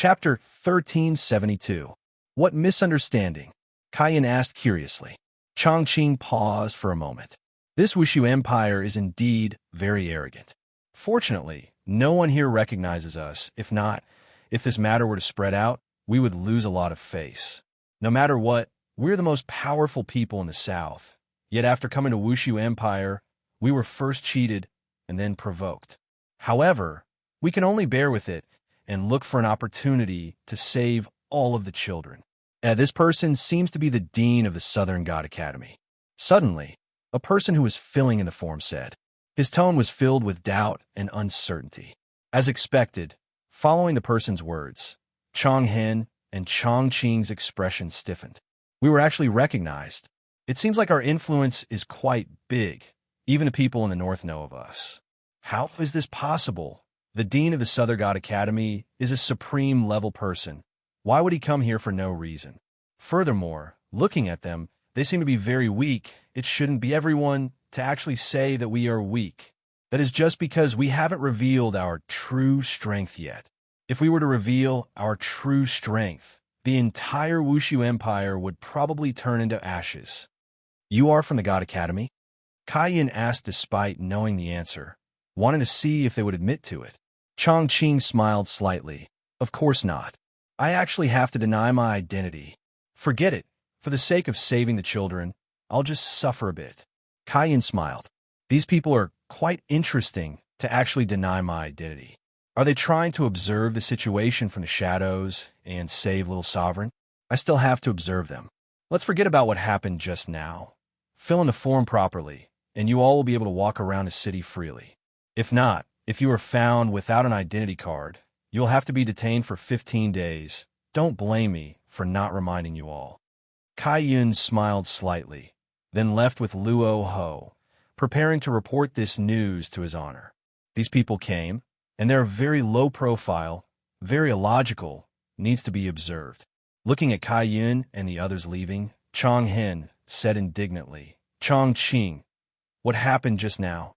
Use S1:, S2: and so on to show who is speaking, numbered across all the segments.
S1: Chapter 1372. What misunderstanding? Kaiyan asked curiously. Chongqing paused for a moment. This Wushu Empire is indeed very arrogant. Fortunately, no one here recognizes us. If this matter were to spread out, we would lose a lot of face. No matter what, we're the most powerful people in the South. Yet after coming to Wushu Empire, we were first cheated and then provoked. However, we can only bear with it and look for an opportunity to save all of the children. This person seems to be the dean of the Southern God Academy. Suddenly, a person who was filling in the form said. His tone was filled with doubt and uncertainty. As expected, following the person's words, Chonghen and Chongqing's expression stiffened. We were actually recognized. It seems like our influence is quite big. Even the people in the North know of us. How is this possible? The dean of the Southern God Academy is a supreme-level person. Why would he come here for no reason? Furthermore, looking at them, they seem to be very weak. It shouldn't be everyone to actually say that we are weak. That is just because we haven't revealed our true strength yet. If we were to reveal our true strength, the entire Wushu Empire would probably turn into ashes. You are from the God Academy? Kaiyan asked despite knowing the answer, wanting to see if they would admit to it. Chongqing smiled slightly. Of course not. I actually have to deny my identity. Forget it. For the sake of saving the children, I'll just suffer a bit. Kaiyan smiled. These people are quite interesting to actually deny my identity. Are they trying to observe the situation from the shadows and save little sovereign? I still have to observe them. Let's forget about what happened just now. Fill in the form properly, and you all will be able to walk around the city freely. If not, if you are found without an identity card, you'll have to be detained for 15 days. Don't blame me for not reminding you all. Kaiyan smiled slightly, then left with Luo Ho, preparing to report this news to his honor. These people came, and they're very low profile, very illogical, needs to be observed. Looking at Kaiyan and the others leaving, Chonghen said indignantly, Chongqing, what happened just now?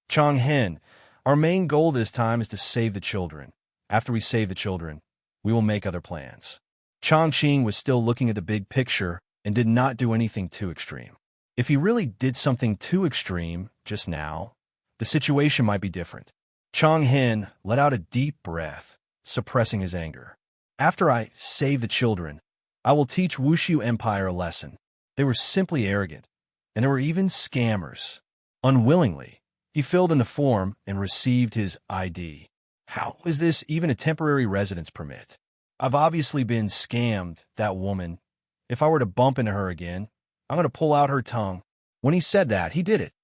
S1: Chonghen, our main goal this time is to save the children. After we save the children, we will make other plans. Chongqing was still looking at the big picture and did not do anything too extreme. If he really did something too extreme just now, the situation might be different. Chonghen let out a deep breath, suppressing his anger. After I save the children, I will teach Wushu Empire a lesson. They were simply arrogant, and there were even scammers. Unwillingly, he filled in the form and received his ID. How is this even a temporary residence permit? I've obviously been scammed, that woman. If I were to bump into her again, I'm going to pull out her tongue. When he said that, he did it.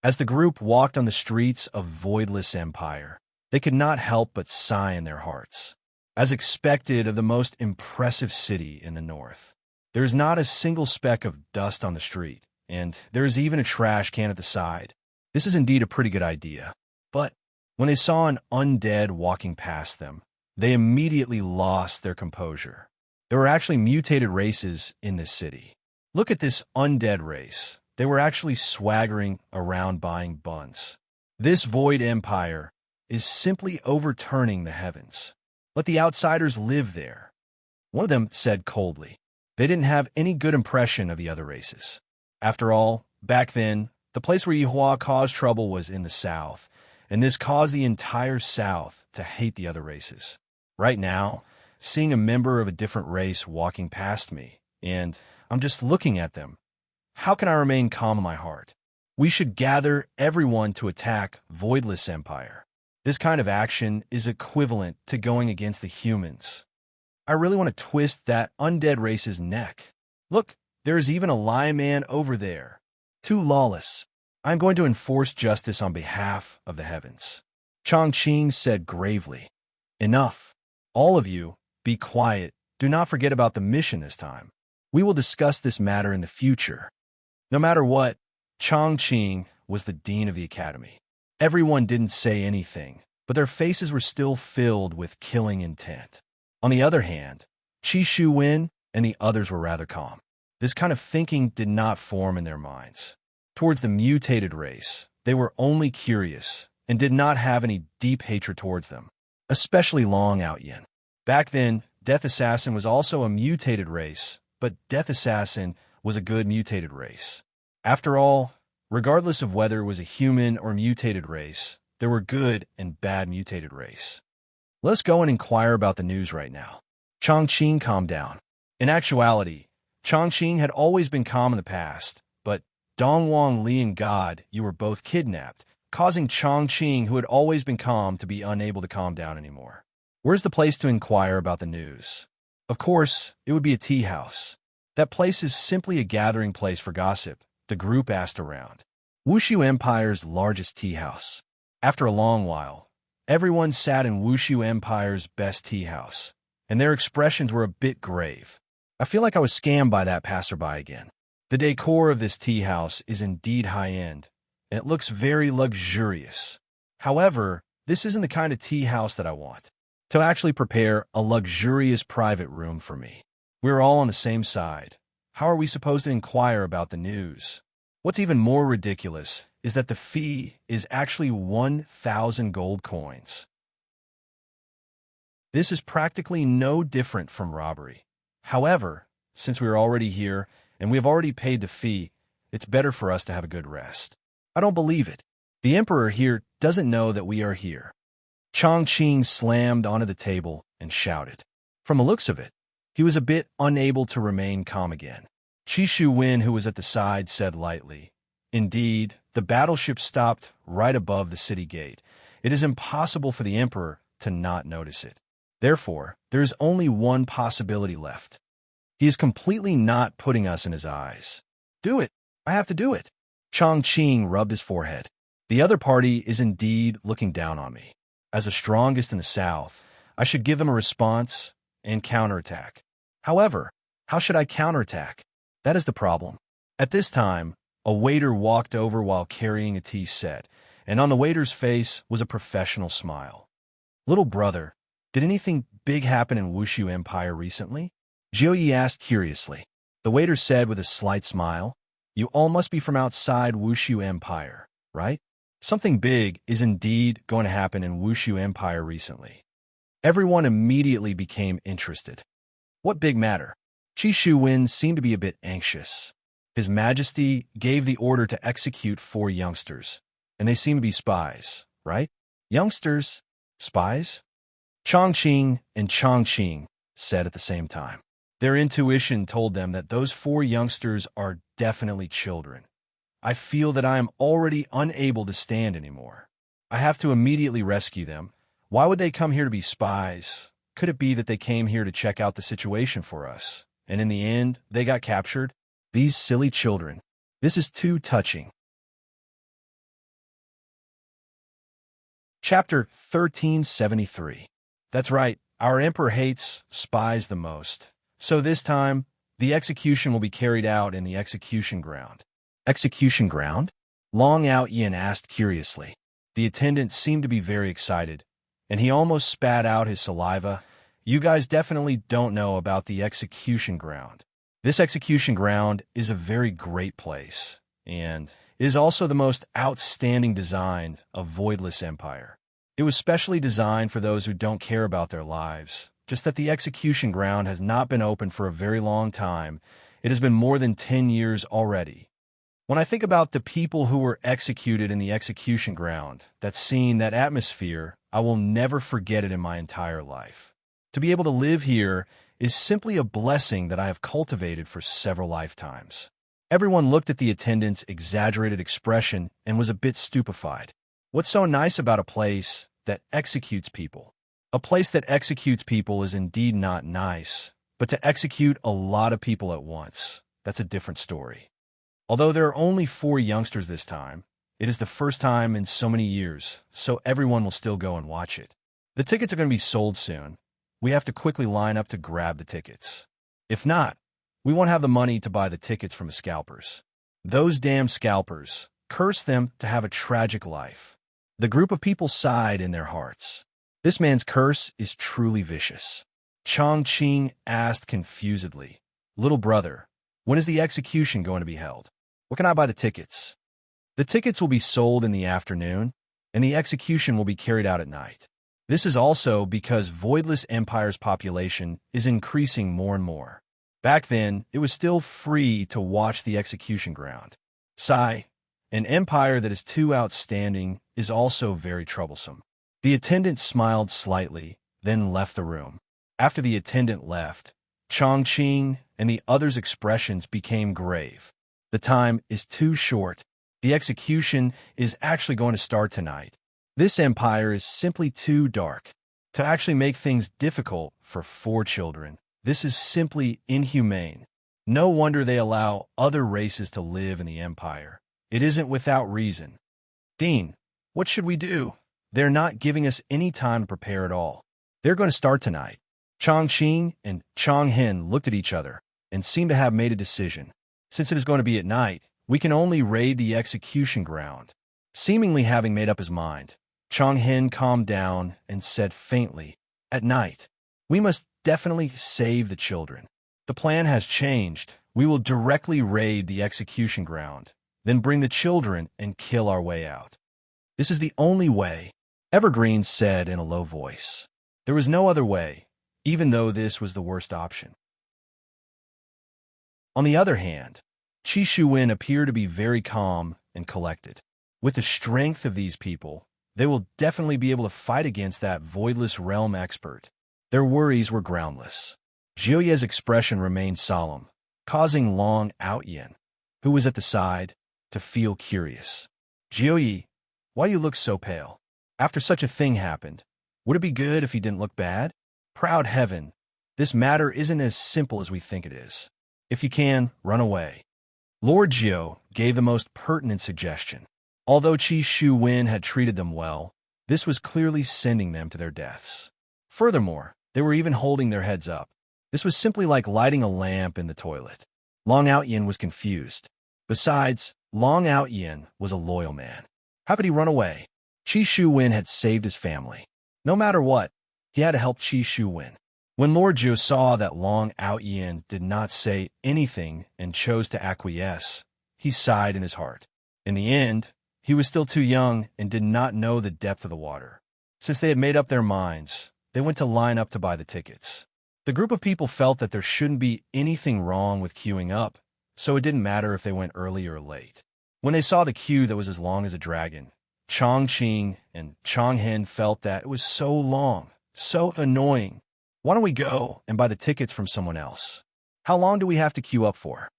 S1: As the group walked on the streets of Voidless Empire, they could not help but sigh in their hearts. As expected of the most impressive city in the north, there is not a single speck of dust on the street, and there is even a trash can at the side. This is indeed a pretty good idea. But when they saw an undead walking past them, they immediately lost their composure. There were actually mutated races in this city. Look at this undead race. They were actually swaggering around buying buns. This Void Empire is simply overturning the heavens. Let the outsiders live there. One of them said coldly. They didn't have any good impression of the other races. After all, back then, the place where Yihua caused trouble was in the south, and this caused the entire south to hate the other races. Right now, seeing a member of a different race walking past me, and I'm just looking at them, how can I remain calm in my heart? We should gather everyone to attack Voidless Empire. This kind of action is equivalent to going against the humans. I really want to twist that undead race's neck. Look, there is even a lion man over there. Too lawless. I'm going to enforce justice on behalf of the heavens. Chongqing said gravely. Enough. All of you, be quiet. Do not forget about the mission this time. We will discuss this matter in the future. No matter what, Chongqing was the dean of the academy. Everyone didn't say anything, but their faces were still filled with killing intent. On the other hand, Qi Shuwen and the others were rather calm. This kind of thinking did not form in their minds. Towards the mutated race, they were only curious and did not have any deep hatred towards them. especially Long Out Yin. Back then, Death Assassin was also a mutated race, but Death Assassin was a good mutated race. After all, regardless of whether it was a human or mutated race, there were good and bad mutated race. Let's go and inquire about the news right now. Chongqing calmed down. In actuality, Chongqing had always been calm in the past, but Dongwang Li and God, you were both kidnapped, causing Chongqing, who had always been calm, to be unable to calm down anymore. Where's the place to inquire about the news? Of course, it would be a tea house. That place is simply a gathering place for gossip, the group asked around. Wushu Empire's largest tea house. After a long while, everyone sat in Wushu Empire's best tea house, and their expressions were a bit grave. I feel like I was scammed by that passerby again. The decor of this tea house is indeed high-end, and it looks very luxurious. However, this isn't the kind of tea house that I want. To actually prepare a luxurious private room for me. We're all on the same side. How are we supposed to inquire about the news? What's even more ridiculous is that the fee is actually 1,000 gold coins. This is practically no different from robbery. However, since we're already here and we have already paid the fee, it's better for us to have a good rest. I don't believe it. The Emperor here doesn't know that we are here. Chongqing slammed onto the table and shouted. From the looks of it, he was a bit unable to remain calm again. Qi Shuwen, who was at the side, said lightly, "Indeed, the battleship stopped right above the city gate. It is impossible for the Emperor to not notice it. Therefore, there is only one possibility left. He is completely not putting us in his eyes. Do it. I have to do it." Chongqing rubbed his forehead. The other party is indeed looking down on me. As the strongest in the south, I should give them a response and counterattack. However, how should I counterattack? That is the problem. At this time, a waiter walked over while carrying a tea set, and on the waiter's face was a professional smile. "Little brother, did anything big happen in Wushu Empire recently?" Jiu Yi asked curiously. The waiter said with a slight smile, "You all must be from outside Wushu Empire, right? Something big is indeed going to happen in Wushu Empire recently." Everyone immediately became interested. What big matter? Qi Shuwen seemed to be a bit anxious. His Majesty gave the order to execute 4 youngsters, and they seem to be spies, right? Youngsters? Spies? Chongqing and Chongqing said at the same time. Their intuition told them that those 4 youngsters are definitely children. I feel that I am already unable to stand anymore. I have to immediately rescue them. Why would they come here to be spies? Could it be that they came here to check out the situation for us, and in the end, they got captured? These silly children. This is too touching. Chapter 1373. That's right, our Emperor hates spies the most. So this time, the execution will be carried out in the execution ground. Execution ground? Long Out Yin asked curiously. The attendant seemed to be very excited, and he almost spat out his saliva. "You guys definitely don't know about the execution ground. This execution ground is a very great place, and it is also the most outstanding design of Voidless Empire. It was specially designed for those who don't care about their lives, just that the execution ground has not been open for a very long time. It has been more than 10 years already. When I think about the people who were executed in the execution ground, that scene, that atmosphere, I will never forget it in my entire life. To be able to live here is simply a blessing that I have cultivated for several lifetimes." Everyone looked at the attendant's exaggerated expression and was a bit stupefied. What's so nice about a place that executes people? A place that executes people is indeed not nice, but to execute a lot of people at once, that's a different story. Although there are only 4 youngsters this time, it is the first time in so many years, so everyone will still go and watch it. The tickets are going to be sold soon. We have to quickly line up to grab the tickets. If not, we won't have the money to buy the tickets from the scalpers. Those damn scalpers, curse them to have a tragic life. The group of people sighed in their hearts. This man's curse is truly vicious. Chongqing asked confusedly, "Little brother, when is the execution going to be held? Where can I buy the tickets?" "The tickets will be sold in the afternoon, and the execution will be carried out at night. This is also because Voidless Empire's population is increasing more and more. Back then, it was still free to watch the execution ground. Sigh, an empire that is too outstanding is also very troublesome. The attendant smiled slightly, then left the room. After the attendant left, Chongqing and the others' expressions became grave. The time is too short. The execution is actually going to start tonight. This empire is simply too dark to actually make things difficult for 4 children. This is simply inhumane. No wonder they allow other races to live in the empire. It isn't without reason. Dean, what should we do? They're not giving us any time to prepare at all. They're going to start tonight. Chongqing and Chonghen looked at each other and seemed to have made a decision. Since it is going to be at night, we can only raid the execution ground. Seemingly having made up his mind, Chonghen calmed down and said faintly, "At night, we must definitely save the children. The plan has changed. We will directly raid the execution ground, then bring the children and kill our way out. This is the only way," Evergreen said in a low voice. There was no other way, even though this was the worst option. On the other hand, Qi Shuwen appeared to be very calm and collected. With the strength of these people, they will definitely be able to fight against that voidless realm expert. Their worries were groundless. Jiuye's expression remained solemn, causing Long Outyin, who was at the side, to feel curious. "Jiuye, why you look so pale? After such a thing happened, would it be good if he didn't look bad? Proud heaven, this matter isn't as simple as we think it is. If you can, run away." Lord Jiu gave the most pertinent suggestion. Although Qi Shuwen had treated them well, this was clearly sending them to their deaths. Furthermore, they were even holding their heads up. This was simply like lighting a lamp in the toilet. Long Outyin was confused. Besides, Long Outyin was a loyal man. How could he run away? Qi Shuwen had saved his family. No matter what, he had to help Qi Shuwen. When Lord Jiu saw that Long Outyin did not say anything and chose to acquiesce, he sighed in his heart. In the end, he was still too young and did not know the depth of the water. Since they had made up their minds, they went to line up to buy the tickets. The group of people felt that there shouldn't be anything wrong with queuing up, so it didn't matter if they went early or late. When they saw the queue that was as long as a dragon, Chongqing and Chonghen felt that it was so long, so annoying. "Why don't we go and buy the tickets from someone else? How long do we have to queue up for?"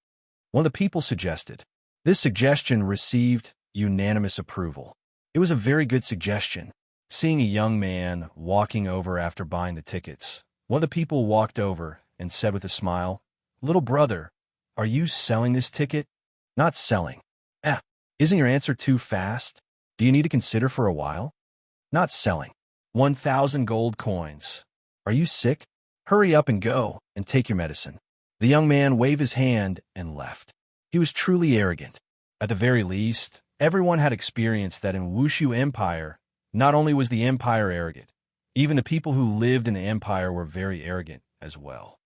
S1: One of the people suggested. This suggestion received unanimous approval. It was a very good suggestion. Seeing a young man walking over after buying the tickets, one of the people walked over and said with a smile, "Little brother, are you selling this ticket?" "Not selling." Isn't your answer too fast? Do you need to consider for a while?" "Not selling." 1,000 gold coins. Are you sick? Hurry up and go and take your medicine." The young man waved his hand and left. He was truly arrogant. At the very least, everyone had experienced that in Wushu Empire, not only was the empire arrogant, even the people who lived in the empire were very arrogant as well.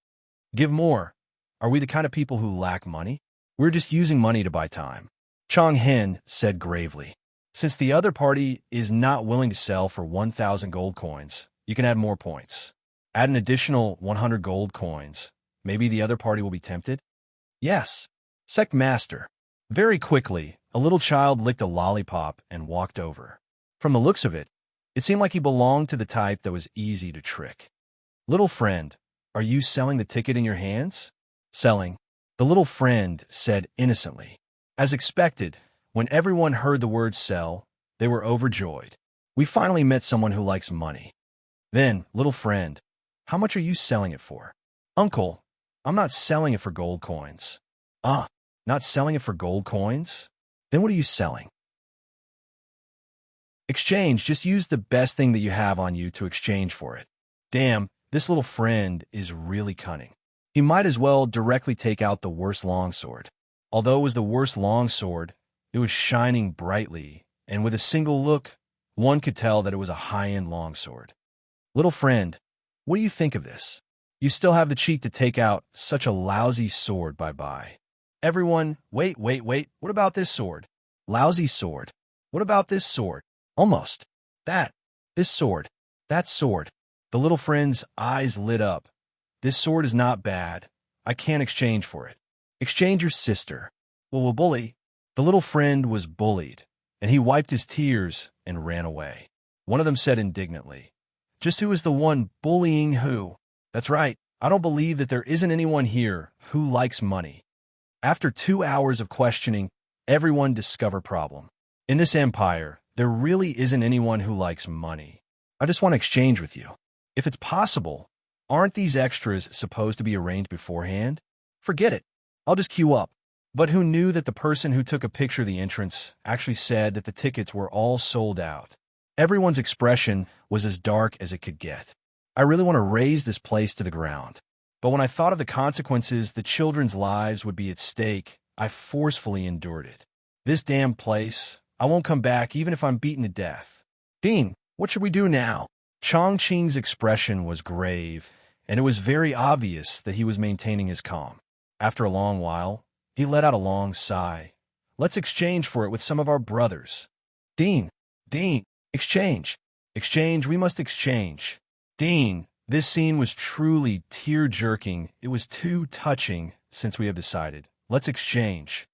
S1: "Give more. Are we the kind of people who lack money? We're just using money to buy time," Chonghen said gravely. "Since the other party is not willing to sell for 1,000 gold coins, you can add more points. Add an additional 100 gold coins. Maybe the other party will be tempted?" "Yes." Sect Master. Very quickly, a little child licked a lollipop and walked over. From the looks of it, it seemed like he belonged to the type that was easy to trick. "Little friend, are you selling the ticket in your hands?" "Selling," the little friend said innocently. As expected, when everyone heard the word sell, they were overjoyed. "We finally met someone who likes money." Then, "Little friend, how much are you selling it for?" "Uncle, I'm not selling it for gold coins." "Ah, not selling it for gold coins? Then what are you selling?" "Exchange, just use the best thing that you have on you to exchange for it." Damn, this little friend is really cunning. He might as well directly take out the worst longsword. Although it was the worst longsword, it was shining brightly, and with a single look, one could tell that it was a high-end longsword. "Little friend, what do you think of this? You still have the cheek to take out such a lousy sword, bye-bye." Everyone, wait, what about this sword? Lousy sword. What about this sword? Almost. This sword. That sword. The little friend's eyes lit up. This sword is not bad. I can't exchange for it. Exchange your sister. Well, we'll bully. The little friend was bullied, and he wiped his tears and ran away. One of them said indignantly, "Just who is the one bullying who?" That's right. I don't believe that there isn't anyone here who likes money. After 2 hours of questioning, everyone discovered problem. In this empire, there really isn't anyone who likes money. I just want to exchange with you. If it's possible, aren't these extras supposed to be arranged beforehand? Forget it. I'll just queue up. But who knew that the person who took a picture of the entrance actually said that the tickets were all sold out? Everyone's expression was as dark as it could get. I really want to raze this place to the ground. But when I thought of the consequences, the children's lives would be at stake, I forcefully endured it. This damn place, I won't come back even if I'm beaten to death. Dean, what should we do now? Chongqing's expression was grave, and it was very obvious that he was maintaining his calm. After a long while, he let out a long sigh. Let's exchange for it with some of our brothers. Dean, exchange. Exchange, we must exchange. Dean, this scene was truly tear-jerking. It was too touching since we have decided. Let's exchange.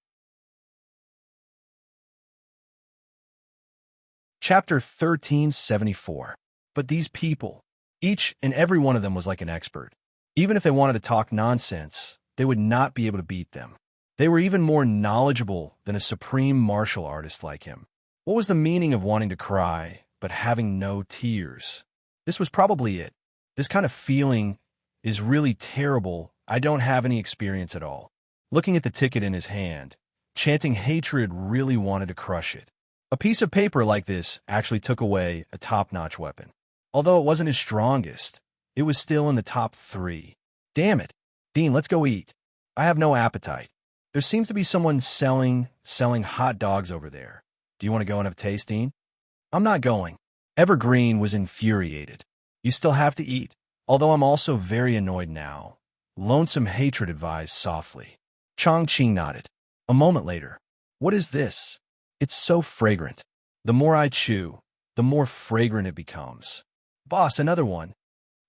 S1: Chapter 1374. But these people, each and every one of them was like an expert. Even if they wanted to talk nonsense, they would not be able to beat them. They were even more knowledgeable than a supreme martial artist like him. What was the meaning of wanting to cry, but having no tears? This was probably it. This kind of feeling is really terrible. I don't have any experience at all. Looking at the ticket in his hand, chanting hatred really wanted to crush it. A piece of paper like this actually took away a top-notch weapon. Although it wasn't his strongest, it was still in the top 3. Damn it. Dean, let's go eat. I have no appetite. There seems to be someone selling hot dogs over there. Do you want to go and have a taste, Dean? I'm not going. Evergreen was infuriated. You still have to eat, although I'm also very annoyed now. Lonesome Hatred advised softly. Chongqing nodded. A moment later. What is this? It's so fragrant. The more I chew, the more fragrant it becomes. Boss, another one.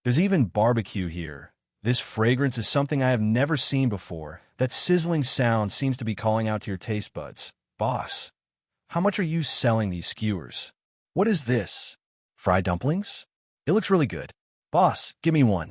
S1: There's even barbecue here. This fragrance is something I have never seen before. That sizzling sound seems to be calling out to your taste buds. Boss, how much are you selling these skewers? What is this? Fried dumplings? It looks really good. Boss, give me one.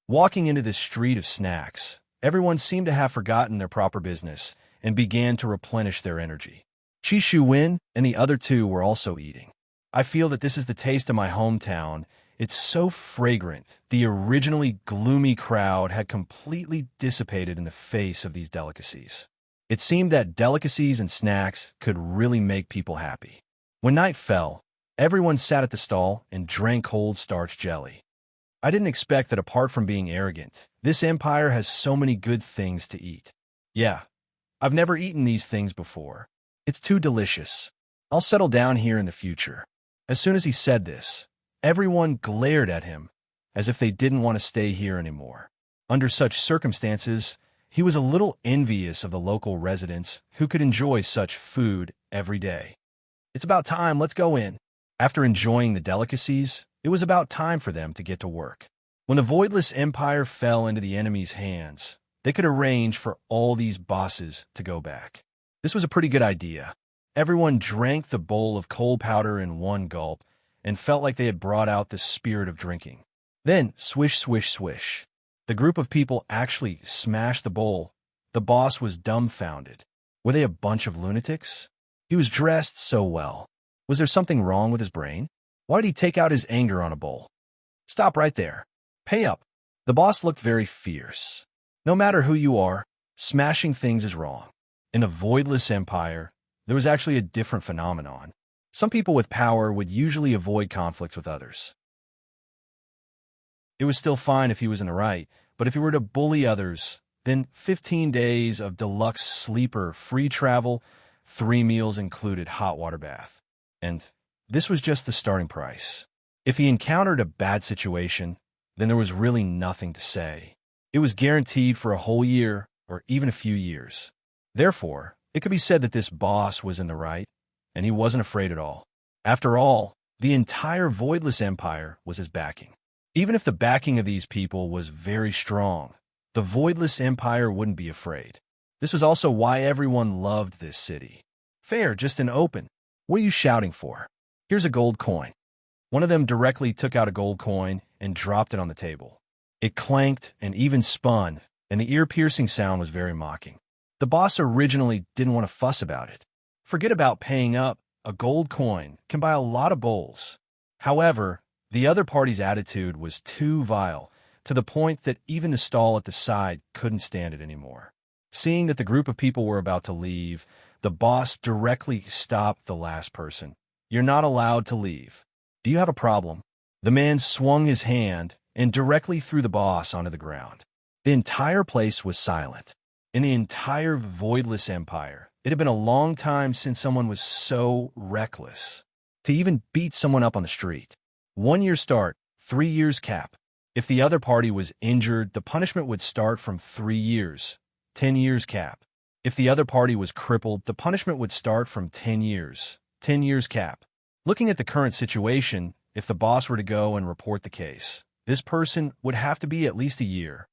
S1: Walking into this street of snacks, everyone seemed to have forgotten their proper business and began to replenish their energy. Chi Shu Wen and the other two were also eating. I feel that this is the taste of my hometown. It's so fragrant. The originally gloomy crowd had completely dissipated in the face of these delicacies. It seemed that delicacies and snacks could really make people happy. When night fell, everyone sat at the stall and drank cold starch jelly. I didn't expect that apart from being arrogant, this empire has so many good things to eat. Yeah, I've never eaten these things before. It's too delicious. I'll settle down here in the future. As soon as he said this, everyone glared at him as if they didn't want to stay here anymore. Under such circumstances, he was a little envious of the local residents who could enjoy such food every day. It's about time, let's go in. After enjoying the delicacies, it was about time for them to get to work. When the Voidless Empire fell into the enemy's hands, they could arrange for all these bosses to go back. This was a pretty good idea. Everyone drank the bowl of cold powder in one gulp and felt like they had brought out the spirit of drinking. Then, swish, swish, swish. The group of people actually smashed the bowl. The boss was dumbfounded. Were they a bunch of lunatics? He was dressed so well. Was there something wrong with his brain? Why did he take out his anger on a bowl? Stop right there. Pay up. The boss looked very fierce. No matter who you are, smashing things is wrong. In the Voidless Empire, there was actually a different phenomenon. Some people with power would usually avoid conflicts with others. It was still fine if he was in the right, but if he were to bully others, then 15 days of deluxe sleeper, free travel, 3 meals included hot water bath. And this was just the starting price. If he encountered a bad situation, then there was really nothing to say. It was guaranteed for a whole year or even a few years. Therefore, it could be said that this boss was in the right, and he wasn't afraid at all. After all, The entire Voidless Empire was his backing. Even if the backing of these people was very strong, the Voidless Empire wouldn't be afraid. This was also why everyone loved this city. Fair, just and open. What are you shouting for? Here's a gold coin. One of them directly took out a gold coin and dropped it on the table. It clanked and even spun, and the ear-piercing sound was very mocking. The boss originally didn't want to fuss about it. Forget about paying up. A gold coin can buy a lot of bowls. However, the other party's attitude was too vile, to the point that even the stall at the side couldn't stand it anymore. Seeing that the group of people were about to leave, the boss directly stopped the last person. You're not allowed to leave. Do you have a problem? The man swung his hand and directly threw the boss onto the ground. The entire place was silent. In the entire Voidless Empire, it had been a long time since someone was so reckless. To even beat someone up on the street. 1 year start, 3 years cap. If the other party was injured, the punishment would start from 3 years, 10 years cap. If the other party was crippled, the punishment would start from 10 years, 10 years cap. Looking at the current situation, if the boss were to go and report the case, this person would have to be at least a year.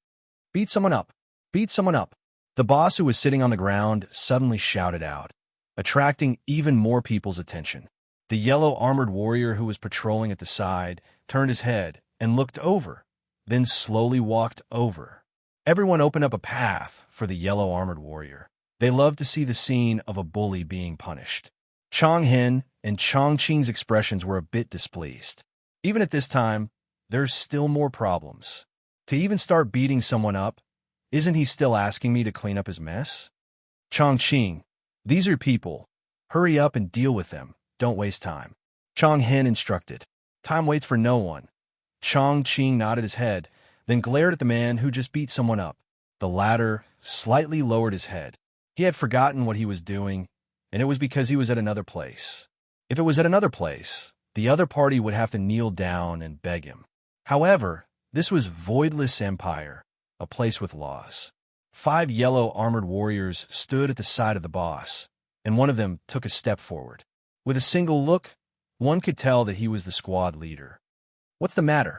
S1: Beat someone up. Beat someone up. The boss, who was sitting on the ground, suddenly shouted out, attracting even more people's attention. The yellow armored warrior who was patrolling at the side turned his head and looked over, then slowly walked over. Everyone opened up a path for the yellow armored warrior. They loved to see the scene of a bully being punished. Changhen and Chongqing's expressions were a bit displeased. Even at this time, there's still more problems. To even start beating someone up, isn't he still asking me to clean up his mess? Chongqing, these are people. Hurry up and deal with them. Don't waste time. Chonghen instructed. Time waits for no one. Chongqing nodded his head, then glared at the man who just beat someone up. The latter slightly lowered his head. He had forgotten what he was doing, and it was because he was at another place. If it was at another place, the other party would have to kneel down and beg him. However, this was Voidless Empire, a place with laws. 5 yellow armored warriors stood at the side of the boss, and one of them took a step forward. With a single look, one could tell that he was the squad leader. What's the matter?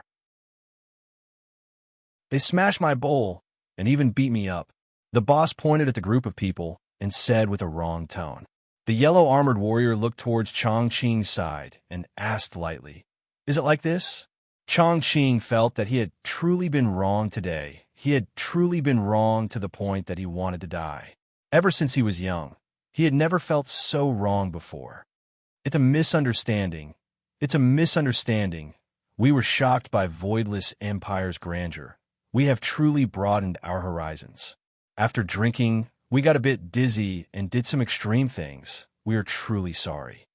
S1: They smashed my bowl and even beat me up. The boss pointed at the group of people and said with a wrong tone. The yellow armored warrior looked towards Chongqing's side and asked lightly, "Is it like this?" Chongqing felt that he had truly been wrong today. He had truly been wrong to the point that he wanted to die. Ever since he was young, he had never felt so wrong before. It's a misunderstanding. It's a misunderstanding. We were shocked by Voidless Empire's grandeur. We have truly broadened our horizons. After drinking, we got a bit dizzy and did some extreme things. We are truly sorry.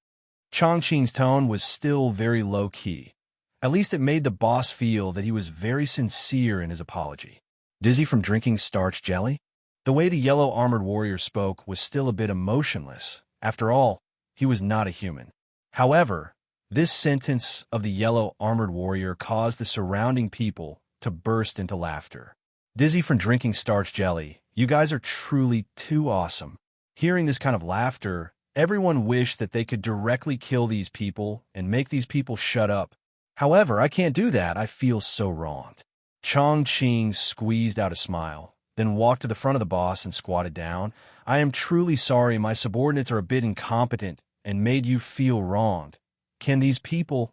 S1: Chongqing's tone was still very low-key. At least it made the boss feel that he was very sincere in his apology. Dizzy from drinking starch jelly? The way the yellow armored warrior spoke was still a bit emotionless. After all, he was not a human. However, this sentence of the yellow armored warrior caused the surrounding people to burst into laughter. Dizzy from drinking starch jelly, you guys are truly too awesome. Hearing this kind of laughter, everyone wished that they could directly kill these people and make these people shut up. However, I can't do that. I feel so wronged. Chongqing squeezed out a smile, then walked to the front of the boss and squatted down. I am truly sorry. My subordinates are a bit incompetent and made you feel wronged. Can these people...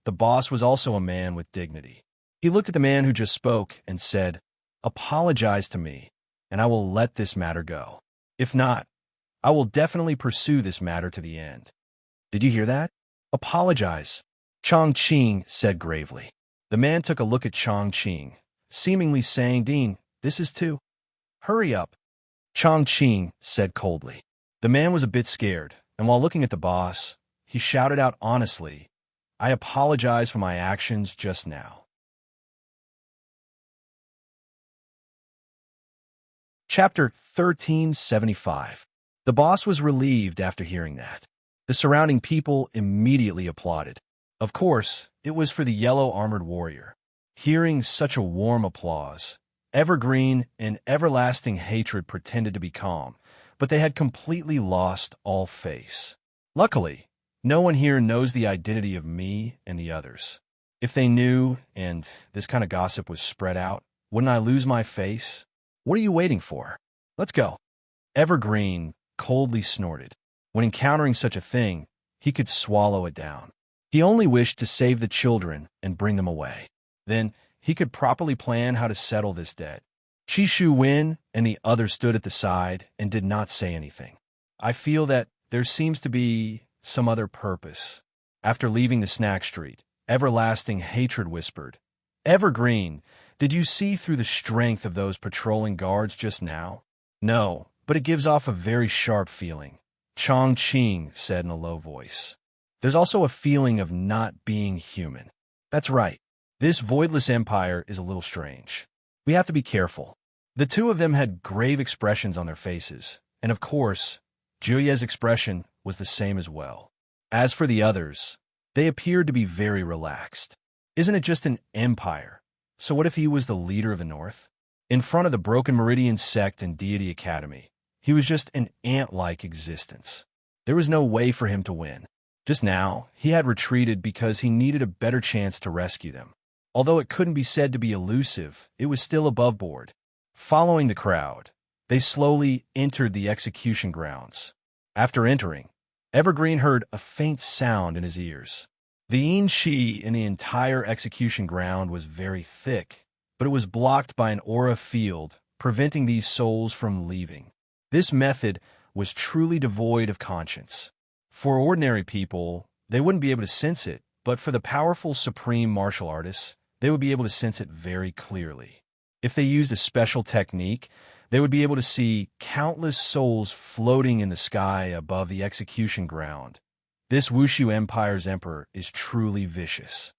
S1: The boss was also a man with dignity. He looked at the man who just spoke and said, "Apologize to me, and I will let this matter go. If not, I will definitely pursue this matter to the end." Did you hear that? Apologize, Chongqing said gravely. The man took a look at Chongqing, seemingly saying, "Dean, this is too. Hurry up," Chongqing said coldly. The man was a bit scared, and while looking at the boss, he shouted out honestly, "I apologize for my actions just now." Chapter 1375. The boss was relieved after hearing that. The surrounding people immediately applauded. Of course, it was for the yellow armored warrior. Hearing such a warm applause, evergreen and everlasting hatred pretended to be calm, but they had completely lost all face. Luckily, No one here knows the identity of me and the others. If they knew, and this kind of gossip was spread out, wouldn't I lose my face? What are you waiting for? Let's go. Evergreen coldly snorted. When encountering such a thing, he could swallow it down. He only wished to save the children and bring them away. Then he could properly plan how to settle this debt. Chi Shu Wen and the others stood at the side and did not say anything. I feel that there seems to be some other purpose. After leaving the snack street, Everlasting Hatred whispered, Evergreen, did you see through the strength of those patrolling guards just now? No, but it gives off a very sharp feeling, Chongqing said in a low voice. There's also a feeling of not being human. That's right. This voidless empire is a little strange. We have to be careful. The two of them had grave expressions on their faces, and of course, Juye's expression was the same as well. As for the others, they appeared to be very relaxed. Isn't it just an empire? So what if he was the leader of the North? In front of the Broken Meridian sect and Deity Academy, he was just an ant-like existence. There was no way for him to win. Just now, he had retreated because he needed a better chance to rescue them. Although it couldn't be said to be elusive, it was still above board. Following the crowd, they slowly entered the execution grounds. After entering, Evergreen heard a faint sound in his ears. The yin qi in the entire execution ground was very thick, but it was blocked by an aura field, preventing these souls from leaving. This method was truly devoid of conscience. For ordinary people, they wouldn't be able to sense it, but for the powerful supreme martial artists, they would be able to sense it very clearly. If they used a special technique, they would be able to see countless souls floating in the sky above the execution ground. This Wushu Empire's emperor is truly vicious.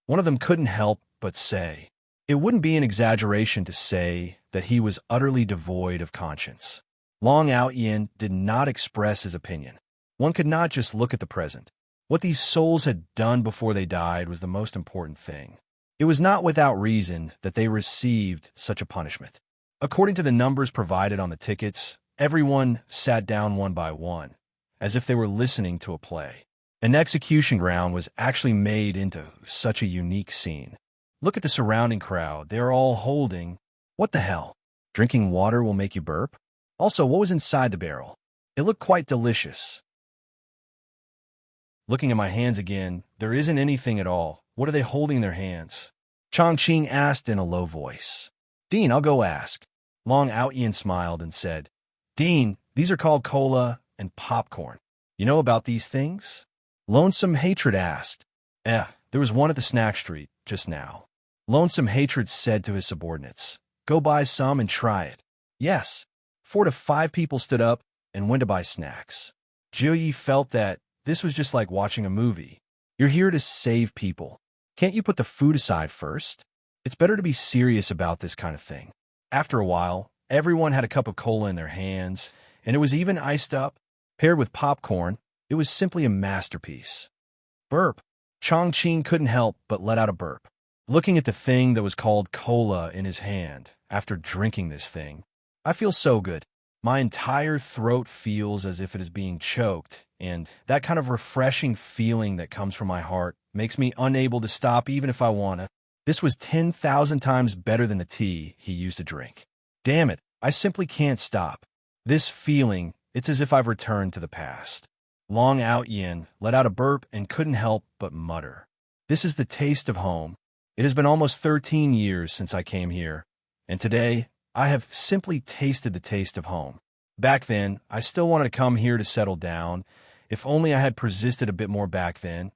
S1: One of them couldn't help but say, it wouldn't be an exaggeration to say that he was utterly devoid of conscience. Long Outyin did not express his opinion. One could not just look at the present. What these souls had done before they died was the most important thing. It was not without reason that they received such a punishment. According to the numbers provided on the tickets, everyone sat down one by one, as if they were listening to a play. An execution ground was actually made into such a unique scene. Look at the surrounding crowd. They are all holding... What the hell? Drinking water will make you burp? Also, what was inside the barrel? It looked quite delicious. Looking at my hands again, there isn't anything at all. What are they holding in their hands? Chongqing asked in a low voice. Dean, I'll go ask. Long Outyin smiled and said, Dean, these are called cola and popcorn. You know about these things? Lonesome Hatred asked. There was one at the snack street just now. Lonesome Hatred said to his subordinates, Go buy some and try it. Yes. 4 to 5 people stood up and went to buy snacks. Juyi felt that this was just like watching a movie. You're here to save people. Can't you put the food aside first? It's better to be serious about this kind of thing. After a while, everyone had a cup of cola in their hands, and it was even iced up. Paired with popcorn, it was simply a masterpiece. Burp. Chongqing couldn't help but let out a burp. Looking at the thing that was called cola in his hand, after drinking this thing, I feel so good. My entire throat feels as if it is being choked, and that kind of refreshing feeling that comes from my heart makes me unable to stop even if I wanna. This was 10,000 times better than the tea he used to drink. Damn it, I simply can't stop. This feeling, it's as if I've returned to the past. Long Outyin let out a burp and couldn't help but mutter. This is the taste of home. It has been almost 13 years since I came here, and today I have simply tasted the taste of home. Back then, I still wanted to come here to settle down. If only I had persisted a bit more back then.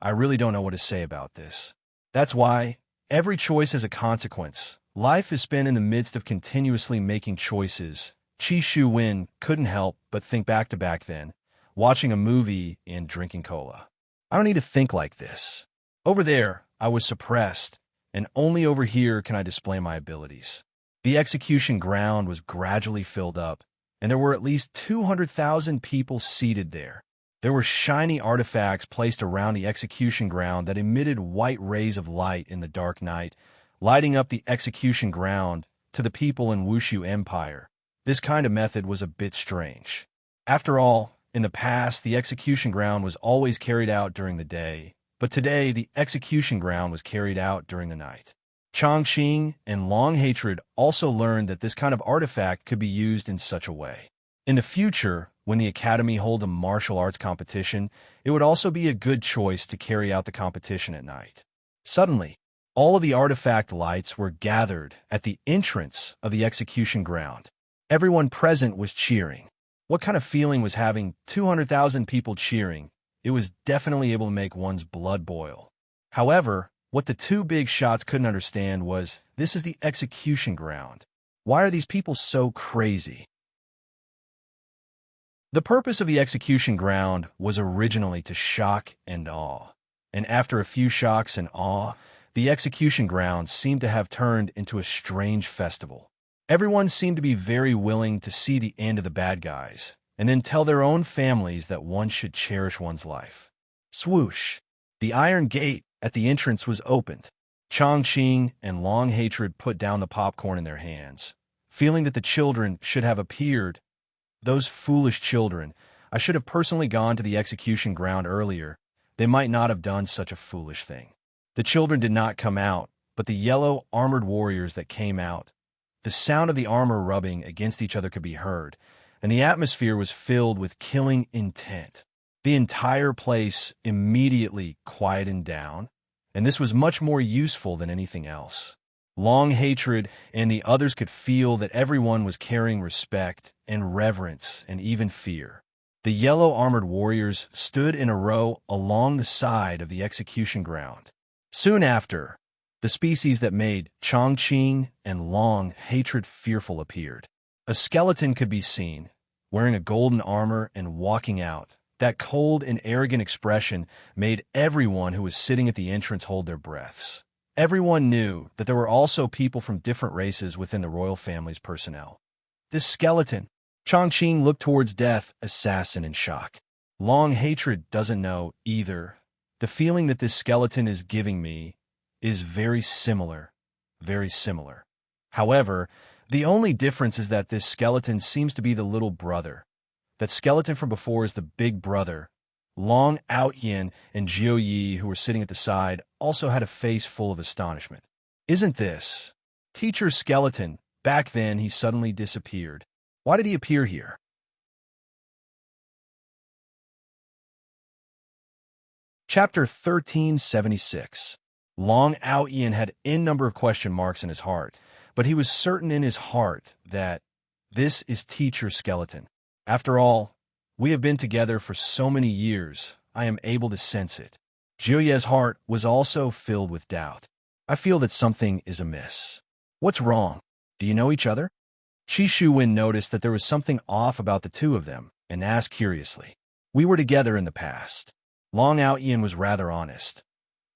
S1: I really don't know what to say about this. That's why every choice has a consequence. Life is spent in the midst of continuously making choices. Chi Shu Wen couldn't help but think back to back then, watching a movie and drinking cola. I don't need to think like this. Over there, I was suppressed, and only over here can I display my abilities. The execution ground was gradually filled up, and there were at least 200,000 people seated there. There were shiny artifacts placed around the execution ground that emitted white rays of light in the dark night, lighting up the execution ground to the people in Wushu Empire. This kind of method was a bit strange. After all, In the past, the execution ground was always carried out during the day, but today the execution ground was carried out during the night. Chongqing and Long Hatred also learned that this kind of artifact could be used in such a way. In the future, when the Academy hold a martial arts competition, it would also be a good choice to carry out the competition at night. Suddenly, all of the artifact lights were gathered at the entrance of the execution ground. Everyone present was cheering. What kind of feeling was having 200,000 people cheering? It was definitely able to make one's blood boil. However, what the two big shots couldn't understand was, this is the execution ground. Why are these people so crazy? The purpose of the execution ground was originally to shock and awe. And after a few shocks and awe, the execution ground seemed to have turned into a strange festival. Everyone seemed to be very willing to see the end of the bad guys, and then tell their own families that one should cherish one's life. Swoosh! The iron gate at the entrance was opened. Chongqing and Long Hatred put down the popcorn in their hands, feeling that the children should have appeared. Those foolish children! I should have personally gone to the execution ground earlier. They might not have done such a foolish thing. The children did not come out, but the yellow armored warriors that came out. The sound of the armor rubbing against each other could be heard, and the atmosphere was filled with killing intent. The entire place immediately quieted down, and this was much more useful than anything else. Long Hatred and the others could feel that everyone was carrying respect and reverence and even fear. The yellow armored warriors stood in a row along the side of the execution ground. Soon after, the species that made Chongqing and Long Hatred fearful appeared. A skeleton could be seen, wearing a golden armor and walking out. That cold and arrogant expression made everyone who was sitting at the entrance hold their breaths. Everyone knew that there were also people from different races within the royal family's personnel. This skeleton! Chongqing looked towards Death Assassin in shock. Long Hatred doesn't know either. The feeling that this skeleton is giving me is very similar, very similar. However, the only difference is that this skeleton seems to be the little brother. That skeleton from before is the big brother. Long Outyin and Jiu Yi, who were sitting at the side, also had a face full of astonishment. Isn't this Teacher's skeleton? Back then, he suddenly disappeared. Why did he appear here? Chapter 1376. Long Outyin had n number of question marks in his heart, but he was certain in his heart that this is Teacher's skeleton. After all, we have been together for so many years, I am able to sense it. Jiuye's heart was also filled with doubt. I feel that something is amiss. What's wrong? Do you know each other? Qi Shuwen noticed that there was something off about the two of them and asked curiously. We were together in the past. Long Outyin was rather honest.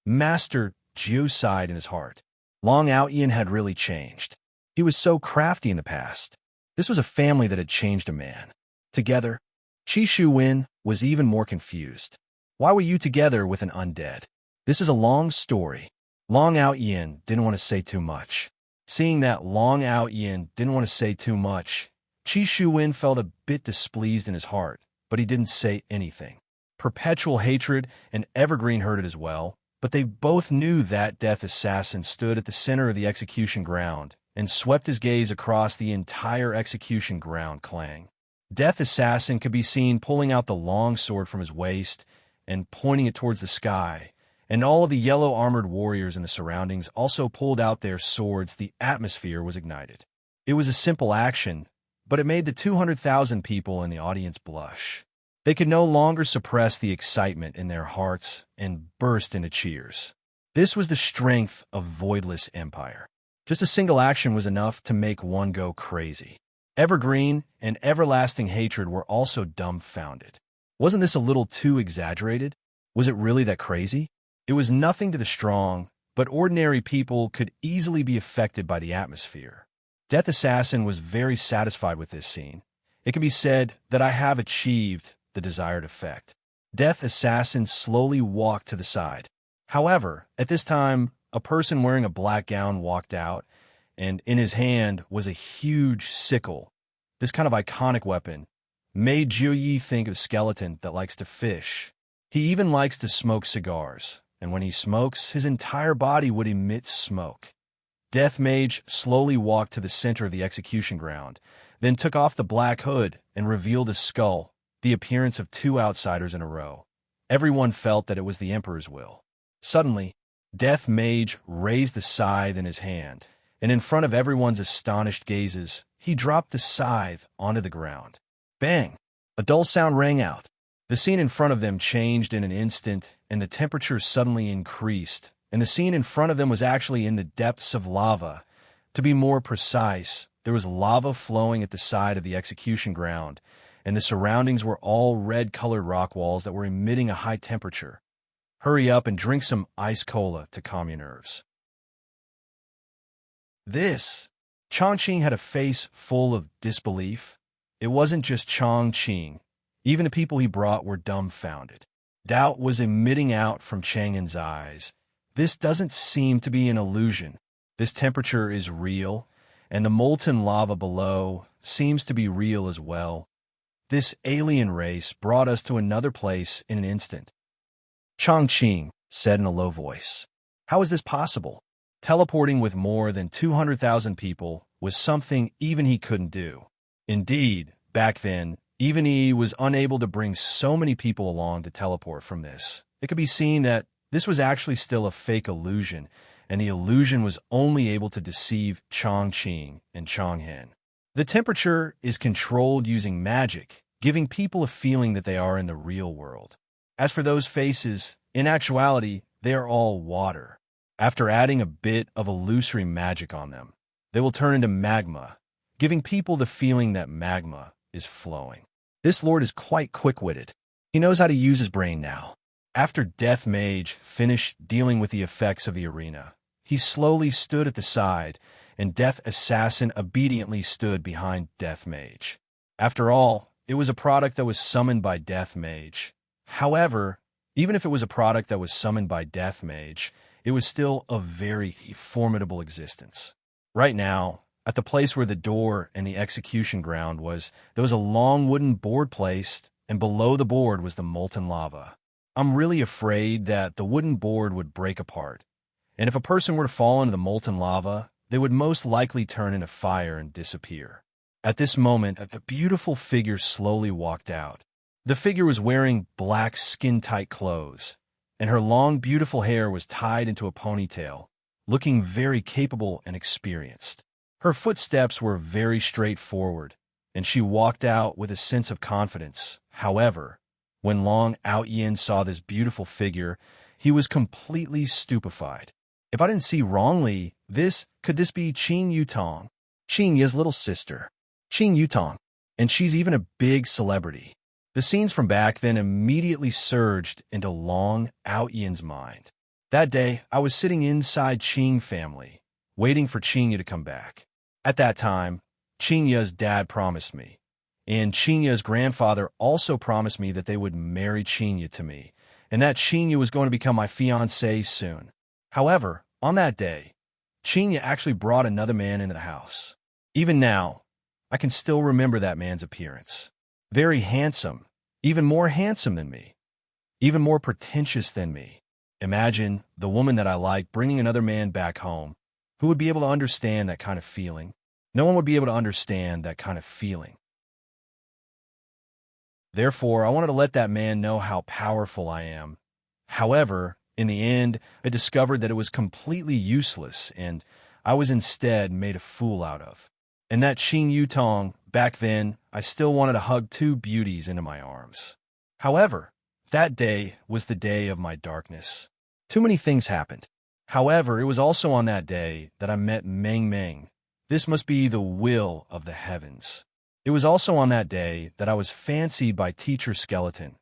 S1: Master Jiu sighed in his heart. Long Outyin had really changed. He was so crafty in the past. This was a family that had changed a man. Together, Qi Shuwen was even more confused. Why were you together with an undead? This is a long story. Long Outyin didn't want to say too much. Seeing that Long Outyin didn't want to say too much, Qi Shuwen felt a bit displeased in his heart, but he didn't say anything. Perpetual Hatred and Evergreen heard it as well, but they both knew that Death Assassin stood at the center of the execution ground and swept his gaze across the entire execution ground clang. Death Assassin could be seen pulling out the long sword from his waist and pointing it towards the sky, and all of the yellow armored warriors in the surroundings also pulled out their swords. The atmosphere was ignited. It was a simple action, but it made the 200,000 people in the audience blush. They could no longer suppress the excitement in their hearts and burst into cheers. This was the strength of Voidless Empire. Just a single action was enough to make one go crazy. Evergreen and Everlasting Hatred were also dumbfounded. Wasn't this a little too exaggerated? Was it really that crazy? It was nothing to the strong, but ordinary people could easily be affected by the atmosphere. Death Assassin was very satisfied with this scene. It can be said that I have achieved the desired effect. Death Assassin slowly walked to the side. However, at this time, a person wearing a black gown walked out, and in his hand was a huge sickle. This kind of iconic weapon made Jiuyi think of a skeleton that likes to fish. He even likes to smoke cigars, and when he smokes, his entire body would emit smoke. Death Mage slowly walked to the center of the execution ground, then took off the black hood and revealed a skull, the appearance of two outsiders in a row. Everyone felt that it was the Emperor's will. Suddenly, Death Mage raised the scythe in his hand, and in front of everyone's astonished gazes, he dropped the scythe onto the ground. Bang! A dull sound rang out. The scene in front of them changed in an instant, and the temperature suddenly increased, and the scene in front of them was actually in the depths of lava. To be more precise, there was lava flowing at the side of the execution ground, and the surroundings were all red-colored rock walls that were emitting a high temperature. Hurry up and drink some ice cola to calm your nerves. Chongqing had a face full of disbelief. It wasn't just Chongqing. Even the people he brought were dumbfounded. Doubt was emitting out from Chang'en's eyes. This doesn't seem to be an illusion. This temperature is real, and the molten lava below seems to be real as well. This alien race brought us to another place in an instant. Chongqing said in a low voice. How is this possible? Teleporting with more than 200,000 people was something even he couldn't do. Indeed, back then, even he was unable to bring so many people along to teleport from this. It could be seen that this was actually still a fake illusion, and the illusion was only able to deceive Chongqing and Chonghen. The temperature is controlled using magic, giving people a feeling that they are in the real world. As for those faces, in actuality, they are all water. After adding a bit of illusory magic on them, they will turn into magma, giving people the feeling that magma is flowing. This lord is quite quick-witted. He knows how to use his brain now. After Death Mage finished dealing with the effects of the arena, he slowly stood at the side, and Death Assassin obediently stood behind Death Mage. After all, it was a product that was summoned by Death Mage. However, even if it was a product that was summoned by Death Mage, it was still a very formidable existence. Right now, at the place where the door and the execution ground was, there was a long wooden board placed, and below the board was the molten lava. I'm really afraid that the wooden board would break apart, and if a person were to fall into the molten lava, they would most likely turn into fire and disappear. At this moment, a beautiful figure slowly walked out. The figure was wearing black skin-tight clothes, and her long, beautiful hair was tied into a ponytail, looking very capable and experienced. Her footsteps were very straightforward, and she walked out with a sense of confidence. However, when Long Outyin saw this beautiful figure, he was completely stupefied. If I didn't see wrongly, could this be Qing Yutong, Qing Ye's little sister? Qing Yutong, and she's even a big celebrity. The scenes from back then immediately surged into Long Outyin's mind. That day, I was sitting inside Qing family, waiting for Qing Ye to come back. At that time, Qing Ye's dad promised me, and Qing Ye's grandfather also promised me that they would marry Qing Ye to me, and that Qing Ye was going to become my fiancée soon. However, on that day, Qing Ye actually brought another man into the house. Even now, I can still remember that man's appearance. Very handsome, even more handsome than me, even more pretentious than me. Imagine the woman that I like bringing another man back home. Who would be able to understand that kind of feeling? No one would be able to understand that kind of feeling. Therefore, I wanted to let that man know how powerful I am. However, in the end, I discovered that it was completely useless, and I was instead made a fool out of. And that Qing Yutong, back then, I still wanted to hug two beauties into my arms. However, that day was the day of my darkness. Too many things happened. However, it was also on that day that I met Meng Meng. This must be the will of the heavens. It was also on that day that I was fancied by Teacher Skeleton.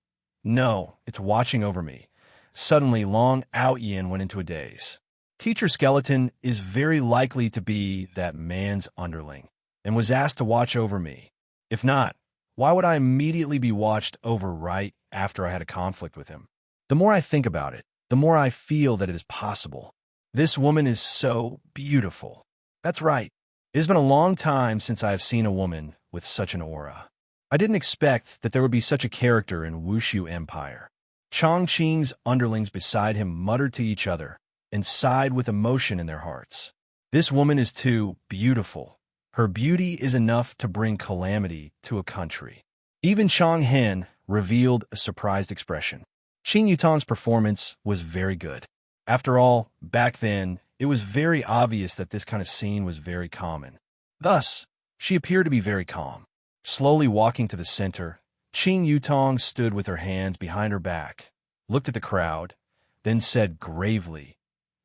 S1: No, it's watching over me. Suddenly, Long Outyin went into a daze. Teacher Skeleton is very likely to be that man's underling, and was asked to watch over me. If not, why would I immediately be watched over right after I had a conflict with him? The more I think about it, the more I feel that it is possible. This woman is so beautiful. That's right. It has been a long time since I have seen a woman with such an aura. I didn't expect that there would be such a character in Wushu Empire. Chongqing's underlings beside him muttered to each other and sighed with emotion in their hearts. This woman is too beautiful. Her beauty is enough to bring calamity to a country. Even Chang Hen revealed a surprised expression. Qing Yutong's performance was very good. After all, back then, it was very obvious that this kind of scene was very common. Thus, she appeared to be very calm. Slowly walking to the center, Qing Yutong stood with her hands behind her back, looked at the crowd, then said gravely,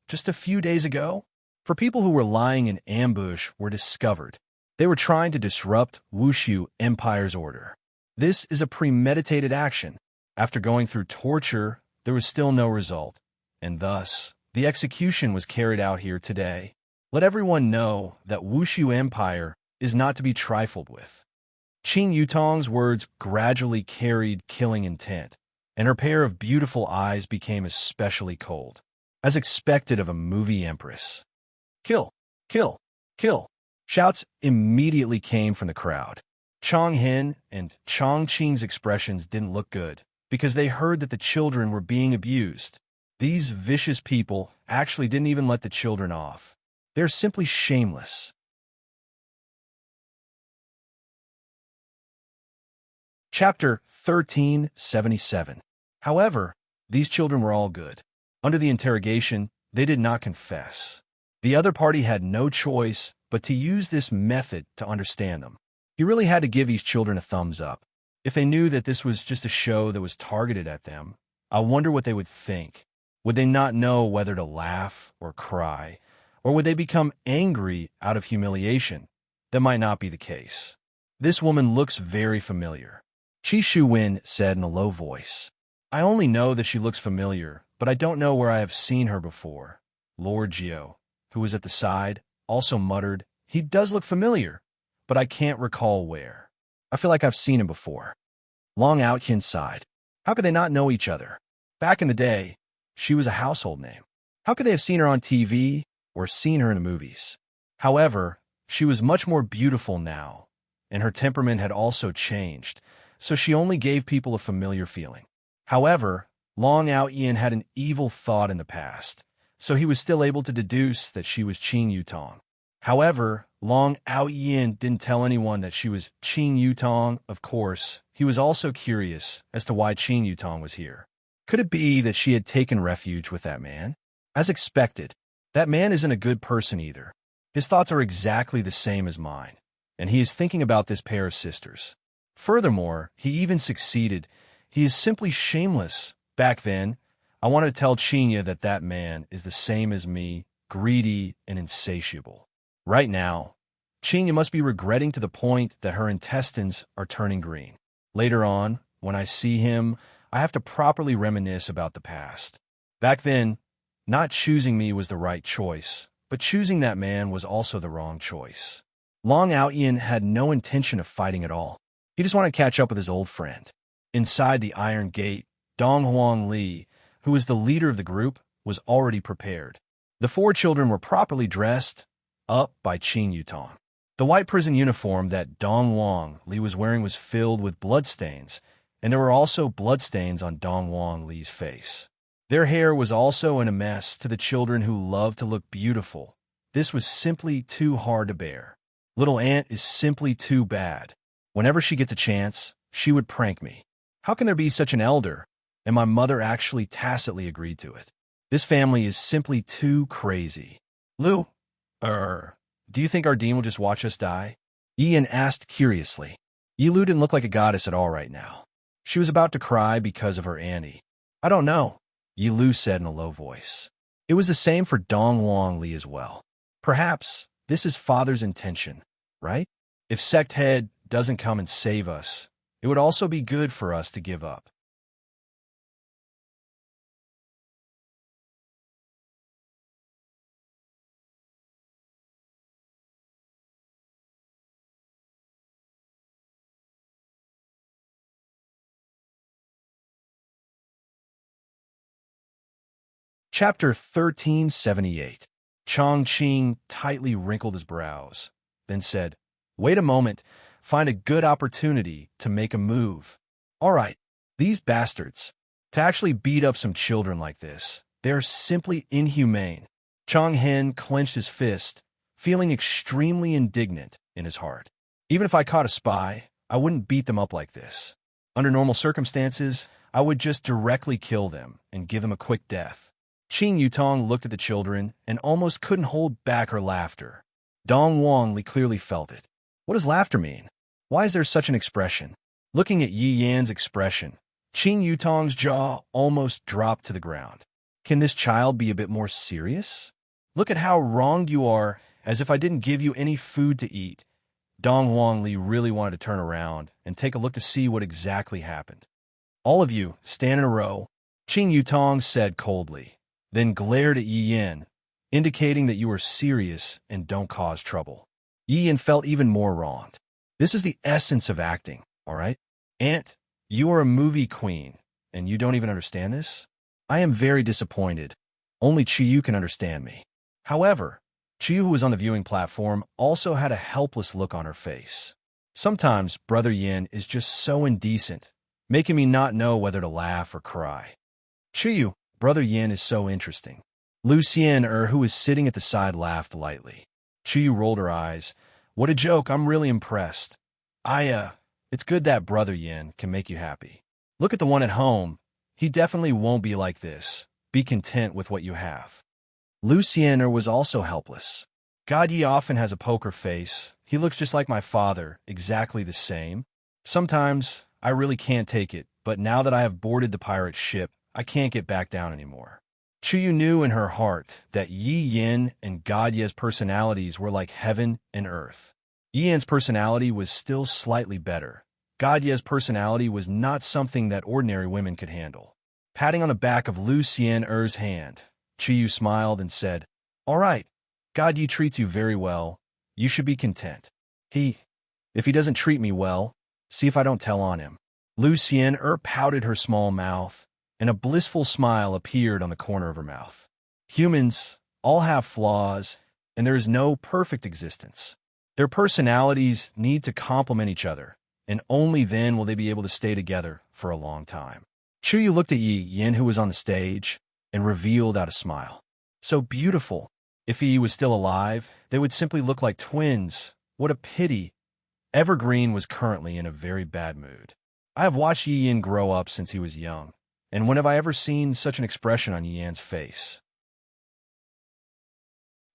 S1: "Just a few days ago, for people who were lying in ambush were discovered. They were trying to disrupt Wushu Empire's order. This is a premeditated action. After going through torture, there was still no result, and thus, the execution was carried out here today. Let everyone know that Wushu Empire is not to be trifled with." Qing Yutong's words gradually carried killing intent, and her pair of beautiful eyes became especially cold, as expected of a movie empress. "Kill! Kill! Kill!" Shouts immediately came from the crowd. Chang Hen and Chongqing's expressions didn't look good, because they heard that the children were being abused. These vicious people actually didn't even let the children off. They're simply shameless. Chapter 1377. However, these children were all good. Under the interrogation, they did not confess. The other party had no choice but to use this method to understand them. You really had to give these children a thumbs up. If they knew that this was just a show that was targeted at them, I wonder what they would think. Would they not know whether to laugh or cry? Or would they become angry out of humiliation? That might not be the case. "This woman looks very familiar," Qi Shuwen said in a low voice. "I only know that she looks familiar, but I don't know where I have seen her before." Lord Jiao, who was at the side, also muttered, "He does look familiar, but I can't recall where. I feel like I've seen him before." Long Outkin sighed. How could they not know each other? Back in the day, she was a household name. How could they have seen her on TV or seen her in the movies? However, she was much more beautiful now, and her temperament had also changed, so she only gave people a familiar feeling. However, Long Outyin had an evil thought in the past, so he was still able to deduce that she was Qing Yutong. However, Long Outyin didn't tell anyone that she was Qing Yutong. Of course, he was also curious as to why Qing Yutong was here. Could it be that she had taken refuge with that man? As expected, that man isn't a good person either. His thoughts are exactly the same as mine, and he is thinking about this pair of sisters. Furthermore, he even succeeded. He is simply shameless. Back then, I wanted to tell Chinya that that man is the same as me, greedy and insatiable. Right now, Chinya must be regretting to the point that her intestines are turning green. Later on, when I see him, I have to properly reminisce about the past. Back then, not choosing me was the right choice, but choosing that man was also the wrong choice. Long Outyin had no intention of fighting at all. He just wanted to catch up with his old friend. Inside the Iron Gate, Dong Huang Li, who was the leader of the group, was already prepared. The four children were properly dressed up by Qing Yutong. The white prison uniform that Dong Huang Li was wearing was filled with bloodstains, and there were also bloodstains on Dong Huang Li's face. Their hair was also in a mess to the children who loved to look beautiful. This was simply too hard to bear. Little Aunt is simply too bad. Whenever she gets a chance, she would prank me. How can there be such an elder? And my mother actually tacitly agreed to it. This family is simply too crazy. Lu, do you think our dean will just watch us die? Ian asked curiously. Yilu didn't look like a goddess at all right now. She was about to cry because of her auntie. I don't know, Yilu said in a low voice. It was the same for Dong Huang Li as well. Perhaps this is father's intention, right? If sect head doesn't come and save us, it would also be good for us to give up. Chapter 1378. Chongqing tightly wrinkled his brows, then said, Wait a moment. Find a good opportunity to make a move. All right, these bastards. To actually beat up some children like this, they're simply inhumane. Chang Hen clenched his fist, feeling extremely indignant in his heart. Even if I caught a spy, I wouldn't beat them up like this. Under normal circumstances, I would just directly kill them and give them a quick death. Qing Yutong looked at the children and almost couldn't hold back her laughter. Dong Wangli clearly felt it. What does laughter mean? Why is there such an expression? Looking at Yi Yan's expression, Qing Yutong's jaw almost dropped to the ground. Can this child be a bit more serious? Look at how wronged you are, as if I didn't give you any food to eat. Dong Wangli really wanted to turn around and take a look to see what exactly happened. All of you, stand in a row, Qing Yutong said coldly, then glared at Yi Yan, indicating that you are serious and don't cause trouble. Yi Yan felt even more wronged. This is the essence of acting, all right? Aunt, you are a movie queen, and you don't even understand this? I am very disappointed. Only Chiyu can understand me. However, Chiyu, who was on the viewing platform, also had a helpless look on her face. Sometimes Brother Yin is just so indecent, making me not know whether to laugh or cry. Chiyu, Brother Yin is so interesting. Lucien, who was sitting at the side, laughed lightly. Chiyu rolled her eyes. What a joke, I'm really impressed. It's good that Brother Yin can make you happy. Look at the one at home. He definitely won't be like this. Be content with what you have. Lucien was also helpless. God Yi often has a poker face. He looks just like my father, exactly the same. Sometimes I really can't take it, but now that I have boarded the pirate ship, I can't get back down anymore. Chuyu knew in her heart that Yi Yin and God Ye's personalities were like heaven and earth. Yi Yin's personality was still slightly better. God Ye's personality was not something that ordinary women could handle. Patting on the back of Lucien Er's hand, Chiyu smiled and said, All right, God Yi treats you very well. You should be content. If he doesn't treat me well, see if I don't tell on him. Lucien pouted her small mouth, and a blissful smile appeared on the corner of her mouth. Humans all have flaws, and there is no perfect existence. Their personalities need to complement each other, and only then will they be able to stay together for a long time. Chuyu looked at Yi Yin, who was on the stage, and revealed out a smile. So beautiful. If Yi was still alive, they would simply look like twins. What a pity. Evergreen was currently in a very bad mood. I have watched Yi Yin grow up since he was young, and when have I ever seen such an expression on Yi Yan's face?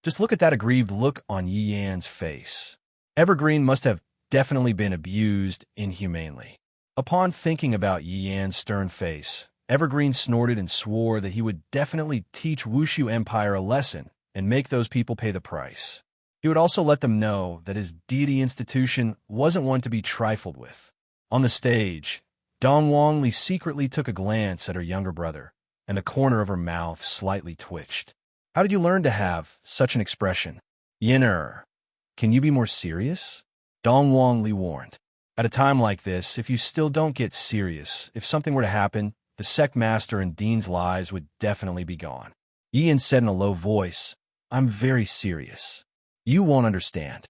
S1: Just look at that aggrieved look on Yi Yan's face. Evergreen must have definitely been abused inhumanely. Upon thinking about Yi Yan's stern face, Evergreen snorted and swore that he would definitely teach Wushu Empire a lesson and make those people pay the price. He would also let them know that his deity institution wasn't one to be trifled with. On the stage, Dong Wangli secretly took a glance at her younger brother, and the corner of her mouth slightly twitched. How did you learn to have such an expression? Yin, can you be more serious? Dong Wangli warned. At a time like this, if you still don't get serious, if something were to happen, the sect master and dean's lives would definitely be gone. Ian said in a low voice, I'm very serious. You won't understand.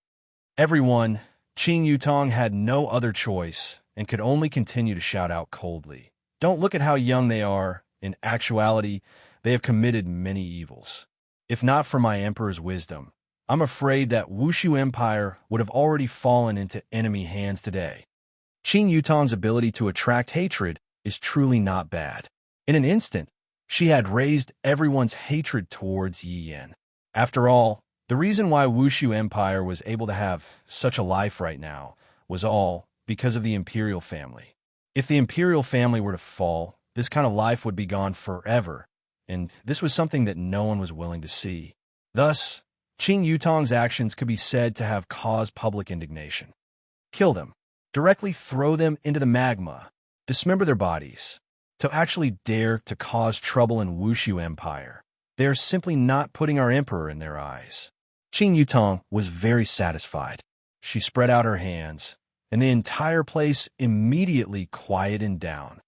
S1: Everyone, Qing Yutong had no other choice and could only continue to shout out coldly. Don't look at how young they are. In actuality, they have committed many evils. If not for my emperor's wisdom, I'm afraid that Wushu Empire would have already fallen into enemy hands today. Qing Yutong's ability to attract hatred is truly not bad. In an instant, she had raised everyone's hatred towards Yi Yan. After all, the reason why Wushu Empire was able to have such a life right now was all because of the imperial family. If the imperial family were to fall, this kind of life would be gone forever, and this was something that no one was willing to see. Thus, Qing Yutong's actions could be said to have caused public indignation. Kill them. Directly throw them into the magma. Dismember their bodies. To actually dare to cause trouble in Wushu Empire. They are simply not putting our emperor in their eyes. Qing Yutong was very satisfied. She spread out her hands, and the entire place immediately quieted down.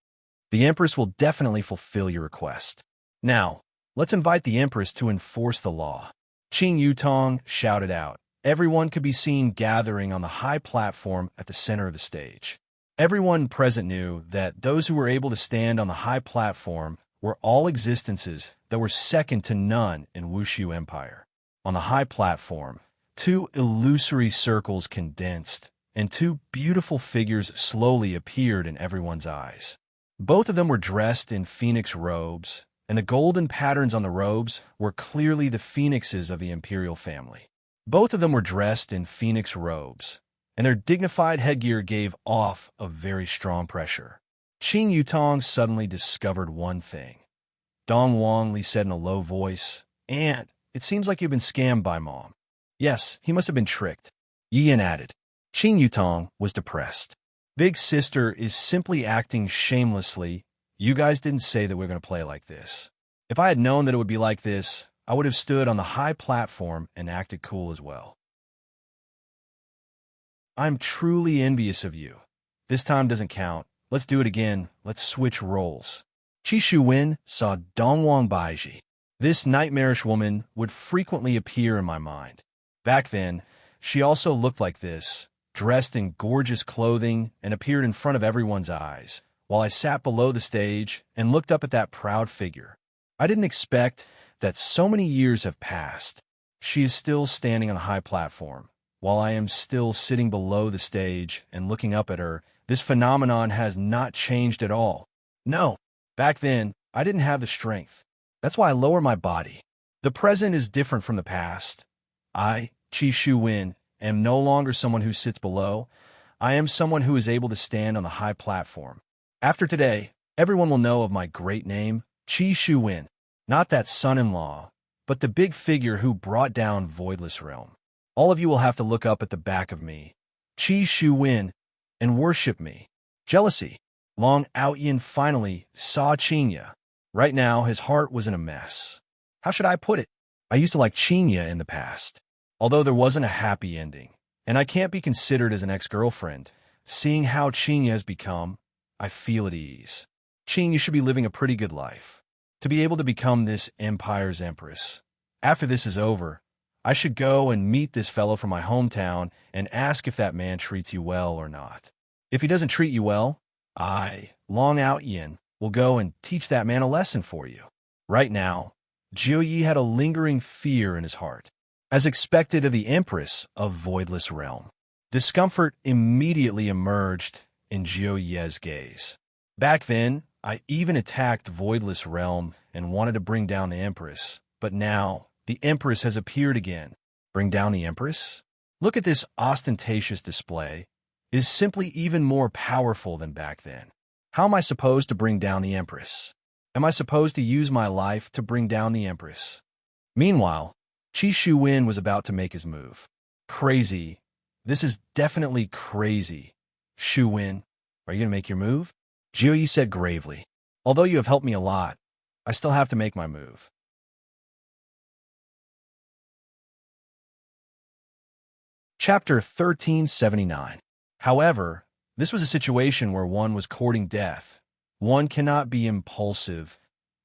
S1: The Empress will definitely fulfill your request. Now, let's invite the Empress to enforce the law. Qing Yutong shouted out, everyone could be seen gathering on the high platform at the center of the stage. Everyone present knew that those who were able to stand on the high platform were all existences that were second to none in Wushu Empire. On the high platform, two illusory circles condensed, and two beautiful figures slowly appeared in everyone's eyes. Both of them were dressed in phoenix robes, and the golden patterns on the robes were clearly the phoenixes of the imperial family. Both of them were dressed in phoenix robes, and their dignified headgear gave off a very strong pressure. Qin Yutong suddenly discovered one thing. Dong Wangli said in a low voice, "Aunt, it seems like you've been scammed by Mom." Yes, he must have been tricked. Yi Yan added. Qin Yutong was depressed. Big sister is simply acting shamelessly. You guys didn't say that we're going to play like this. If I had known that it would be like this, I would have stood on the high platform and acted cool as well. I'm truly envious of you. This time doesn't count. Let's do it again. Let's switch roles. Qi Shuwen saw Dongwang Baiji. This nightmarish woman would frequently appear in my mind. Back then, she also looked like this, dressed in gorgeous clothing, and appeared in front of everyone's eyes, while I sat below the stage and looked up at that proud figure. I didn't expect that so many years have passed. She is still standing on the high platform, while I am still sitting below the stage and looking up at her. This phenomenon has not changed at all. No, back then, I didn't have the strength. That's why I lower my body. The present is different from the past. I, Qi Shuwen, am no longer someone who sits below. I am someone who is able to stand on the high platform. After today, everyone will know of my great name, Qi Shuwen, not that son-in-law, but the big figure who brought down Voidless Realm. All of you will have to look up at the back of me, Qi Shuwen, and worship me. Jealousy. Long Outyin finally saw Qinya. Right now, his heart was in a mess. How should I put it? I used to like Qinya in the past, although there wasn't a happy ending, and I can't be considered as an ex-girlfriend. Seeing how Qinya has become, I feel at ease. Qin, you should be living a pretty good life. To be able to become this empire's empress. After this is over, I should go and meet this fellow from my hometown and ask if that man treats you well or not. If he doesn't treat you well, I, Long Outyin, will go and teach that man a lesson for you. Right now, Jiu Yi had a lingering fear in his heart, as expected of the Empress of Voidless Realm. Discomfort immediately emerged in Jiu Yi's gaze. Back then, I even attacked Voidless Realm and wanted to bring down the Empress, but now the Empress has appeared again. Bring down the Empress? Look at this ostentatious display. It is simply even more powerful than back then. How am I supposed to bring down the Empress? Am I supposed to use my life to bring down the Empress? Meanwhile, Qi Shuwen was about to make his move. Crazy. This is definitely crazy. Shuwen, are you going to make your move? Jiu Yi said gravely. Although you have helped me a lot, I still have to make my move. Chapter 1379. However, this was a situation where one was courting death. One cannot be impulsive.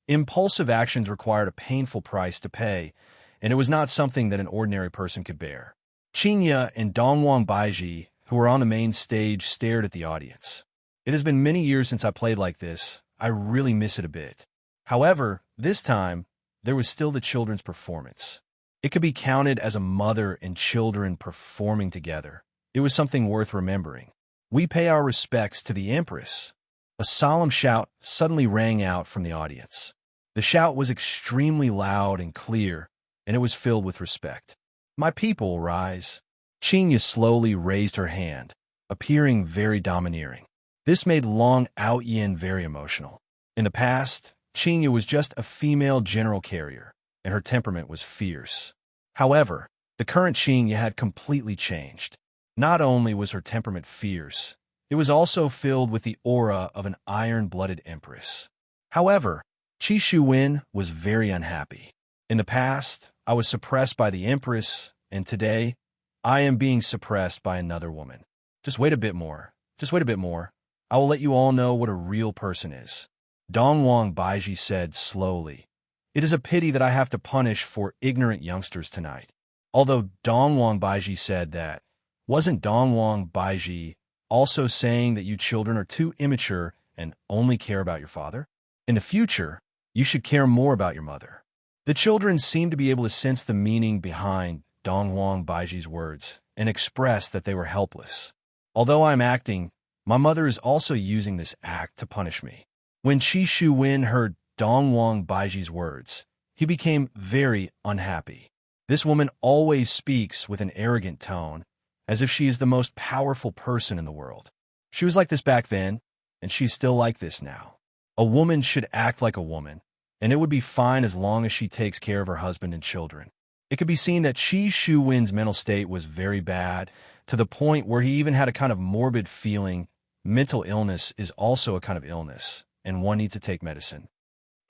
S1: Impulsive actions required a painful price to pay, and it was not something that an ordinary person could bear. Qinya and Dongwang Baiji, who were on the main stage, stared at the audience. It has been many years since I played like this. I really miss it a bit. However, this time, there was still the children's performance. It could be counted as a mother and children performing together. It was something worth remembering. We pay our respects to the Empress. A solemn shout suddenly rang out from the audience. The shout was extremely loud and clear, and it was filled with respect. My people, rise. Qinya slowly raised her hand, appearing very domineering. This made Long Outyin very emotional. In the past, Qinya was just a female general carrier, and her temperament was fierce. However, the current Qinya had completely changed. Not only was her temperament fierce, it was also filled with the aura of an iron-blooded empress. However, Qi Shuwen was very unhappy. In the past, I was suppressed by the empress, and today, I am being suppressed by another woman. Just wait a bit more. Just wait a bit more. I will let you all know what a real person is. Dongwang Baiji said slowly. It is a pity that I have to punish for ignorant youngsters tonight. Although Dongwang Baiji said that, wasn't Dongwang Baiji also saying that you children are too immature and only care about your father? In the future, you should care more about your mother. The children seemed to be able to sense the meaning behind Dongwang Baiji's words and expressed that they were helpless. Although I'm acting, my mother is also using this act to punish me. When Qi Shuwen heard Dongwang Baiji's words, he became very unhappy. This woman always speaks with an arrogant tone, as if she is the most powerful person in the world. She was like this back then, and she's still like this now. A woman should act like a woman, and it would be fine as long as she takes care of her husband and children. It could be seen that Qi Shuwen's mental state was very bad, to the point where he even had a kind of morbid feeling. Mental illness is also a kind of illness, and one needs to take medicine.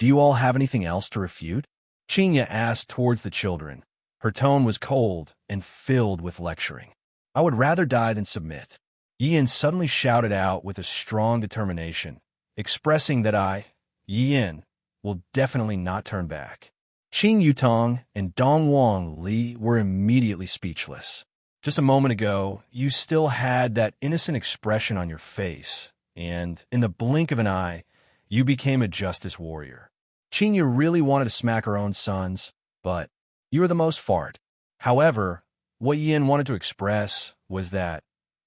S1: Do you all have anything else to refute? Qinya asked towards the children. Her tone was cold and filled with lecturing. I would rather die than submit. Yin suddenly shouted out with a strong determination, expressing that Yin, will definitely not turn back. Qing Yutong and Dongwang Li were immediately speechless. Just a moment ago, you still had that innocent expression on your face, and in the blink of an eye, you became a justice warrior. Qinya really wanted to smack her own sons, but you were the most fart. However, what Yin wanted to express was that,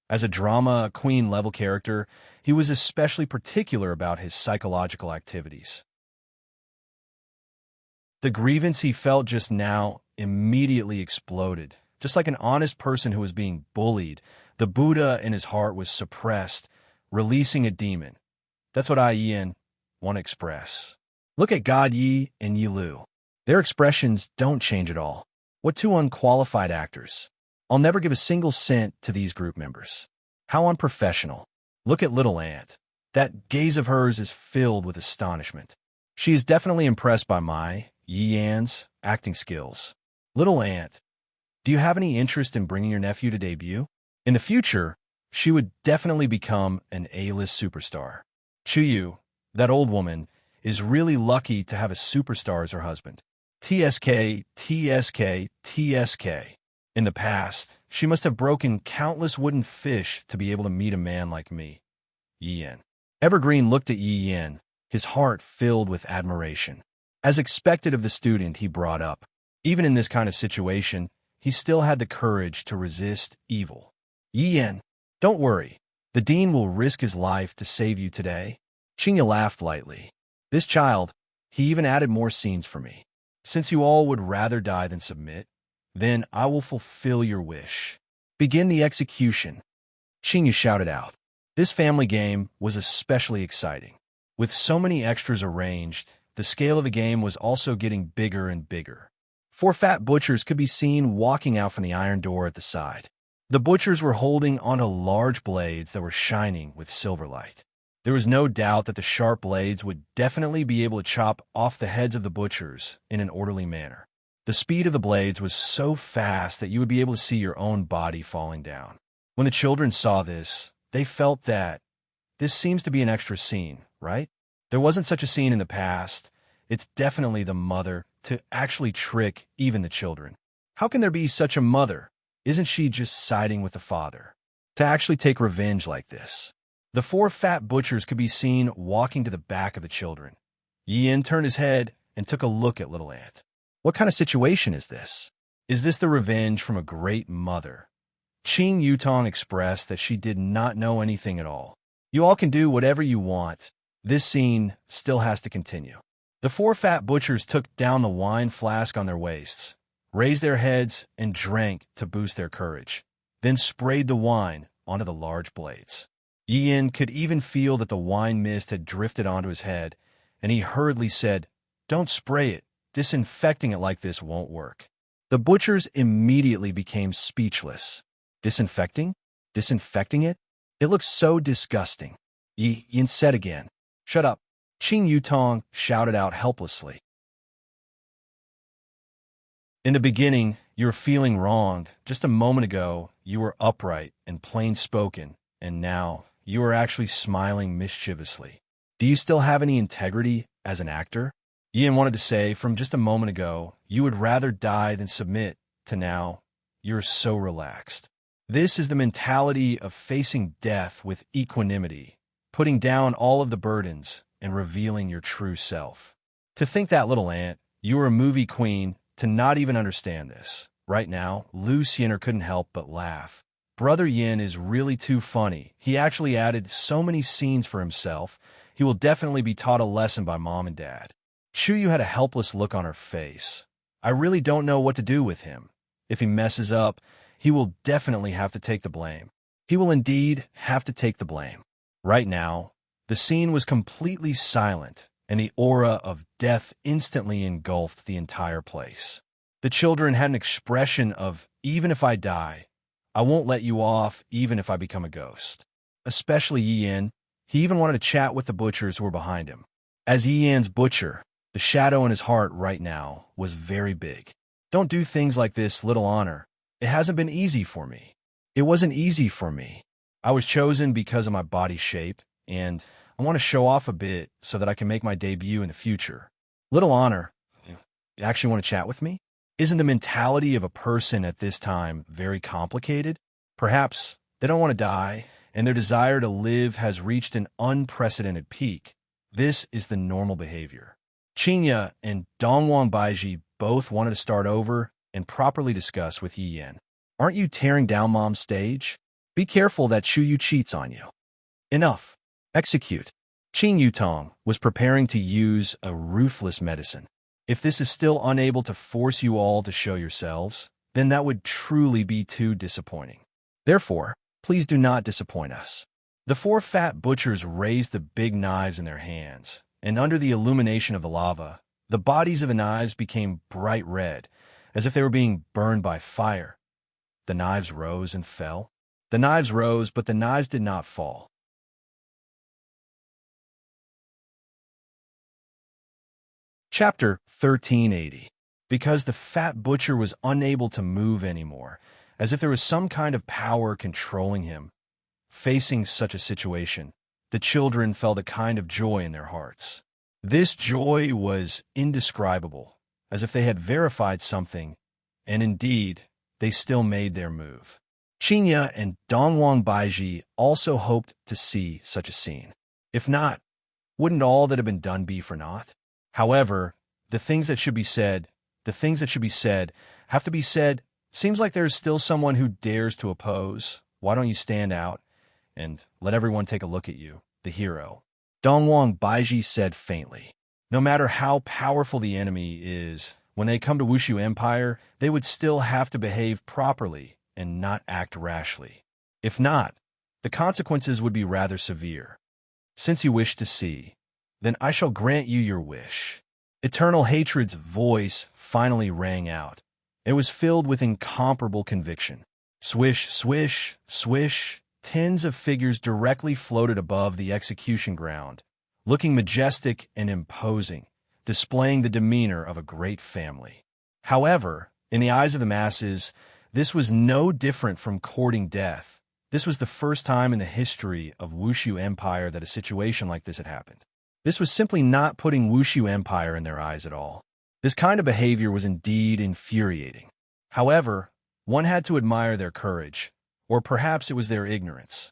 S1: as a drama queen level character, he was especially particular about his psychological activities. The grievance he felt just now immediately exploded. Just like an honest person who was being bullied, the Buddha in his heart was suppressed, releasing a demon. That's what Yin want to express. Look at God Yi and Yi Lu. Their expressions don't change at all. What two unqualified actors. I'll never give a single cent to these group members. How unprofessional. Look at little Ant. That gaze of hers is filled with astonishment. She is definitely impressed by my, Yi Yan's, acting skills. Little Ant, do you have any interest in bringing your nephew to debut? In the future, she would definitely become an A-list superstar. Chuyu, that old woman, is really lucky to have a superstar as her husband. TSK, TSK, TSK. In the past, she must have broken countless wooden fish to be able to meet a man like me. Yi Yan. Evergreen looked at Yi Yan, his heart filled with admiration. As expected of the student he brought up, even in this kind of situation, he still had the courage to resist evil. Yi Yan, don't worry. The dean will risk his life to save you today. Qinya laughed lightly. This child, he even added more scenes for me. Since you all would rather die than submit, then I will fulfill your wish. Begin the execution. Qinya shouted out. This family game was especially exciting. With so many extras arranged, the scale of the game was also getting bigger and bigger. 4 fat butchers could be seen walking out from the iron door at the side. The butchers were holding onto large blades that were shining with silver light. There was no doubt that the sharp blades would definitely be able to chop off the heads of the butchers in an orderly manner. The speed of the blades was so fast that you would be able to see your own body falling down. When the children saw this, they felt that this seems to be an extra scene, right? There wasn't such a scene in the past. It's definitely the mother to actually trick even the children. How can there be such a mother? Isn't she just siding with the father? To actually take revenge like this. The 4 fat butchers could be seen walking to the back of the children. Yi Yin turned his head and took a look at little Ant. What kind of situation is this? Is this the revenge from a great mother? Qing Yutong expressed that she did not know anything at all. You all can do whatever you want. This scene still has to continue. The 4 fat butchers took down the wine flask on their waists, raised their heads, and drank to boost their courage, then sprayed the wine onto the large blades. Yi Yin could even feel that the wine mist had drifted onto his head, and he hurriedly said, "Don't spray it. Disinfecting it like this won't work." The butchers immediately became speechless. Disinfecting? Disinfecting it? It looks so disgusting. Yi Yin said again. "Shut up." Qing Yutong shouted out helplessly. In the beginning, you were feeling wronged. Just a moment ago, you were upright and plain-spoken, and now you are actually smiling mischievously. Do you still have any integrity as an actor? Ian wanted to say from just a moment ago, you would rather die than submit, to now, you're so relaxed. This is the mentality of facing death with equanimity, putting down all of the burdens and revealing your true self. To think that, little ant, you were a movie queen, to not even understand this. Right now, Lucien couldn't help but laugh. Brother Yin is really too funny. He actually added so many scenes for himself. He will definitely be taught a lesson by mom and dad. Chuyu had a helpless look on her face. I really don't know what to do with him. If he messes up, he will definitely have to take the blame. He will indeed have to take the blame. Right now, the scene was completely silent, and the aura of death instantly engulfed the entire place. The children had an expression of, even if I die, I won't let you off even if I become a ghost. Especially Yin. He even wanted to chat with the butchers who were behind him. As Yin's butcher, the shadow in his heart right now was very big. Don't do things like this, little honor. It hasn't been easy for me. It wasn't easy for me. I was chosen because of my body shape, and I want to show off a bit so that I can make my debut in the future. Little honor, you actually want to chat with me? Isn't the mentality of a person at this time very complicated? Perhaps they don't want to die, and their desire to live has reached an unprecedented peak. This is the normal behavior. Qinya and Dongwang Baiji both wanted to start over and properly discuss with Yi Yan. Aren't you tearing down mom's stage? Be careful that Chuyu cheats on you. Enough. Execute. Qin Yutong was preparing to use a ruthless medicine. If this is still unable to force you all to show yourselves, then that would truly be too disappointing. Therefore, please do not disappoint us. The four fat butchers raised the big knives in their hands, and under the illumination of the lava, the bodies of the knives became bright red, as if they were being burned by fire. The knives rose and fell. The knives rose, but the knives did not fall. Chapter 1380. Because the fat butcher was unable to move anymore, as if there was some kind of power controlling him. Facing such a situation, the children felt a kind of joy in their hearts. This joy was indescribable, as if they had verified something, and indeed, they still made their move. Qinya and Dongwang Baiji also hoped to see such a scene. If not, wouldn't all that had been done be for naught? However, the things that should be said have to be said. Seems like there's still someone who dares to oppose. Why don't you stand out and let everyone take a look at you, the hero? Dongwang Baiji said faintly. No matter how powerful the enemy is, when they come to Wushu Empire, they would still have to behave properly and not act rashly. If not, the consequences would be rather severe. Since you wish to see, then I shall grant you your wish. Eternal Hatred's voice finally rang out. It was filled with incomparable conviction. Swish, swish, swish, tens of figures directly floated above the execution ground, looking majestic and imposing, displaying the demeanor of a great family. However, in the eyes of the masses, this was no different from courting death. This was the first time in the history of Wushu Empire that a situation like this had happened. This was simply not putting Wushu Empire in their eyes at all. This kind of behavior was indeed infuriating. However, one had to admire their courage, or perhaps it was their ignorance.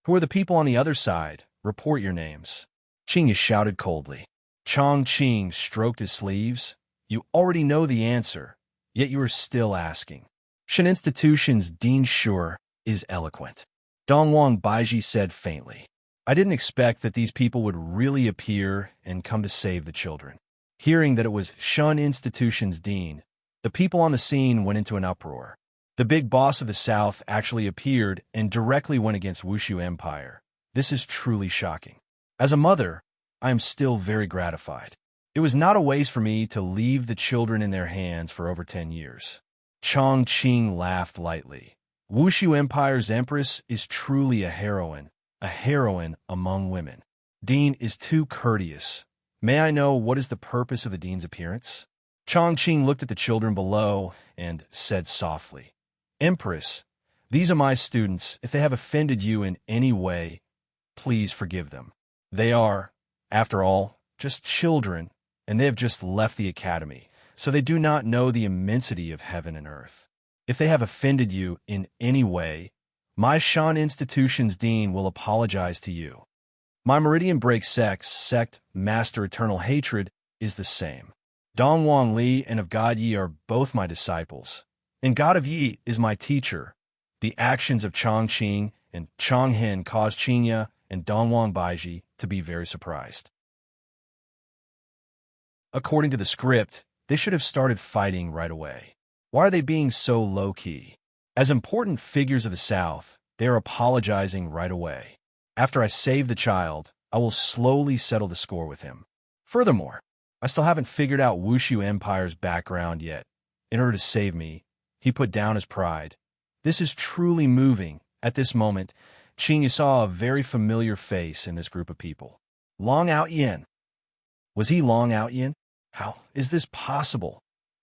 S1: Who are the people on the other side? Report your names. Qing shouted coldly. Chong Qing stroked his sleeves. You already know the answer, yet you are still asking. Shen Institution's Dean Shure is eloquent. Dongwang Baiji said faintly. I didn't expect that these people would really appear and come to save the children. Hearing that it was Shun Institution's dean, the people on the scene went into an uproar. The big boss of the South actually appeared and directly went against Wushu Empire. This is truly shocking. As a mother, I am still very gratified. It was not a waste for me to leave the children in their hands for over 10 years. Chong Qing laughed lightly. Wushu Empire's empress is truly a heroine among women. Dean is too courteous. May I know what is the purpose of the dean's appearance? Chong Qing looked at the children below and said softly, Empress, these are my students. If they have offended you in any way, please forgive them. They are, after all, just children, and they have just left the academy, so they do not know the immensity of heaven and earth. If they have offended you in any way, my Shan Institution's dean will apologize to you. My Meridian Break sect, Master Eternal Hatred, is the same. Dong Wang Li and of God Yi are both my disciples, and God of Yi is my teacher. The actions of Chongqing and Chonghen caused Qinya and Dongwang Baiji to be very surprised. According to the script, they should have started fighting right away. Why are they being so low-key? As important figures of the South, they are apologizing right away. After I save the child, I will slowly settle the score with him. Furthermore, I still haven't figured out Wushu Empire's background yet. In order to save me, he put down his pride. This is truly moving. At this moment, Qing saw a very familiar face in this group of people. Long Outyin. Was he Long Outyin? How is this possible?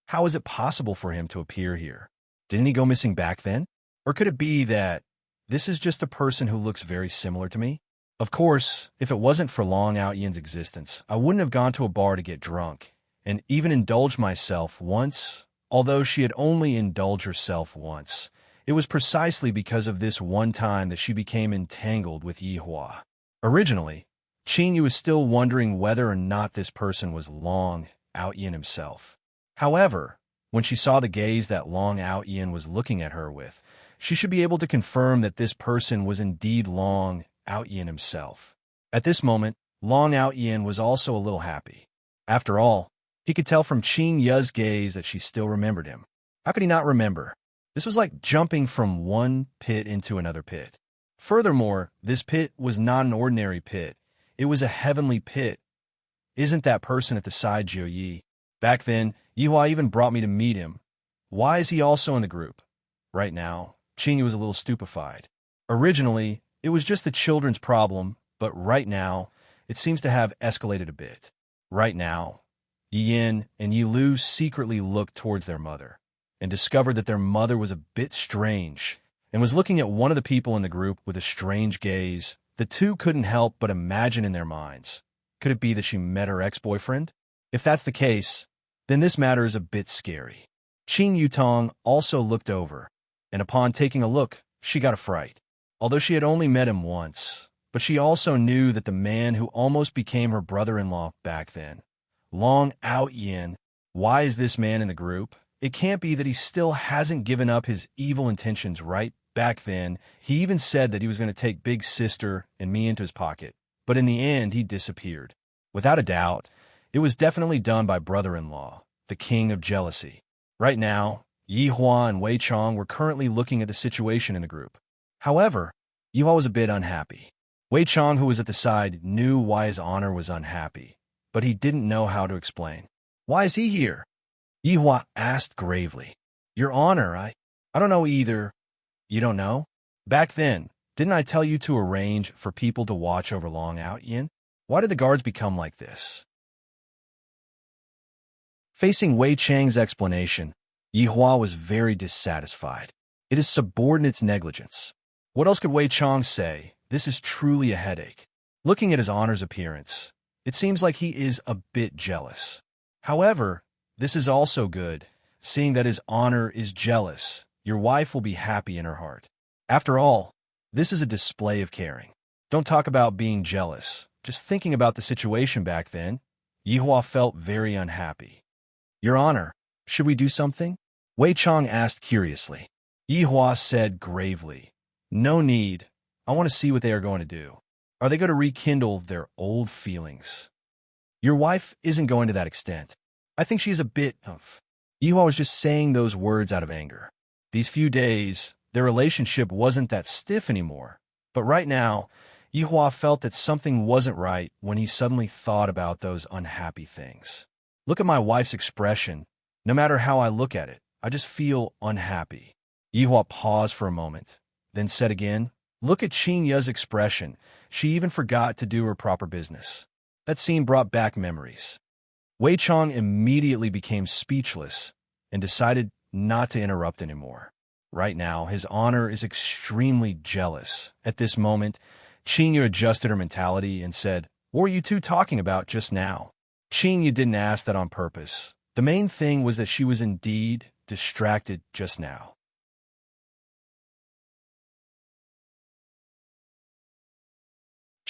S1: How is it possible for him to appear here? Didn't he go missing back then? Or could it be that this is just a person who looks very similar to me? Of course, if it wasn't for Long Outyin's existence, I wouldn't have gone to a bar to get drunk, and even indulged myself once. Although she had only indulged herself once, it was precisely because of this one time that she became entangled with Yi Hua. Originally, Qingyu was still wondering whether or not this person was Long Outyin himself. However, when she saw the gaze that Long Outyin was looking at her with, she should be able to confirm that this person was indeed Long Outyin himself. At this moment, Long Outyin was also a little happy. After all, he could tell from Qing Yu's gaze that she still remembered him. How could he not remember? This was like jumping from one pit into another pit. Furthermore, this pit was not an ordinary pit. It was a heavenly pit. Isn't that person at the side Jiu Yi? Back then, Yihua even brought me to meet him. Why is he also in the group? Right now, Qingyu was a little stupefied. Originally, it was just the children's problem, but right now, it seems to have escalated a bit. Right now, Yi Yin and Yi Lu secretly looked towards their mother and discovered that their mother was a bit strange and was looking at one of the people in the group with a strange gaze. The two couldn't help but imagine in their minds. Could it be that she met her ex-boyfriend? If that's the case, then this matter is a bit scary. Qing Yutong also looked over, and upon taking a look, she got a fright. Although she had only met him once, but she also knew that the man who almost became her brother-in-law back then, Long Outyin, why is this man in the group? It can't be that he still hasn't given up his evil intentions, right? Back then, he even said that he was going to take Big Sister and me into his pocket, but in the end, he disappeared. Without a doubt, it was definitely done by brother-in-law, the king of jealousy. Right now, Yi Hua and Wei Chong were currently looking at the situation in the group. However, Yi Hua was a bit unhappy. Wei Chong, who was at the side, knew why his honor was unhappy, but he didn't know how to explain. Why is he here? Yi Hua asked gravely. Your honor, I don't know either. You don't know? Back then, didn't I tell you to arrange for people to watch over Long Outyin? Why did the guards become like this? Facing Wei Chang's explanation, Yi Hua was very dissatisfied. It is subordinate's negligence. What else could Wei Chang say? This is truly a headache. Looking at his honor's appearance, it seems like he is a bit jealous. However, this is also good, seeing that his honor is jealous. Your wife will be happy in her heart. After all, this is a display of caring. Don't talk about being jealous. Just thinking about the situation back then, Yi Hua felt very unhappy. Your honor, should we do something? Wei Chang asked curiously. Yi Hua said gravely, no need. I want to see what they are going to do. Are they going to rekindle their old feelings? Your wife isn't going to that extent. I think she's a bit of... Yi Hua was just saying those words out of anger. These few days, their relationship wasn't that stiff anymore. But right now, Yi Hua felt that something wasn't right when he suddenly thought about those unhappy things. Look at my wife's expression. No matter how I look at it, I just feel unhappy. Yi Hua paused for a moment, then said again, look at Qing Yu's expression. She even forgot to do her proper business. That scene brought back memories. Wei Chang immediately became speechless and decided not to interrupt anymore. Right now, his honor is extremely jealous. At this moment, Qing Yu adjusted her mentality and said, what were you two talking about just now? Qing Yu didn't ask that on purpose. The main thing was that she was indeed distracted just now.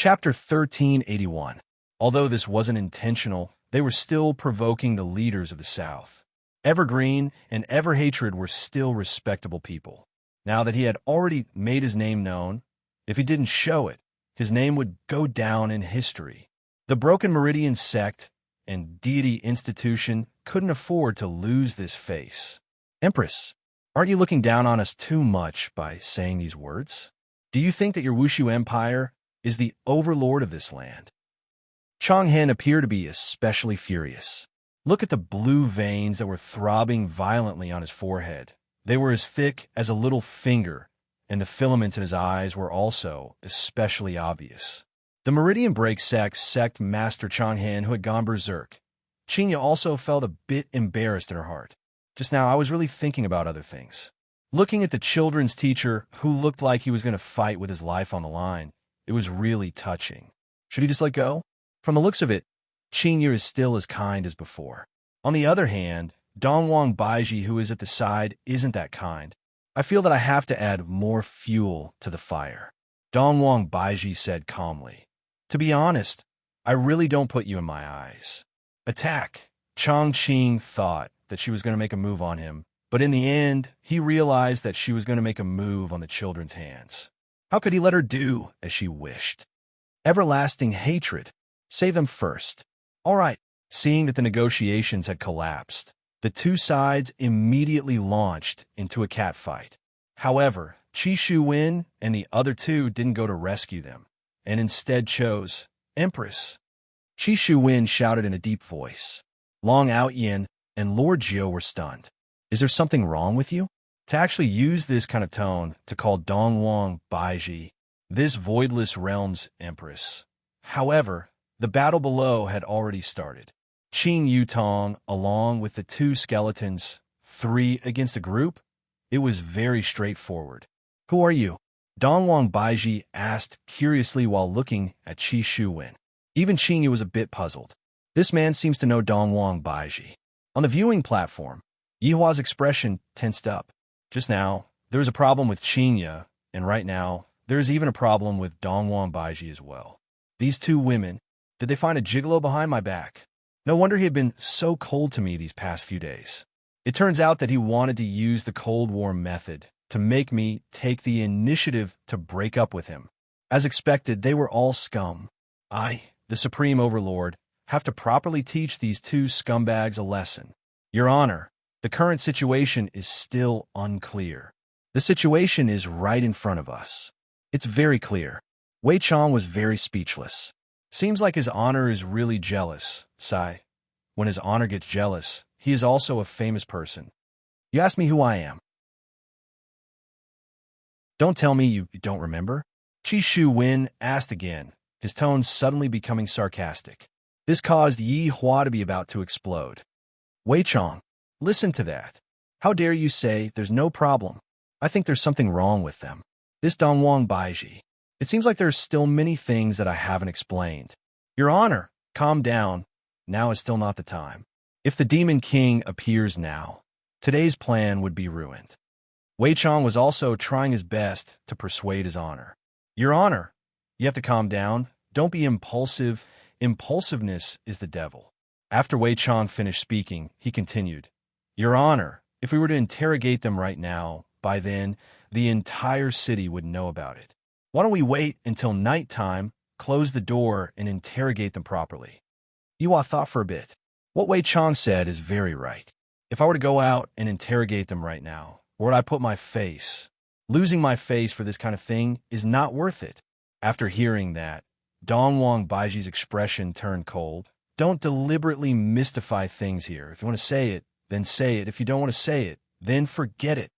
S1: Chapter 1381. Although this wasn't intentional, they were still provoking the leaders of the South. Evergreen and Everhatred were still respectable people. Now that he had already made his name known, if he didn't show it, his name would go down in history. The Broken Meridian sect and deity institution couldn't afford to lose this face. Empress, aren't you looking down on us too much by saying these words? Do you think that your Wushu Empire is the overlord of this land? Changhen appeared to be especially furious. Look at the blue veins that were throbbing violently on his forehead. They were as thick as a little finger, and the filaments in his eyes were also especially obvious. The Meridian Break sect master Changhen, who had gone berserk. Qinya also felt a bit embarrassed in her heart. Just now, I was really thinking about other things. Looking at the children's teacher, who looked like he was going to fight with his life on the line, it was really touching. Should he just let go? From the looks of it, Qinya is still as kind as before. On the other hand, Dongwang Baiji, who is at the side, isn't that kind. I feel that I have to add more fuel to the fire. Dongwang Baiji said calmly. To be honest, I really don't put you in my eyes. Attack. Chongqing thought that she was going to make a move on him, but in the end, he realized that she was going to make a move on the children's hands. How could he let her do as she wished? Everlasting hatred. Save them first. All right. Seeing that the negotiations had collapsed, the two sides immediately launched into a catfight. However, Qi Shuwen and the other two didn't go to rescue them, and instead chose Empress. Qi Shuwen shouted in a deep voice. Long Outyin and Lord Jiu were stunned. Is there something wrong with you? To actually use this kind of tone to call Dongwang Baiji, this voidless realm's empress. However, the battle below had already started. Qing Yutong, along with the two skeletons, 3 against a group? It was very straightforward. Who are you? Dongwang Baiji asked curiously while looking at Qi Shuwen. Even Qingyu was a bit puzzled. This man seems to know Dongwang Baiji. On the viewing platform, Yihua's expression tensed up. Just now, there was a problem with Qingyu, and right now, there is even a problem with Dongwang Baiji as well. These two women, did they find a gigolo behind my back? No wonder he had been so cold to me these past few days. It turns out that he wanted to use the Cold War method to make me take the initiative to break up with him. As expected, they were all scum. I, the Supreme Overlord, have to properly teach these two scumbags a lesson. Your Honor, the current situation is still unclear. The situation is right in front of us. It's very clear. Wei Chong was very speechless. Seems like His Honor is really jealous, sigh. When His Honor gets jealous, he is also a famous person. You asked me who I am. Don't tell me you don't remember? Qi Shu Wen asked again, his tone suddenly becoming sarcastic. This caused Yi Hua to be about to explode. Wei Chong, listen to that. How dare you say there's no problem? I think there's something wrong with them. This Dongwang Baiji. It seems like there's still many things that I haven't explained. Your Honor, calm down. Now is still not the time. If the Demon King appears now, today's plan would be ruined. Wei Chong was also trying his best to persuade His Honor. Your Honor, you have to calm down. Don't be impulsive. Impulsiveness is the devil. After Wei Chong finished speaking, he continued. Your Honor, if we were to interrogate them right now, by then, the entire city would know about it. Why don't we wait until nighttime, close the door, and interrogate them properly? Yua thought for a bit. What Wei Chong said is very right. If I were to go out and interrogate them right now, where would I put my face? Losing my face for this kind of thing is not worth it. After hearing that, Dongwang Baiji's expression turned cold. Don't deliberately mystify things here. If you want to say it, then say it. If you don't want to say it, then forget it.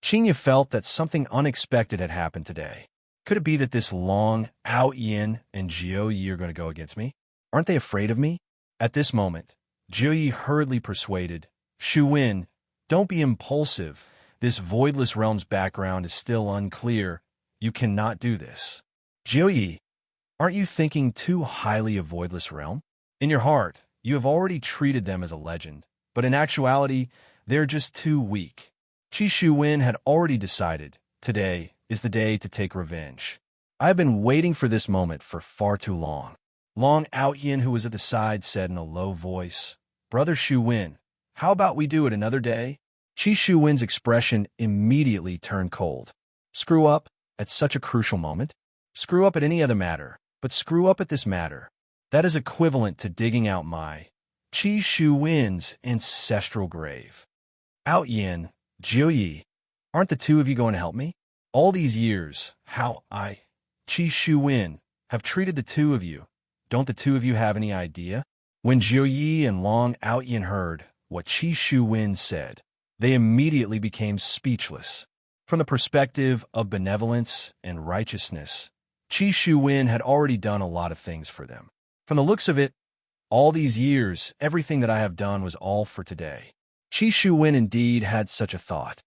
S1: Qinya felt that something unexpected had happened today. Could it be that this Long, Ao Yin, and Jiu Yi are going to go against me? Aren't they afraid of me? At this moment, Jiu Yi hurriedly persuaded, Shu Wen, don't be impulsive. This voidless realm's background is still unclear. You cannot do this. Jiu Yi, aren't you thinking too highly of voidless realm? In your heart, you have already treated them as a legend, but in actuality, they're just too weak. Qi Shu Wen had already decided, today is the day to take revenge. I've been waiting for this moment for far too long. Long Outyin, who was at the side, said in a low voice, Brother Shu Wen, how about we do it another day? Chi Shu Wen's expression immediately turned cold. Screw up at such a crucial moment? Screw up at any other matter, but screw up at this matter. That is equivalent to digging out my Chi Shu Wen's ancestral grave. Outyin, Jiuyi, aren't the two of you going to help me? All these years, how I, Chi Shu Wen, have treated the two of you. Don't the two of you have any idea? When Jiuyi and Long Outyin heard what Chi Shu Wen said, they immediately became speechless. From the perspective of benevolence and righteousness, Chi Shu Wen had already done a lot of things for them. From the looks of it, all these years, everything that I have done was all for today. Chi Shu Wen indeed had such a thought.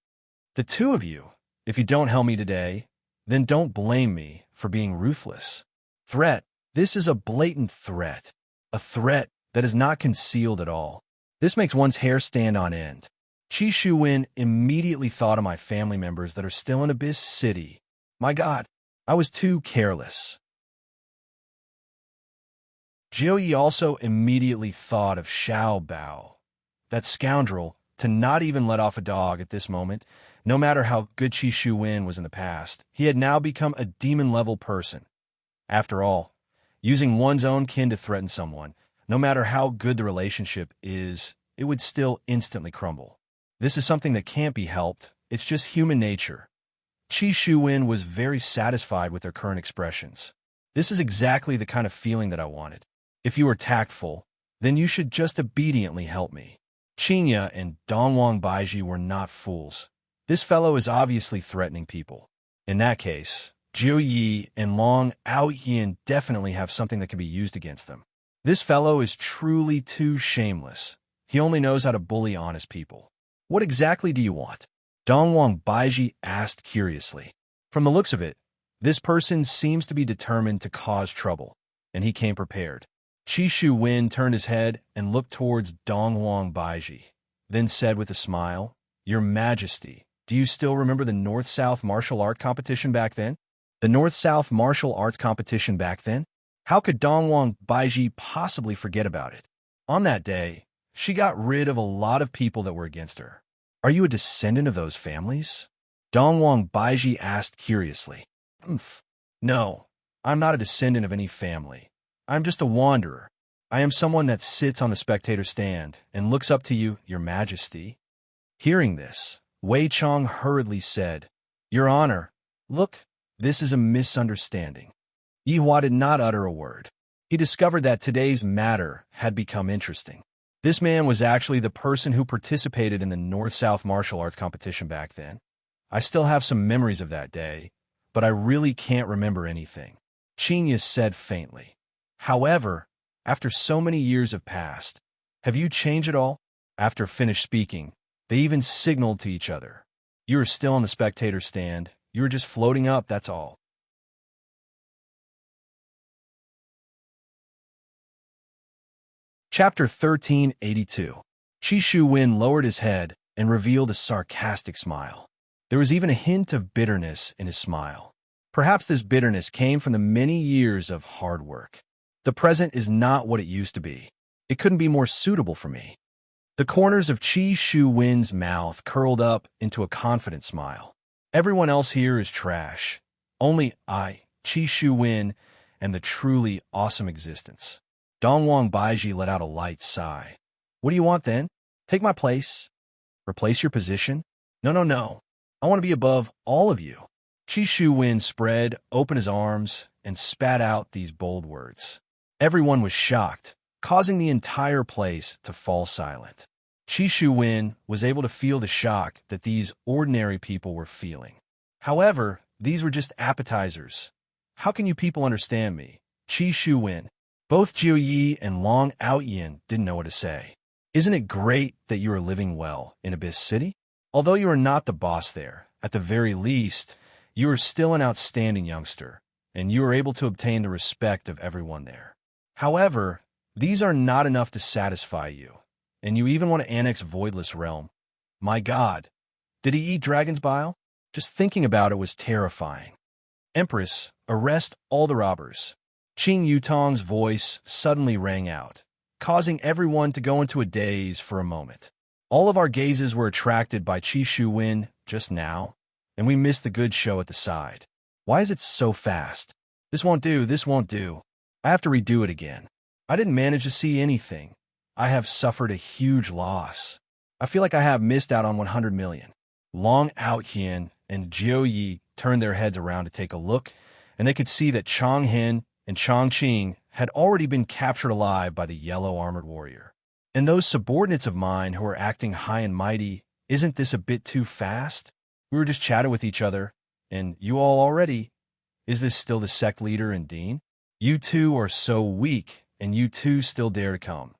S1: The two of you, if you don't help me today, then don't blame me for being ruthless. Threat. This is a blatant threat. A threat that is not concealed at all. This makes one's hair stand on end. Chi Shu Wen immediately thought of my family members that are still in Abyss City. My God, I was too careless. Jiuyi also immediately thought of Xiao Bao, that scoundrel, to not even let off a dog at this moment. No matter how good Chi Shu Wen was in the past, he had now become a demon-level person. After all, using one's own kin to threaten someone, no matter how good the relationship is, it would still instantly crumble. This is something that can't be helped. It's just human nature. Chi Shu Wen was very satisfied with their current expressions. This is exactly the kind of feeling that I wanted. If you were tactful, then you should just obediently help me. Qinya and Dongwang Baiji were not fools. This fellow is obviously threatening people. In that case, Jiuyi and Long Outyin definitely have something that can be used against them. This fellow is truly too shameless. He only knows how to bully honest people. What exactly do you want? Dongwang Baiji asked curiously. From the looks of it, this person seems to be determined to cause trouble, and he came prepared. Chi Shu Wen turned his head and looked towards Dongwang Baiji, then said with a smile, Your Majesty, do you still remember the North-South martial art competition back then? The North-South martial arts competition back then? How could Dongwang Baiji possibly forget about it? On that day, she got rid of a lot of people that were against her. Are you a descendant of those families? Dongwang Baiji asked curiously. No, I'm not a descendant of any family. I'm just a wanderer. I am someone that sits on the spectator stand and looks up to you, Your Majesty. Hearing this, Wei Chong hurriedly said, Your Honor, look, this is a misunderstanding. Yi Hua did not utter a word. He discovered that today's matter had become interesting. This man was actually the person who participated in the North-South martial arts competition back then. I still have some memories of that day, but I really can't remember anything. Qinya said faintly. However, after so many years have passed, have you changed at all? After finished speaking, they even signaled to each other. You are still on the spectator stand. You are just floating up, that's all. Chapter 1382. Chi Shu Wen lowered his head and revealed a sarcastic smile. There was even a hint of bitterness in his smile. Perhaps this bitterness came from the many years of hard work. The present is not what it used to be. It couldn't be more suitable for me. The corners of Chi Shu Wen's mouth curled up into a confident smile. Everyone else here is trash. Only I, Chi Shu Wen, am the truly awesome existence. Dongwang Baiji let out a light sigh. What do you want then? Take my place? Replace your position? No. I want to be above all of you. Chi Shu Wen spread open his arms and spat out these bold words. Everyone was shocked, causing the entire place to fall silent. Chi Shu Wen was able to feel the shock that these ordinary people were feeling. However, these were just appetizers. How can you people understand me? Chi Shu Wen. Both Jiuyi and Long Outyin didn't know what to say. Isn't it great that you are living well in Abyss City? Although you are not the boss there, at the very least, you are still an outstanding youngster, and you are able to obtain the respect of everyone there. However, these are not enough to satisfy you, and you even want to annex Voidless Realm. My God, did he eat dragon's bile? Just thinking about it was terrifying. Empress, arrest all the robbers. Qing Yutong's voice suddenly rang out, causing everyone to go into a daze for a moment. All of our gazes were attracted by Qi Shuwen just now, and we missed the good show at the side. Why is it so fast? This won't do, this won't do. I have to redo it again. I didn't manage to see anything. I have suffered a huge loss. I feel like I have missed out on 100 million. Long Out Hien and Jiu Yi turned their heads around to take a look, and they could see that Chang Hen and Chang Qing had already been captured alive by the yellow armored warrior. And those subordinates of mine who are acting high and mighty, isn't this a bit too fast? We were just chatting with each other, and you all already. Is this still the sect leader and dean? You two are so weak, and you two still dare to come.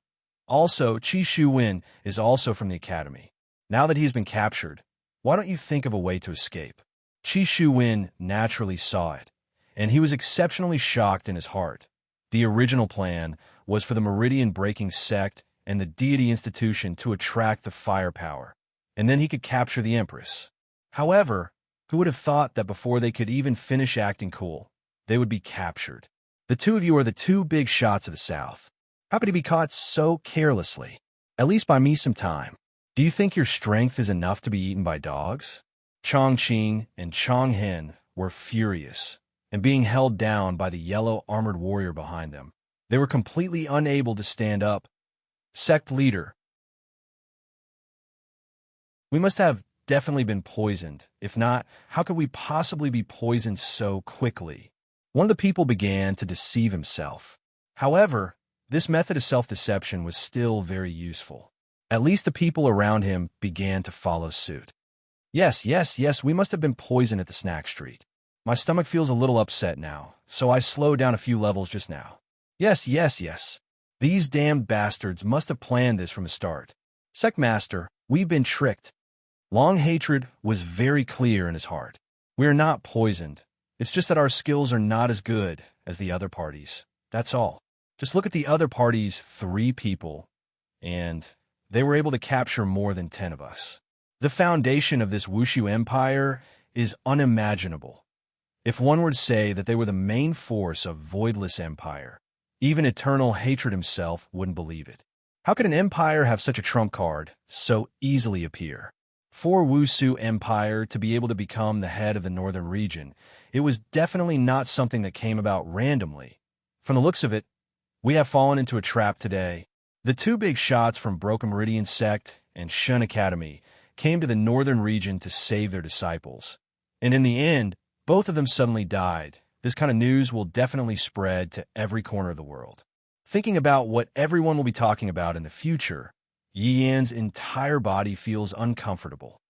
S1: Also, Qi Shuwen is also from the academy. Now that he's been captured, why don't you think of a way to escape? Qi Shuwen naturally saw it, and he was exceptionally shocked in his heart. The original plan was for the Meridian-breaking sect and the deity institution to attract the firepower, and then he could capture the Empress. However, who would have thought that before they could even finish acting cool, they would be captured? The two of you are the two big shots of the South. How could he be caught so carelessly? At least buy me some time. Do you think your strength is enough to be eaten by dogs? Chang Qing and Chang Hen were furious, and being held down by the yellow armored warrior behind them. They were completely unable to stand up. Sect leader. We must have definitely been poisoned. If not, how could we possibly be poisoned so quickly? One of the people began to deceive himself. However, this method of self-deception was still very useful. At least the people around him began to follow suit. Yes, we must have been poisoned at the snack street. My stomach feels a little upset now, so I slowed down a few levels just now. Yes. These damned bastards must have planned this from the start. Sect Master, we've been tricked. Long Hatred was very clear in his heart. We are not poisoned. It's just that our skills are not as good as the other parties. That's all. Just look at the other party's 3 people, and they were able to capture more than 10 of us. The foundation of this Wushu Empire is unimaginable. If one were to say that they were the main force of Voidless Empire, even Eternal Hatred himself wouldn't believe it. How could an empire have such a trump card so easily appear? For Wushu Empire to be able to become the head of the northern region, it was definitely not something that came about randomly. From the looks of it, we have fallen into a trap today. The 2 big shots from Broken Meridian Sect and Shun Academy came to the northern region to save their disciples. And in the end, both of them suddenly died. This kind of news will definitely spread to every corner of the world. Thinking about what everyone will be talking about in the future, Yi Yan's entire body feels uncomfortable.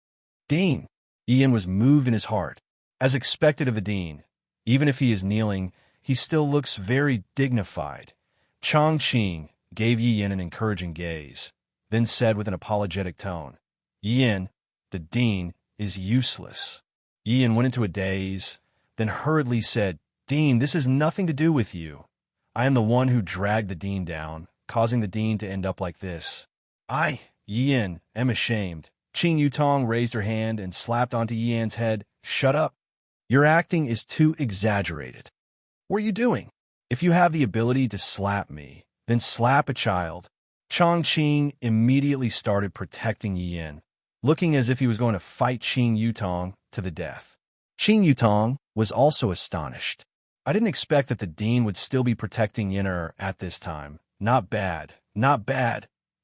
S1: Dean. Yi Yan was moved in his heart. As expected of the Dean, even if he is kneeling, he still looks very dignified. Chang Qing gave Yi Yan an encouraging gaze, then said with an apologetic tone, Yi Yan, the Dean, is useless. Yi Yan went into a daze, then hurriedly said, Dean, this has nothing to do with you. I am the one who dragged the Dean down, causing the Dean to end up like this. Yi Yan, am ashamed. Qing Yutong raised her hand and slapped onto Yi Yan's head. Shut up. Your acting is too exaggerated. What are you doing? If you have the ability to slap me, then slap a child. Chang Qing immediately started protecting Yi Yan, looking as if he was going to fight Qing Yutong to the death. Qing Yutong was also astonished. I didn't expect that the Dean would still be protecting Yin'er at this time. Not bad.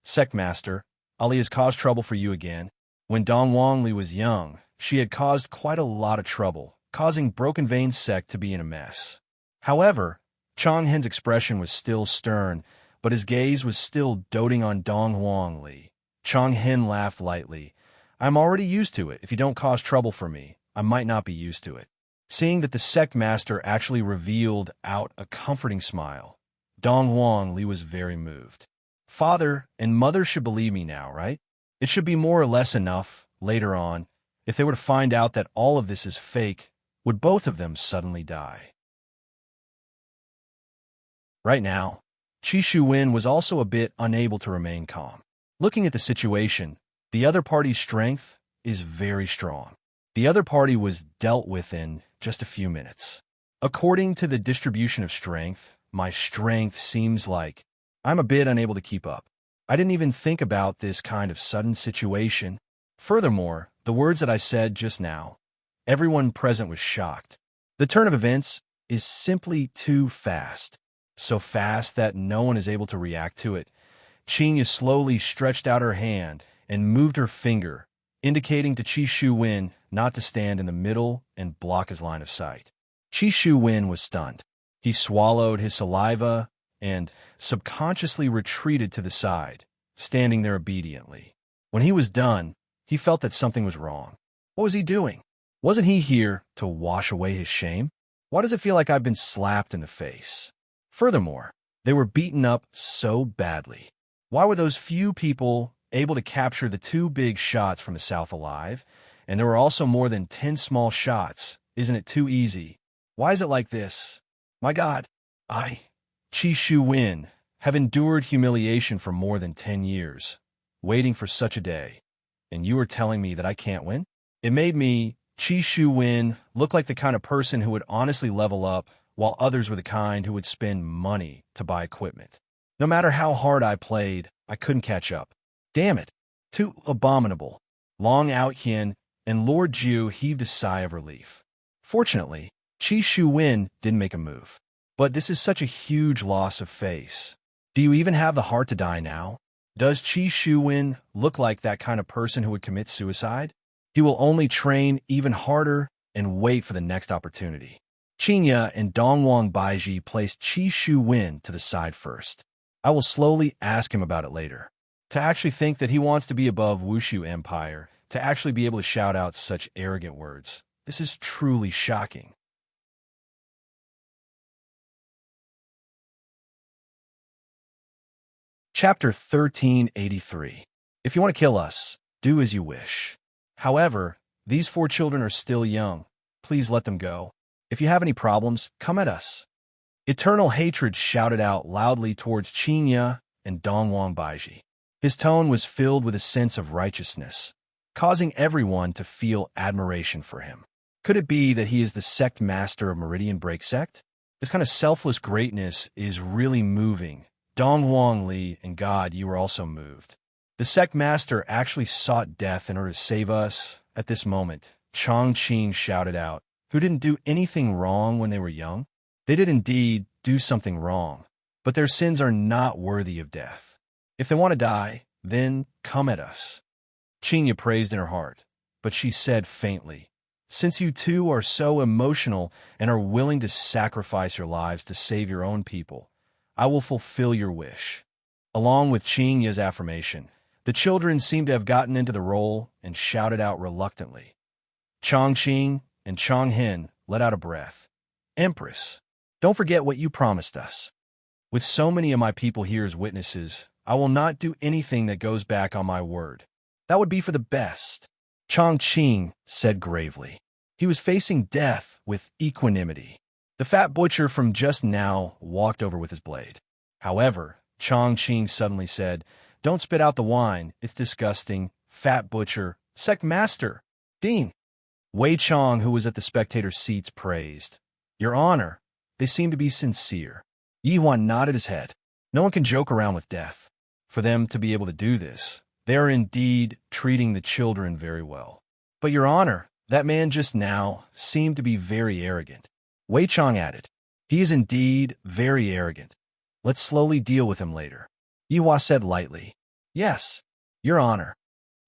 S1: Sect Master, Ali has caused trouble for you again. When Dong Wangli was young, she had caused quite a lot of trouble, causing Broken Vein Sect to be in a mess. However, Chang Hen's expression was still stern, but his gaze was still doting on Dong Wangli. Chang Hen laughed lightly. I'm already used to it. If you don't cause trouble for me, I might not be used to it. Seeing that the Sect Master actually revealed out a comforting smile, Dong Wangli was very moved. Father and Mother should believe me now, right? It should be more or less enough, later on, if they were to find out that all of this is fake, would both of them suddenly die? Right now, Qi Shuwen was also a bit unable to remain calm. Looking at the situation, the other party's strength is very strong. The other party was dealt with in just a few minutes. According to the distribution of strength, my strength seems like I'm a bit unable to keep up. I didn't even think about this kind of sudden situation. Furthermore, the words that I said just now, everyone present was shocked. The turn of events is simply too fast. So fast that no one is able to react to it. Qinya slowly stretched out her hand and moved her finger, indicating to Qi Shuwen not to stand in the middle and block his line of sight. Qi Shuwen was stunned. He swallowed his saliva and subconsciously retreated to the side, standing there obediently. When he was done, he felt that something was wrong. What was he doing? Wasn't he here to wash away his shame? Why does it feel like I've been slapped in the face? Furthermore, they were beaten up so badly. Why were those few people able to capture the 2 big shots from the south alive? And there were also more than 10 small shots. Isn't it too easy? Why is it like this? My God, I, Qi Shuwen, have endured humiliation for more than 10 years, waiting for such a day. And you are telling me that I can't win? It made me, Qi Shuwen, look like the kind of person who would honestly level up, while others were the kind who would spend money to buy equipment. No matter how hard I played, I couldn't catch up. Damn it. Too abominable. Long Outhian and Lord Ju heaved a sigh of relief. Fortunately, Qi Shuwen didn't make a move. But this is such a huge loss of face. Do you even have the heart to die now? Does Qi Shuwen look like that kind of person who would commit suicide? He will only train even harder and wait for the next opportunity. Qinya and Dongwang Baiji placed Qi Shuwen to the side first. I will slowly ask him about it later. To actually think that he wants to be above Wushu Empire, to actually be able to shout out such arrogant words, this is truly shocking. Chapter 1383. If you want to kill us, do as you wish. However, these 4 children are still young. Please let them go. If you have any problems, come at us. Eternal hatred shouted out loudly towards Qinya and Dongwang Baiji. His tone was filled with a sense of righteousness, causing everyone to feel admiration for him. Could it be that he is the sect master of Meridian Break Sect? This kind of selfless greatness is really moving. Dongwang Li and God, you were also moved. The sect master actually sought death in order to save us. At this moment, Chongqing shouted out, who didn't do anything wrong when they were young? They did indeed do something wrong, but their sins are not worthy of death. If they want to die, then come at us. Qinya praised in her heart, but she said faintly, since you two are so emotional and are willing to sacrifice your lives to save your own people, I will fulfill your wish. Along with Qinya's affirmation, the children seemed to have gotten into the role and shouted out reluctantly. Chongqing and Chonghen let out a breath. Empress, don't forget what you promised us. With so many of my people here as witnesses, I will not do anything that goes back on my word. That would be for the best. Chongqing said gravely. He was facing death with equanimity. The fat butcher from just now walked over with his blade. However, Chongqing suddenly said, don't spit out the wine, it's disgusting. Fat butcher, sect master, Dean. Wei Chong, who was at the spectator seats, praised. Your Honor, they seem to be sincere. Yi Huan nodded his head. No one can joke around with death. For them to be able to do this, they are indeed treating the children very well. But Your Honor, that man just now seemed to be very arrogant. Wei Chong added, he is indeed very arrogant. Let's slowly deal with him later. Yi Hua said lightly, yes, Your Honor.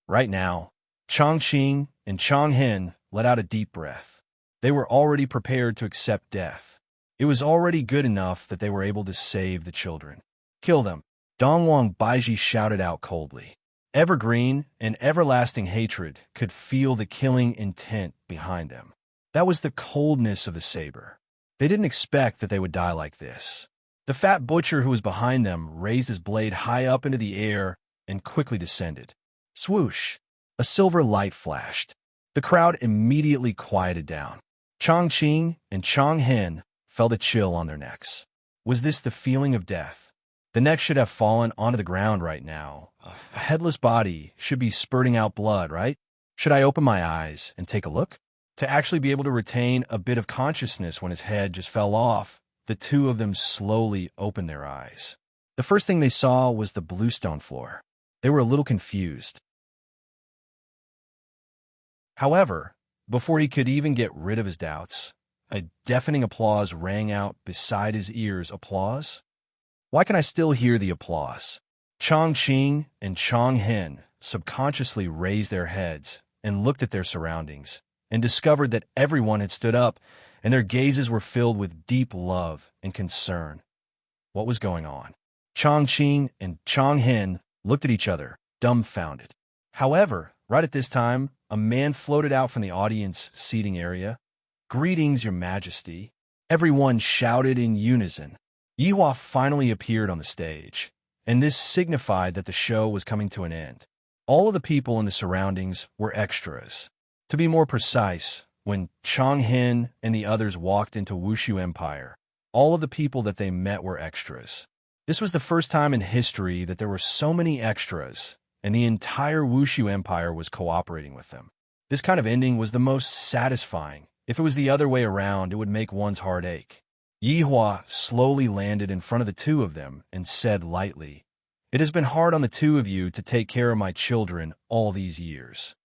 S1: Right now, Chongqing and Chonghen let out a deep breath. They were already prepared to accept death. It was already good enough that they were able to save the children. Kill them. Dongwang Baiji shouted out coldly. Evergreen and everlasting hatred could feel the killing intent behind them. That was the coldness of the saber. They didn't expect that they would die like this. The fat butcher who was behind them raised his blade high up into the air and quickly descended. Swoosh! A silver light flashed. The crowd immediately quieted down. Chongqing and Chonghen felt a chill on their necks. Was this the feeling of death? The neck should have fallen onto the ground right now. A headless body should be spurting out blood, right? Should I open my eyes and take a look? To actually be able to retain a bit of consciousness when his head just fell off, the two of them slowly opened their eyes. The first thing they saw was the bluestone floor. They were a little confused. However, before he could even get rid of his doubts, a deafening applause rang out beside his ears. Applause? Why can I still hear the applause? Chongqing and Chonghen subconsciously raised their heads and looked at their surroundings, and discovered that everyone had stood up, and their gazes were filled with deep love and concern. What was going on? Chongqing and Chonghen looked at each other, dumbfounded. However, right at this time, a man floated out from the audience seating area. "Greetings, Your Majesty." Everyone shouted in unison. Yihua finally appeared on the stage, and this signified that the show was coming to an end. All of the people in the surroundings were extras. To be more precise, when Chonghen and the others walked into Wushu Empire, all of the people that they met were extras. This was the first time in history that there were so many extras, and the entire Wushu Empire was cooperating with them. This kind of ending was the most satisfying. If it was the other way around, it would make one's heart ache. Yihua slowly landed in front of the two of them and said lightly, "It has been hard on the two of you to take care of my children all these years."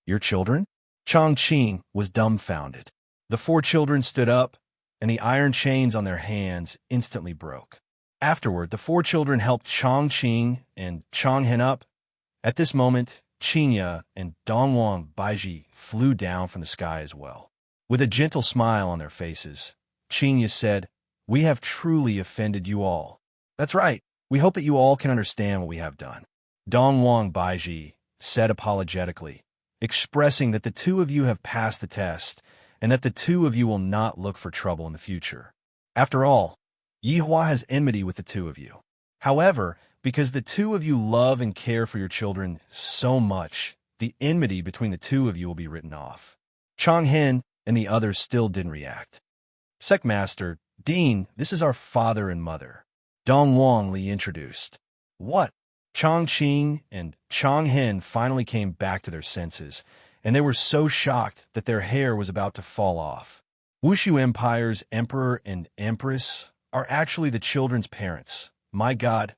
S1: "Your children?" Chongqing was dumbfounded. The four children stood up, and the iron chains on their hands instantly broke. Afterward, the four children helped Chongqing and Chonghen up. At this moment, Qingya and Dongwang Baiji flew down from the sky as well. With a gentle smile on their faces, Qingya said, "We have truly offended you all." "That's right. We hope that you all can understand what we have done," Dongwang Baiji said apologetically, expressing that the two of you have passed the test and that the two of you will not look for trouble in the future. After all, Yihua has enmity with the two of you. However, because the two of you love and care for your children so much, the enmity between the two of you will be written off. Chonghen and the others still didn't react. "Sectmaster, Dean, this is our father and mother," Dongwang Li introduced. "What?" Chongqing and Chonghen finally came back to their senses, and they were so shocked that their hair was about to fall off. Wushu Empire's Emperor and Empress are actually the children's parents. My God,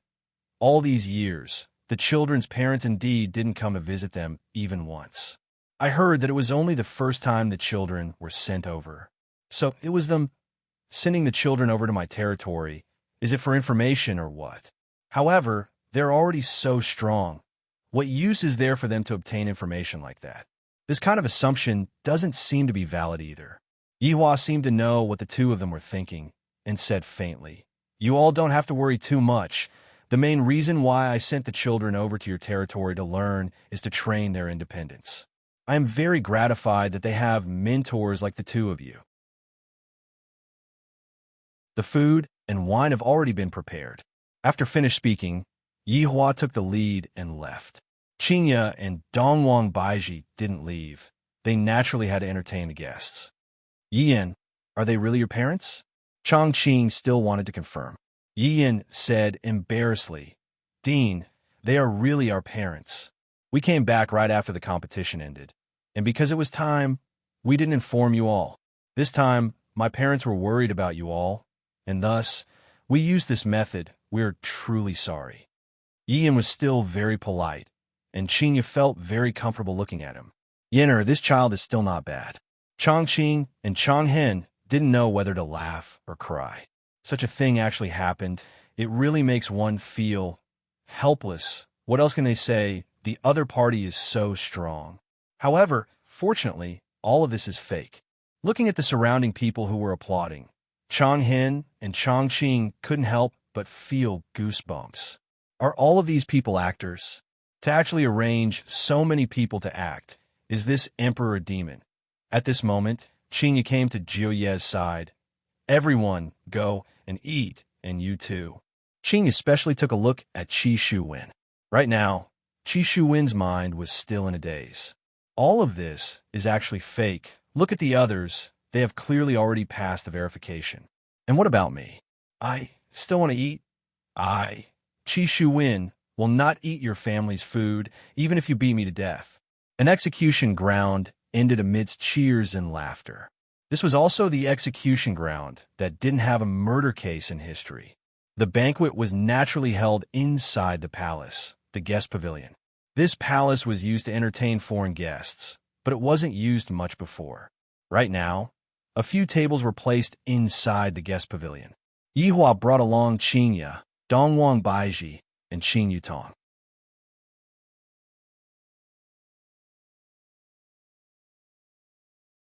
S1: all these years, the children's parents indeed didn't come to visit them even once. I heard that it was only the first time the children were sent over. So it was them sending the children over to my territory. Is it for information or what? However, they're already so strong. What use is there for them to obtain information like that? This kind of assumption doesn't seem to be valid either. Yihua seemed to know what the two of them were thinking, and said faintly, "You all don't have to worry too much. The main reason why I sent the children over to your territory to learn is to train their independence. I am very gratified that they have mentors like the two of you." The food and wine have already been prepared. After finished speaking, Yihua took the lead and left. Qingya and Dongwang Baiji didn't leave. They naturally had to entertain the guests. "Yiyan, are they really your parents?" Chongqing still wanted to confirm. Yiyan said embarrassedly, "Dean, they are really our parents. We came back right after the competition ended, and because it was time, we didn't inform you all. This time, my parents were worried about you all, and thus, we used this method. We're truly sorry." Yiyan was still very polite, and Qingya felt very comfortable looking at him. "Yenner, this child is still not bad." Chongqing and Chonghen didn't know whether to laugh or cry. Such a thing actually happened. It really makes one feel helpless. What else can they say? The other party is so strong. However, fortunately, all of this is fake. Looking at the surrounding people who were applauding, Chonghen and Chongqing couldn't help but feel goosebumps. Are all of these people actors? To actually arrange so many people to act, is this emperor a demon? At this moment, Qingya came to Jiuye's side. "Everyone, go and eat, and you too." Qingya especially took a look at Qi Shuwen. Right now, Qi Shuwen's mind was still in a daze. All of this is actually fake. Look at the others. They have clearly already passed the verification. And what about me? I still want to eat? Qi Shuwen, will not eat your family's food, even if you beat me to death. An execution ground ended amidst cheers and laughter. This was also the execution ground that didn't have a murder case in history. The banquet was naturally held inside the palace, the guest pavilion. This palace was used to entertain foreign guests, but it wasn't used much before. Right now, a few tables were placed inside the guest pavilion. Yihua brought along Qingya, Dongwang Baiji, and Qing Yutong.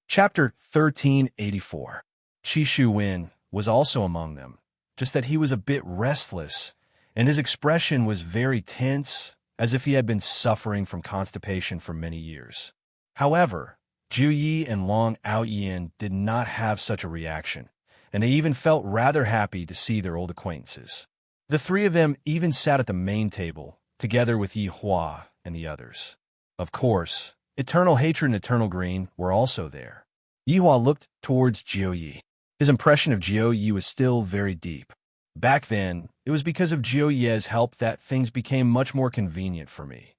S1: Chapter 1384. Qi Shuwen was also among them, just that he was a bit restless, and his expression was very tense, as if he had been suffering from constipation for many years. However, Zhu Yi and Long Aoyin did not have such a reaction, and they even felt rather happy to see their old acquaintances. The three of them even sat at the main table, together with Yi Hua and the others. Of course, Eternal Hatred and Eternal Green were also there. Yi Hua looked towards Jiu Yi. His impression of Jiu Yi was still very deep. Back then, it was because of Jiu Yi's help that things became much more convenient for me.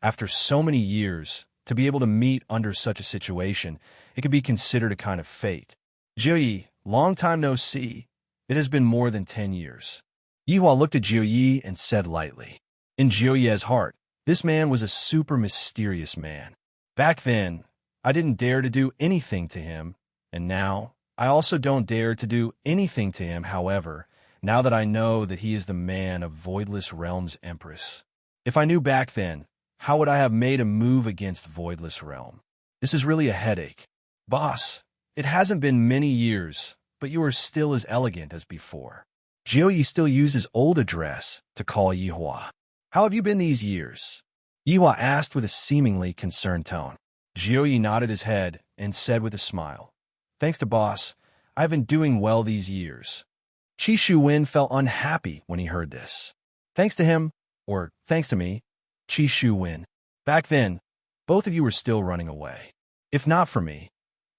S1: After so many years, to be able to meet under such a situation, it could be considered a kind of fate. Jiu Yi, long time no see. It has been more than 10 years. Yi Hua looked at Jiu Yi and said lightly. In Jiu Yi's heart, this man was a super mysterious man. Back then, I didn't dare to do anything to him, and now, I also don't dare to do anything to him. However, now that I know that he is the man of Voidless Realm's Empress. If I knew back then, how would I have made a move against Voidless Realm? This is really a headache. Boss, it hasn't been many years, but you are still as elegant as before. Jiu Yi still uses old address to call Yi Hua. How have you been these years? Yi Hua asked with a seemingly concerned tone. Jiu Yi nodded his head and said with a smile, Thanks to boss, I've been doing well these years. Qi Shuwen felt unhappy when he heard this. Thanks to him, or thanks to me, Qi Shuwen. Back then, both of you were still running away. If not for me,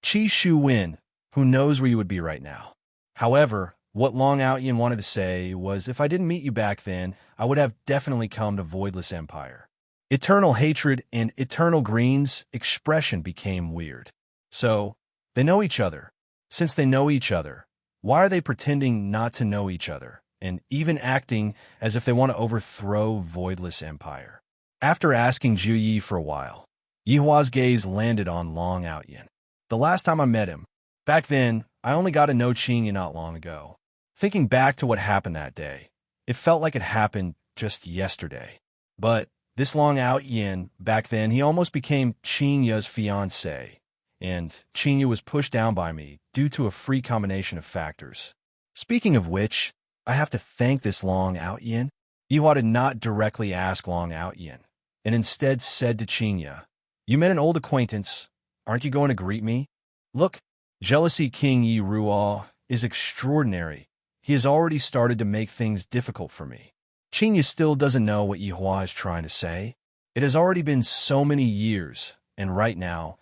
S1: Qi Shuwen, who knows where you would be right now. However, what Long Outyin wanted to say was if I didn't meet you back then, I would have definitely come to Voidless Empire. Eternal Hatred and Eternal Green's expression became weird. So, they know each other. Since they know each other, why are they pretending not to know each other, and even acting as if they want to overthrow Voidless Empire? After asking Zhu Yi for a while, Yi Hua's gaze landed on Long Outyin. The last time I met him, back then, I only got to know Qingya not long ago. Thinking back to what happened that day, it felt like it happened just yesterday. But this Long Outyin, back then, he almost became Qingya's fiancé, and Qingya was pushed down by me due to a free combination of factors. Speaking of which, I have to thank this Long Outyin. Yi Hua did not directly ask Long Outyin, and instead said to Qingya, You met an old acquaintance. Aren't you going to greet me? Look, Jealousy King Yi Ruo is extraordinary. He has already started to make things difficult for me. Qingya still doesn't know what Yi Hua is trying to say. It has already been so many years, and right now,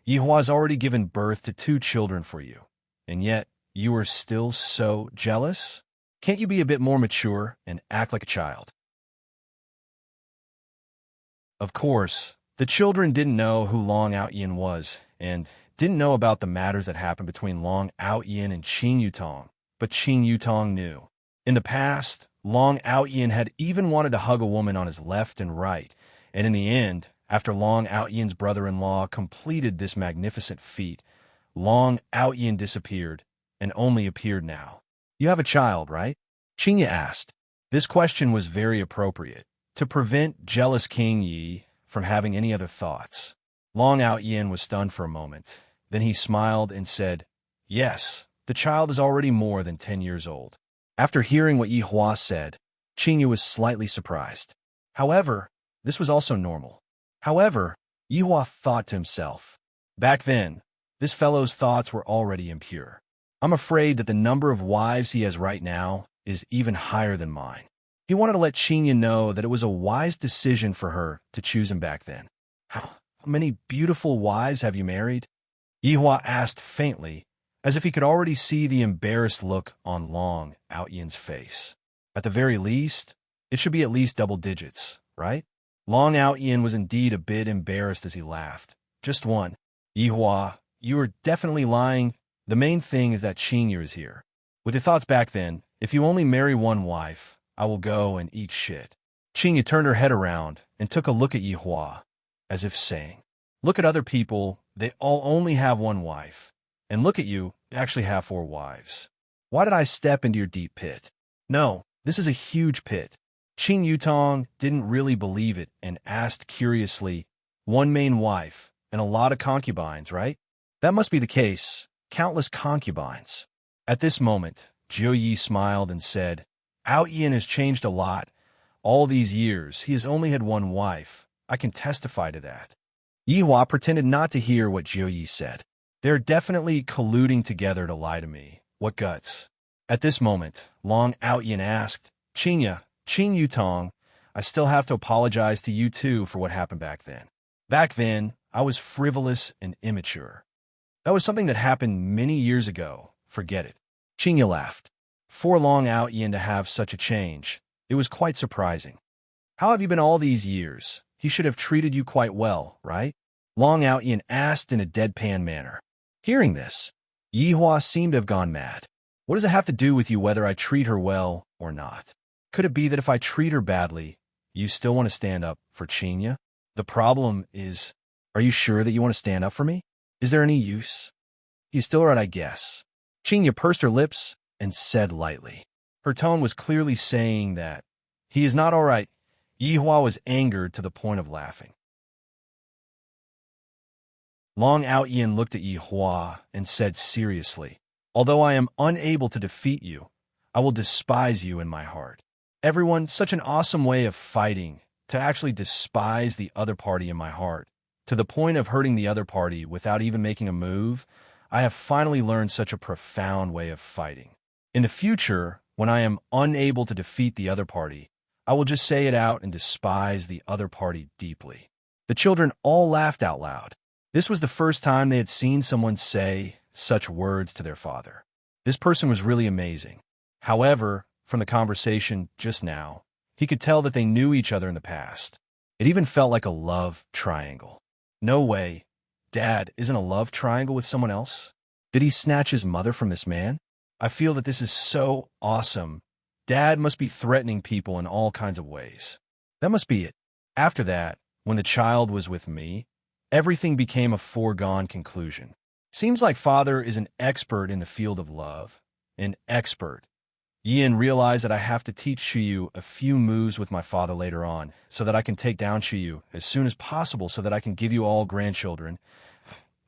S1: Yi Hua has already given birth to 2 children for you, and yet you are still so jealous? Can't you be a bit more mature and act like a child? Of course, the children didn't know who Long Outyin was, and didn't know about the matters that happened between Long Outyin and Qing Yutong, but Qing Yutong knew. In the past, Long Outyin had even wanted to hug a woman on his left and right, and in the end, after Long Outyin's brother-in-law completed this magnificent feat, Long Outyin disappeared and only appeared now. You have a child, right? Qingya asked. This question was very appropriate, to prevent jealous King Yi from having any other thoughts. Long Outyin was stunned for a moment. Then he smiled and said, Yes, the child is already more than 10 years old. After hearing what Yi Hua said, Qingya was slightly surprised. However, this was also normal. However, Yi Hua thought to himself, back then, this fellow's thoughts were already impure. I'm afraid that the number of wives he has right now is even higher than mine. He wanted to let Qingya know that it was a wise decision for her to choose him back then. How many beautiful wives have you married? Yi Hua asked faintly, as if he could already see the embarrassed look on Long Outyin's face. At the very least, it should be at least double digits, right? Long Outyin was indeed a bit embarrassed as he laughed. Just one. Yihua, you are definitely lying. The main thing is that Qingyu is here. With your thoughts back then, if you only marry one wife, I will go and eat shit. Qingyu turned her head around and took a look at Yihua, as if saying, look at other people, they all only have one wife. And look at you, you actually have 4 wives. Why did I step into your deep pit? No, this is a huge pit. Qing Yutong didn't really believe it and asked curiously, one main wife and a lot of concubines, right? That must be the case, countless concubines. At this moment, Jiu Yi smiled and said, Ao Yin has changed a lot. All these years, he has only had one wife. I can testify to that. Yihua pretended not to hear what Jiu Yi said. They're definitely colluding together to lie to me. What guts? At this moment, Long Ao Yin asked, Qing Yutong, I still have to apologize to you too for what happened back then. Back then, I was frivolous and immature. That was something that happened many years ago. Forget it. Qingyu laughed. For Long Ao Yin to have such a change, it was quite surprising. How have you been all these years? He should have treated you quite well, right? Long Ao Yin asked in a deadpan manner. Hearing this, Yihua seemed to have gone mad. What does it have to do with you whether I treat her well or not? Could it be that if I treat her badly, you still want to stand up for Qingyu? The problem is, are you sure that you want to stand up for me? Is there any use? He's still right, I guess. Qingyu pursed her lips and said lightly. Her tone was clearly saying that he is not all right. Yihua was angered to the point of laughing. Long Ao Yin looked at Yihua and said seriously, although I am unable to defeat you, I will despise you in my heart. Everyone, such an awesome way of fighting, to actually despise the other party in my heart, to the point of hurting the other party without even making a move. I have finally learned such a profound way of fighting. In the future, when I am unable to defeat the other party, I will just say it out and despise the other party deeply. The children all laughed out loud. This was the first time they had seen someone say such words to their father. This person was really amazing. However, from the conversation just now, he could tell that they knew each other in the past. It even felt like a love triangle. No way. Dad isn't a love triangle with someone else? Did he snatch his mother from this man? I feel that this is so awesome. Dad must be threatening people in all kinds of ways. That must be it. After that, when the child was with me, everything became a foregone conclusion. Seems like father is an expert in the field of love. An expert. Yin realized that I have to teach Shiyu a few moves with my father later on, so that I can take down Shiyu as soon as possible so that I can give you all grandchildren.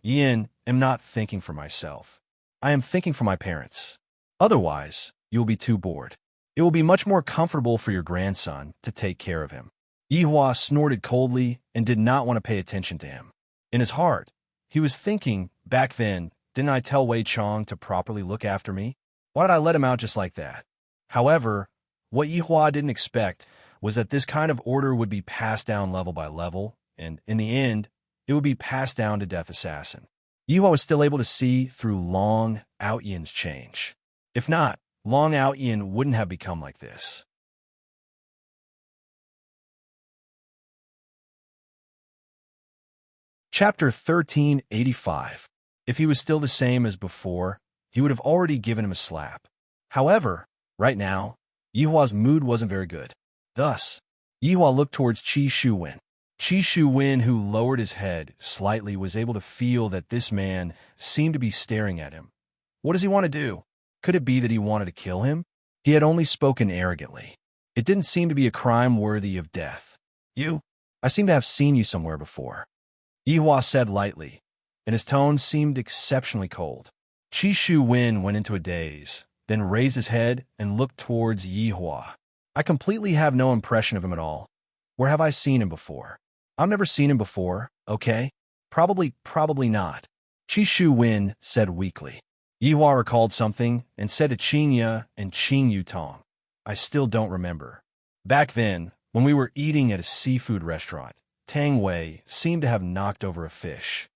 S1: Yin, am not thinking for myself. I am thinking for my parents. Otherwise, you will be too bored. It will be much more comfortable for your grandson to take care of him. Yihua snorted coldly and did not want to pay attention to him. In his heart, he was thinking, back then, didn't I tell Wei Chong to properly look after me? Why did I let him out just like that? However, what Yihua didn't expect was that this kind of order would be passed down level by level, and in the end, it would be passed down to Death Assassin. Yihua was still able to see through Long Ao Yin's change. If not, Long Ao Yin wouldn't have become like this. Chapter 1385. If he was still the same as before, he would have already given him a slap. However, right now, Yihua's mood wasn't very good. Thus, Yihua looked towards Qi Shuwen. Qi Shuwen, who lowered his head slightly, was able to feel that this man seemed to be staring at him. What does he want to do? Could it be that he wanted to kill him? He had only spoken arrogantly. It didn't seem to be a crime worthy of death. You? I seem to have seen you somewhere before. Yihua said lightly, and his tone seemed exceptionally cold. Qi Shuwen went into a daze, then raised his head and looked towards Yihua. I completely have no impression of him at all. Where have I seen him before? I've never seen him before, okay? Probably not. Qi Shuwen said weakly. Yihua recalled something and said to Qingyu and Qing Yutong, I still don't remember. Back then, when we were eating at a seafood restaurant, Tang Wei seemed to have knocked over a fish.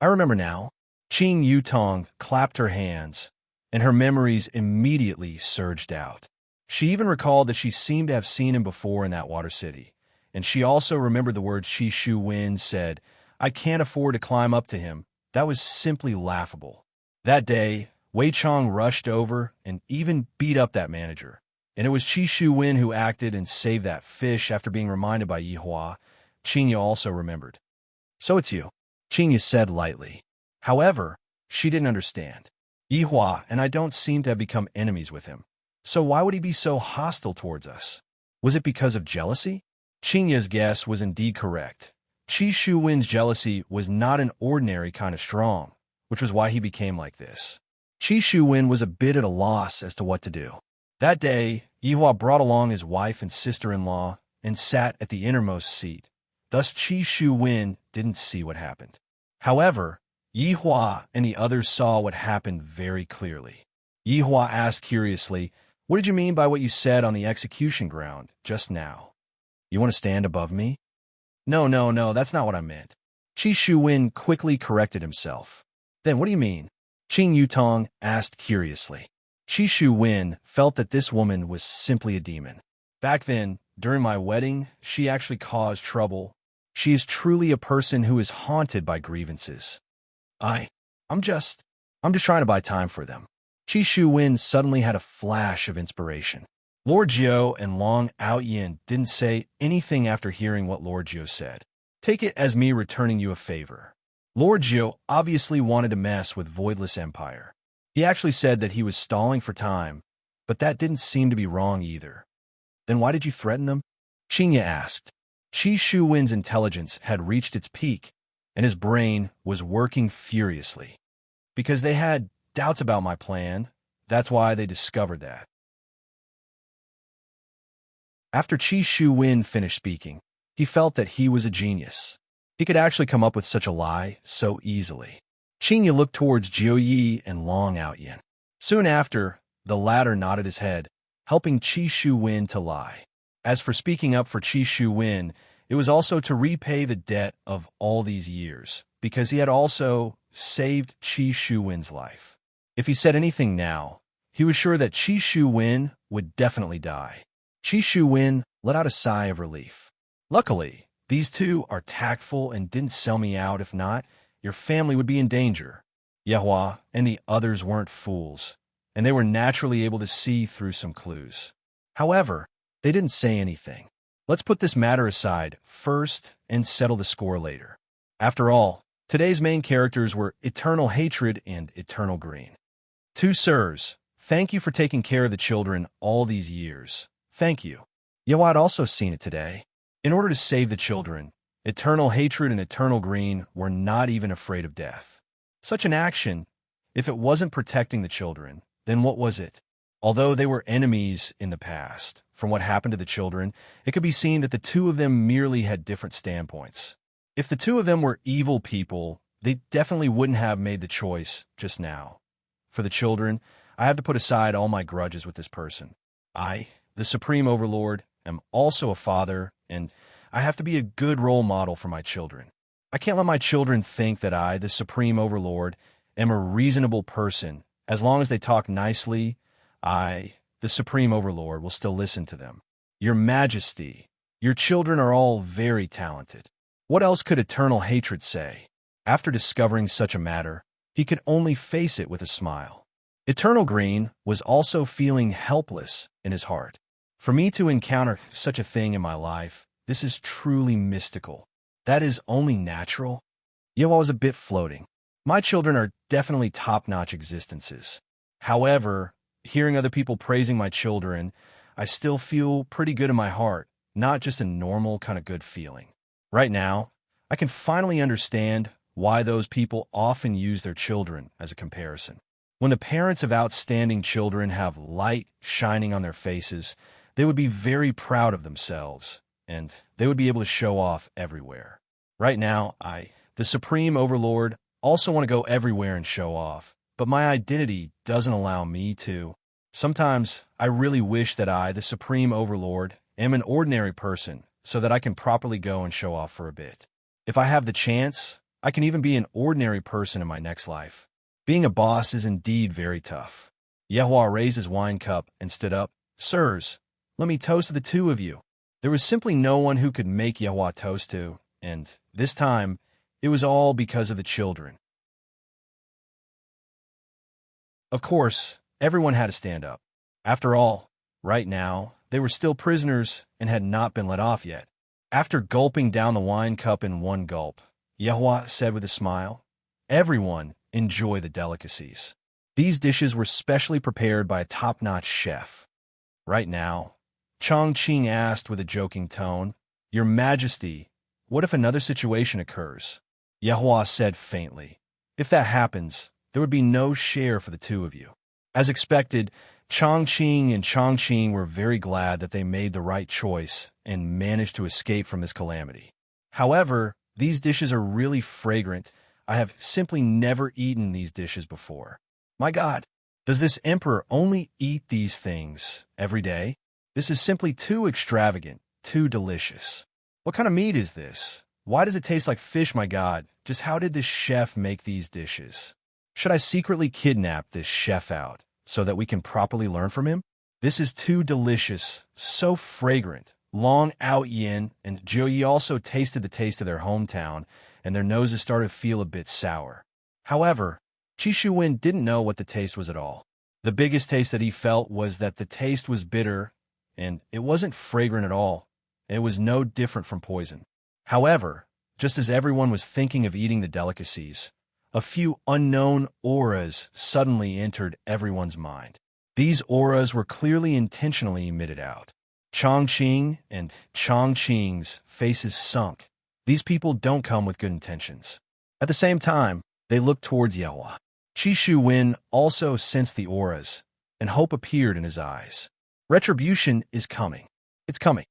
S1: I remember now. Qing Yutong clapped her hands, and her memories immediately surged out. She even recalled that she seemed to have seen him before in that water city, and she also remembered the words Qi Shuwen said, I can't afford to climb up to him, That was simply laughable. That day, Wei Chong rushed over and even beat up that manager. And it was Qi Shu Wen who acted and saved that fish after being reminded by Yi Hua. Qingya also remembered. So it's you, Qingya said lightly. However, she didn't understand. Yi Hua and I don't seem to have become enemies with him. So why would he be so hostile towards us? Was it because of jealousy? Qingya's guess was indeed correct. Qi Shu Wen's jealousy was not an ordinary kind of strong, which was why he became like this. Qi Shu Wen was a bit at a loss as to what to do. That day, Yi Hua brought along his wife and sister-in-law and sat at the innermost seat. Thus, Qi Shu Wen didn't see what happened. However, Yi Hua and the others saw what happened very clearly. Yi Hua asked curiously, "What did you mean by what you said on the execution ground just now? You want to stand above me?" No, that's not what I meant. Qi Shu Wen quickly corrected himself. Then what do you mean? Qing Yutong asked curiously. Qi Shu Wen felt that this woman was simply a demon. Back then, during my wedding, she actually caused trouble. She is truly a person who is haunted by grievances. I'm just trying to buy time for them. Qi Shu Wen suddenly had a flash of inspiration. Lord Jiu and Long Outyin didn't say anything after hearing what Lord Jiu said. Take it as me returning you a favor. Lord Jiu obviously wanted to mess with Voidless Empire. He actually said that he was stalling for time, but that didn't seem to be wrong either. Then why did you threaten them? Qingya asked. Qi Shu Wen's intelligence had reached its peak, and his brain was working furiously. Because they had doubts about my plan, that's why they discovered that. After Qi Shu Wen finished speaking, he felt that he was a genius. He could actually come up with such a lie so easily. Qingya looked towards Jiu Yi and Long Outyin. Soon after, the latter nodded his head, helping Qi Shu Wen to lie. As for speaking up for Qi Shu Wen, it was also to repay the debt of all these years, because he had also saved Qi Shu Wen's life. If he said anything now, he was sure that Qi Shu Wen would definitely die. Qi Shu Wen let out a sigh of relief. Luckily, these two are tactful and didn't sell me out. If not, your family would be in danger. Yehua and the others weren't fools, and they were naturally able to see through some clues. However, they didn't say anything. Let's put this matter aside first and settle the score later. After all, today's main characters were Eternal Hatred and Eternal Green. Two sirs, thank you for taking care of the children all these years. Thank you. Yehua had also seen it today. In order to save the children, Eternal Hatred and Eternal Green were not even afraid of death. Such an action, if it wasn't protecting the children, then what was it? Although they were enemies in the past, from what happened to the children, it could be seen that the two of them merely had different standpoints. If the two of them were evil people, they definitely wouldn't have made the choice just now. For the children, I have to put aside all my grudges with this person. I, the Supreme Overlord, am also a father, and I have to be a good role model for my children. I can't let my children think that I, the Supreme Overlord, am a reasonable person. As long as they talk nicely, I, the Supreme Overlord, will still listen to them. Your Majesty, your children are all very talented. What else could Eternal Hatred say? After discovering such a matter, he could only face it with a smile. Eternal Green was also feeling helpless in his heart. For me to encounter such a thing in my life, this is truly mystical. That is only natural. Yo, I was a bit floating. My children are definitely top-notch existences. However, hearing other people praising my children, I still feel pretty good in my heart, not just a normal kind of good feeling. Right now, I can finally understand why those people often use their children as a comparison. When the parents of outstanding children have light shining on their faces, they would be very proud of themselves, and they would be able to show off everywhere. Right now, I, the Supreme Overlord, also want to go everywhere and show off, but my identity doesn't allow me to. Sometimes I really wish that I, the Supreme Overlord, am an ordinary person so that I can properly go and show off for a bit. If I have the chance, I can even be an ordinary person in my next life. Being a boss is indeed very tough. Yehua raised his wine cup and stood up. Sirs, let me toast to the two of you. There was simply no one who could make Yehua toast to, and this time, it was all because of the children. Of course, everyone had to stand up. After all, right now, they were still prisoners and had not been let off yet. After gulping down the wine cup in one gulp, Yehua said with a smile, "Everyone enjoy the delicacies. These dishes were specially prepared by a top-notch chef." Right now, Chongqing asked with a joking tone, "Your Majesty, what if another situation occurs?" Yehua said faintly, "If that happens, there would be no share for the two of you." As expected, Chongqing and Chongqing were very glad that they made the right choice and managed to escape from this calamity. However, these dishes are really fragrant. I have simply never eaten these dishes before. My God, does this emperor only eat these things every day? This is simply too extravagant, too delicious. What kind of meat is this? Why does it taste like fish, my God? Just how did this chef make these dishes? Should I secretly kidnap this chef out so that we can properly learn from him? This is too delicious, so fragrant. Long Ao Yin and Zhou Yi also tasted the taste of their hometown, and their noses started to feel a bit sour. However, Qi Shuwen didn't know what the taste was at all. The biggest taste that he felt was that the taste was bitter, and it wasn't fragrant at all. It was no different from poison. However, just as everyone was thinking of eating the delicacies, a few unknown auras suddenly entered everyone's mind. These auras were clearly intentionally emitted out. Chongqing and Chongqing's faces sunk. These people don't come with good intentions. At the same time, they looked towards Yehua. Qi Shuwen also sensed the auras, and hope appeared in his eyes. Retribution is coming. It's coming.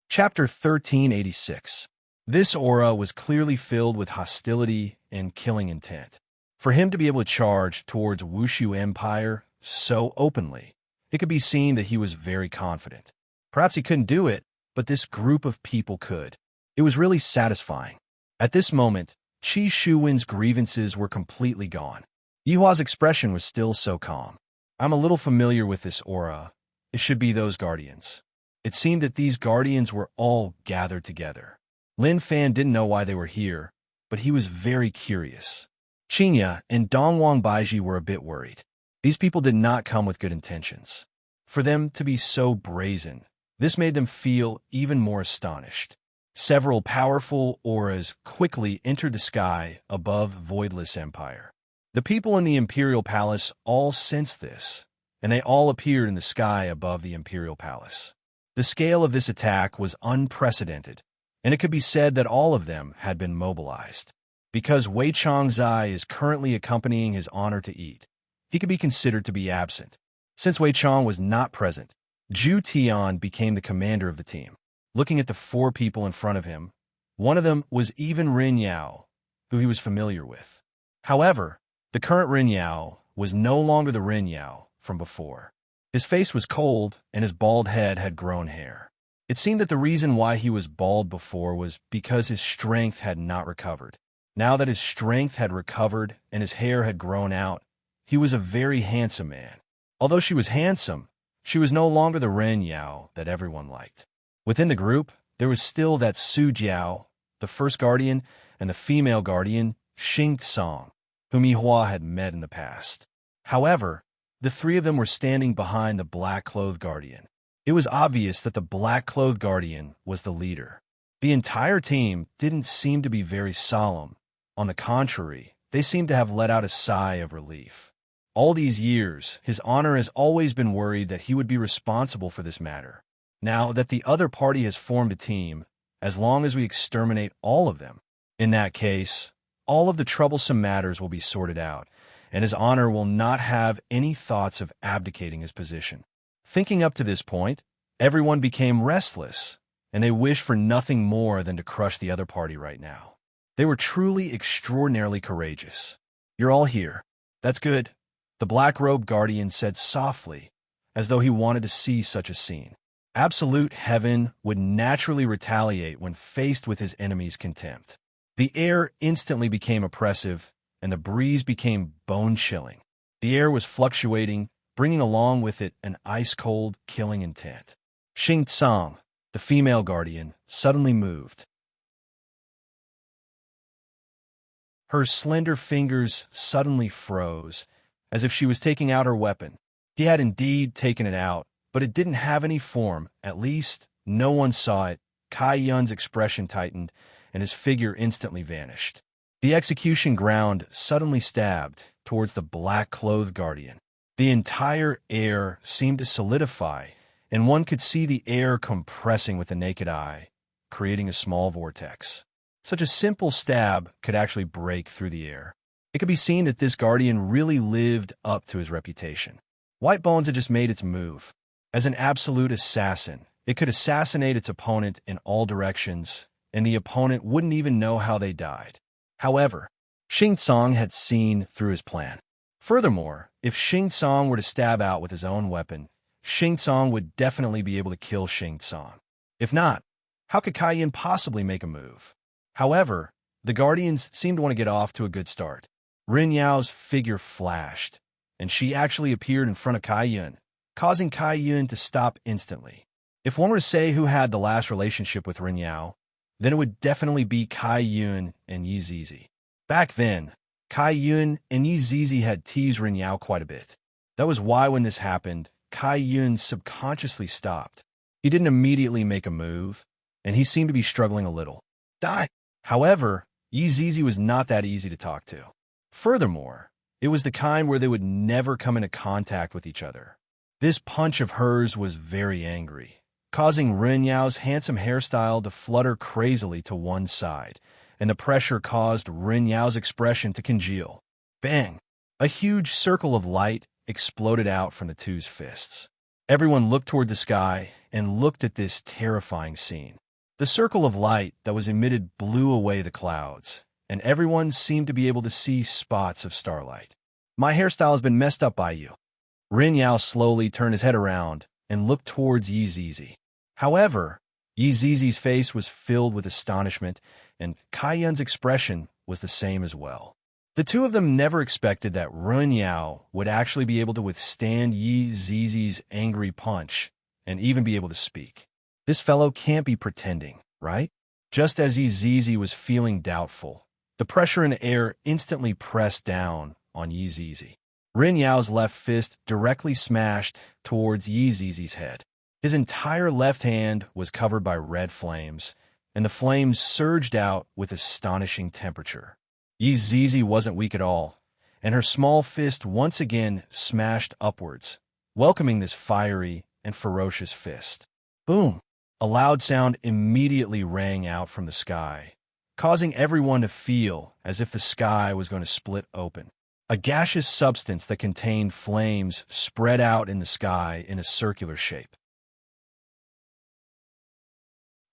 S1: Chapter 1386. This aura was clearly filled with hostility and killing intent. For him to be able to charge towards Wushu Empire so openly, it could be seen that he was very confident. Perhaps he couldn't do it, but this group of people could. It was really satisfying. At this moment, Qi Shuwen's grievances were completely gone. Yihua's expression was still so calm. "I'm a little familiar with this aura. It should be those guardians." It seemed that these guardians were all gathered together. Lin Fan didn't know why they were here, but he was very curious. Qinya and Dongwang Baiji were a bit worried. These people did not come with good intentions. For them to be so brazen, this made them feel even more astonished. Several powerful auras quickly entered the sky above Voidless Empire. The people in the Imperial Palace all sensed this, and they all appeared in the sky above the Imperial Palace. The scale of this attack was unprecedented, and it could be said that all of them had been mobilized. Because Wei Changzai is currently accompanying his honor to eat, he could be considered to be absent. Since Wei Chang was not present, Zhu Tian became the commander of the team. Looking at the four people in front of him, one of them was even Rin Yao, who he was familiar with. However, the current Rin Yao was no longer the Rin Yao from before. His face was cold, and his bald head had grown hair. It seemed that the reason why he was bald before was because his strength had not recovered. Now that his strength had recovered and his hair had grown out, he was a very handsome man. Although she was handsome, she was no longer the Ren Yao that everyone liked. Within the group, there was still that Su Jiao, the first guardian, and the female guardian, Xing Song, whom Yihua had met in the past. However, the three of them were standing behind the black-clothed guardian. It was obvious that the black-clothed guardian was the leader. The entire team didn't seem to be very solemn. On the contrary, they seemed to have let out a sigh of relief. All these years, his honor has always been worried that he would be responsible for this matter. Now that the other party has formed a team, as long as we exterminate all of them, in that case, all of the troublesome matters will be sorted out, and his honor will not have any thoughts of abdicating his position. Thinking up to this point, everyone became restless, and they wished for nothing more than to crush the other party right now. They were truly extraordinarily courageous. "You're all here. That's good," the black-robed guardian said softly, as though he wanted to see such a scene. Absolute heaven would naturally retaliate when faced with his enemy's contempt. The air instantly became oppressive, and the breeze became bone-chilling. The air was fluctuating, bringing along with it an ice-cold, killing intent. Xing Tsang, the female guardian, suddenly moved. Her slender fingers suddenly froze, as if she was taking out her weapon. She had indeed taken it out, but it didn't have any form. At least, no one saw it. Kai Yun's expression tightened, and his figure instantly vanished. The execution ground suddenly stabbed towards the black-clothed guardian. The entire air seemed to solidify, and one could see the air compressing with the naked eye, creating a small vortex. Such a simple stab could actually break through the air. It could be seen that this guardian really lived up to his reputation. White Bones had just made its move. As an absolute assassin, it could assassinate its opponent in all directions, and the opponent wouldn't even know how they died. However, Xing Tsang had seen through his plan. Furthermore, if Xing Tsang were to stab out with his own weapon, Xing Tsang would definitely be able to kill Xing Tsang. If not, how could Kai Yun possibly make a move? However, the Guardians seemed to want to get off to a good start. Ren Yao's figure flashed, and she actually appeared in front of Kai Yun, causing Kai Yun to stop instantly. If one were to say who had the last relationship with Ren Yao, then it would definitely be Kai Yun and Yi Zizi. Back then, Kai Yun and Yi Zizi had teased Ren Yao quite a bit. That was why when this happened, Kai Yun subconsciously stopped. He didn't immediately make a move, and he seemed to be struggling a little. Die! However, Yi Zizi was not that easy to talk to. Furthermore, it was the kind where they would never come into contact with each other. This punch of hers was very angry, causing Ren Yao's handsome hairstyle to flutter crazily to one side, and the pressure caused Ren Yao's expression to congeal. Bang! A huge circle of light exploded out from the two's fists. Everyone looked toward the sky and looked at this terrifying scene. The circle of light that was emitted blew away the clouds, and everyone seemed to be able to see spots of starlight. My hairstyle has been messed up by you. Ren Yao slowly turned his head around and looked towards Yi Zizi. However, Yi Zizi's face was filled with astonishment, and Kai Yun's expression was the same as well. The two of them never expected that Ren Yao would actually be able to withstand Yi Zizi's angry punch and even be able to speak. This fellow can't be pretending, right? Just as Yi Zizi was feeling doubtful, the pressure in the air instantly pressed down on Yi Zizi. Ren Yao's left fist directly smashed towards Yi Zizi's head. His entire left hand was covered by red flames, and the flames surged out with astonishing temperature. Yi Zizi wasn't weak at all, and her small fist once again smashed upwards, welcoming this fiery and ferocious fist. Boom! A loud sound immediately rang out from the sky, causing everyone to feel as if the sky was going to split open. A gaseous substance that contained flames spread out in the sky in a circular shape.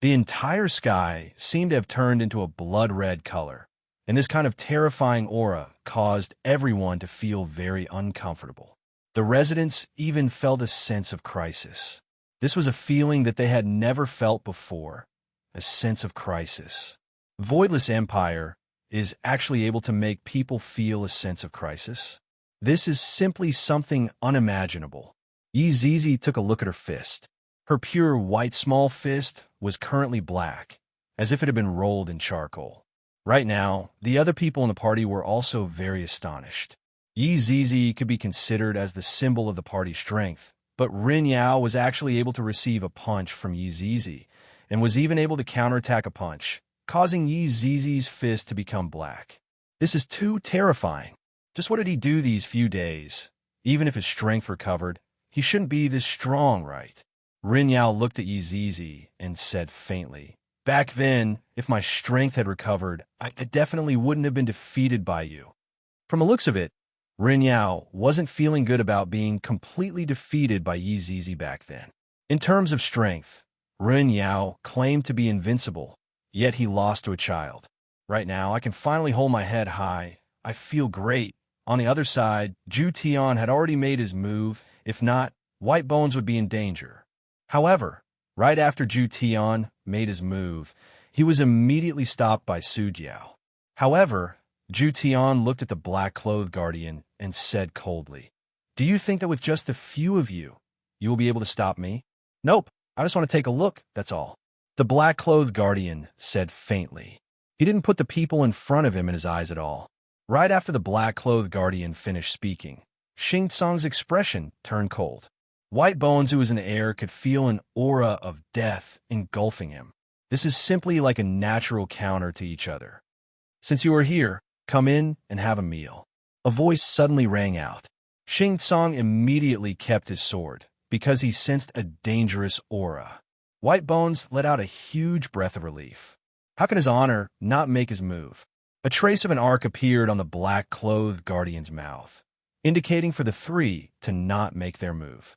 S1: The entire sky seemed to have turned into a blood-red color, and this kind of terrifying aura caused everyone to feel very uncomfortable. The residents even felt a sense of crisis. This was a feeling that they had never felt before, a sense of crisis. Voidless Empire is actually able to make people feel a sense of crisis. This is simply something unimaginable. Yi Zizi took a look at her fist. Her pure white small fist was currently black, as if it had been rolled in charcoal. Right now, the other people in the party were also very astonished. Yi Zizi could be considered as the symbol of the party's strength, but Ren Yao was actually able to receive a punch from Yi Zizi, and was even able to counterattack a punch, causing Yi Zizi's fist to become black. This is too terrifying. Just what did he do these few days? Even if his strength recovered, he shouldn't be this strong, right? Ren Yao looked at Yi Zizi and said faintly, "Back then, if my strength had recovered, I definitely wouldn't have been defeated by you." From the looks of it, Ren Yao wasn't feeling good about being completely defeated by Yi Zizi back then. In terms of strength, Ren Yao claimed to be invincible, yet he lost to a child. Right now, I can finally hold my head high. I feel great. On the other side, Zhu Tian had already made his move. If not, White Bones would be in danger. However, right after Zhu Tian made his move, he was immediately stopped by Su Jiao. However, Zhu Tian looked at the black-clothed guardian and said coldly, "Do you think that with just a few of you, you will be able to stop me?" "Nope, I just want to take a look, that's all." The black-clothed guardian said faintly. He didn't put the people in front of him in his eyes at all. Right after the black-clothed guardian finished speaking, Xing Tsang's expression turned cold. White Bones, who was in the air, could feel an aura of death engulfing him. This is simply like a natural counter to each other. Since you are here, come in and have a meal. A voice suddenly rang out. Xing Tsang immediately kept his sword, because he sensed a dangerous aura. White Bones let out a huge breath of relief. How can his honor not make his move? A trace of an arc appeared on the black-clothed guardian's mouth, indicating for the three to not make their move.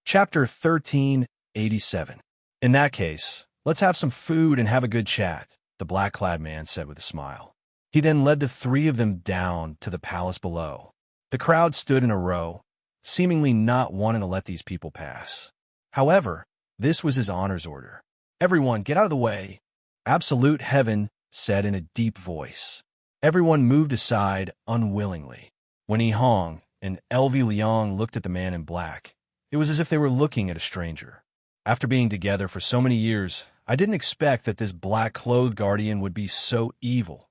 S1: Chapter 1387. In that case, let's have some food and have a good chat, the black-clad man said with a smile. He then led the three of them down to the palace below. The crowd stood in a row, seemingly not wanting to let these people pass. However, this was his honor's order. Everyone, get out of the way. Absolute Heaven said in a deep voice. Everyone moved aside unwillingly. When Yi Hong and Elvi Liang looked at the man in black, it was as if they were looking at a stranger. After being together for so many years, I didn't expect that this black-clothed guardian would be so evil.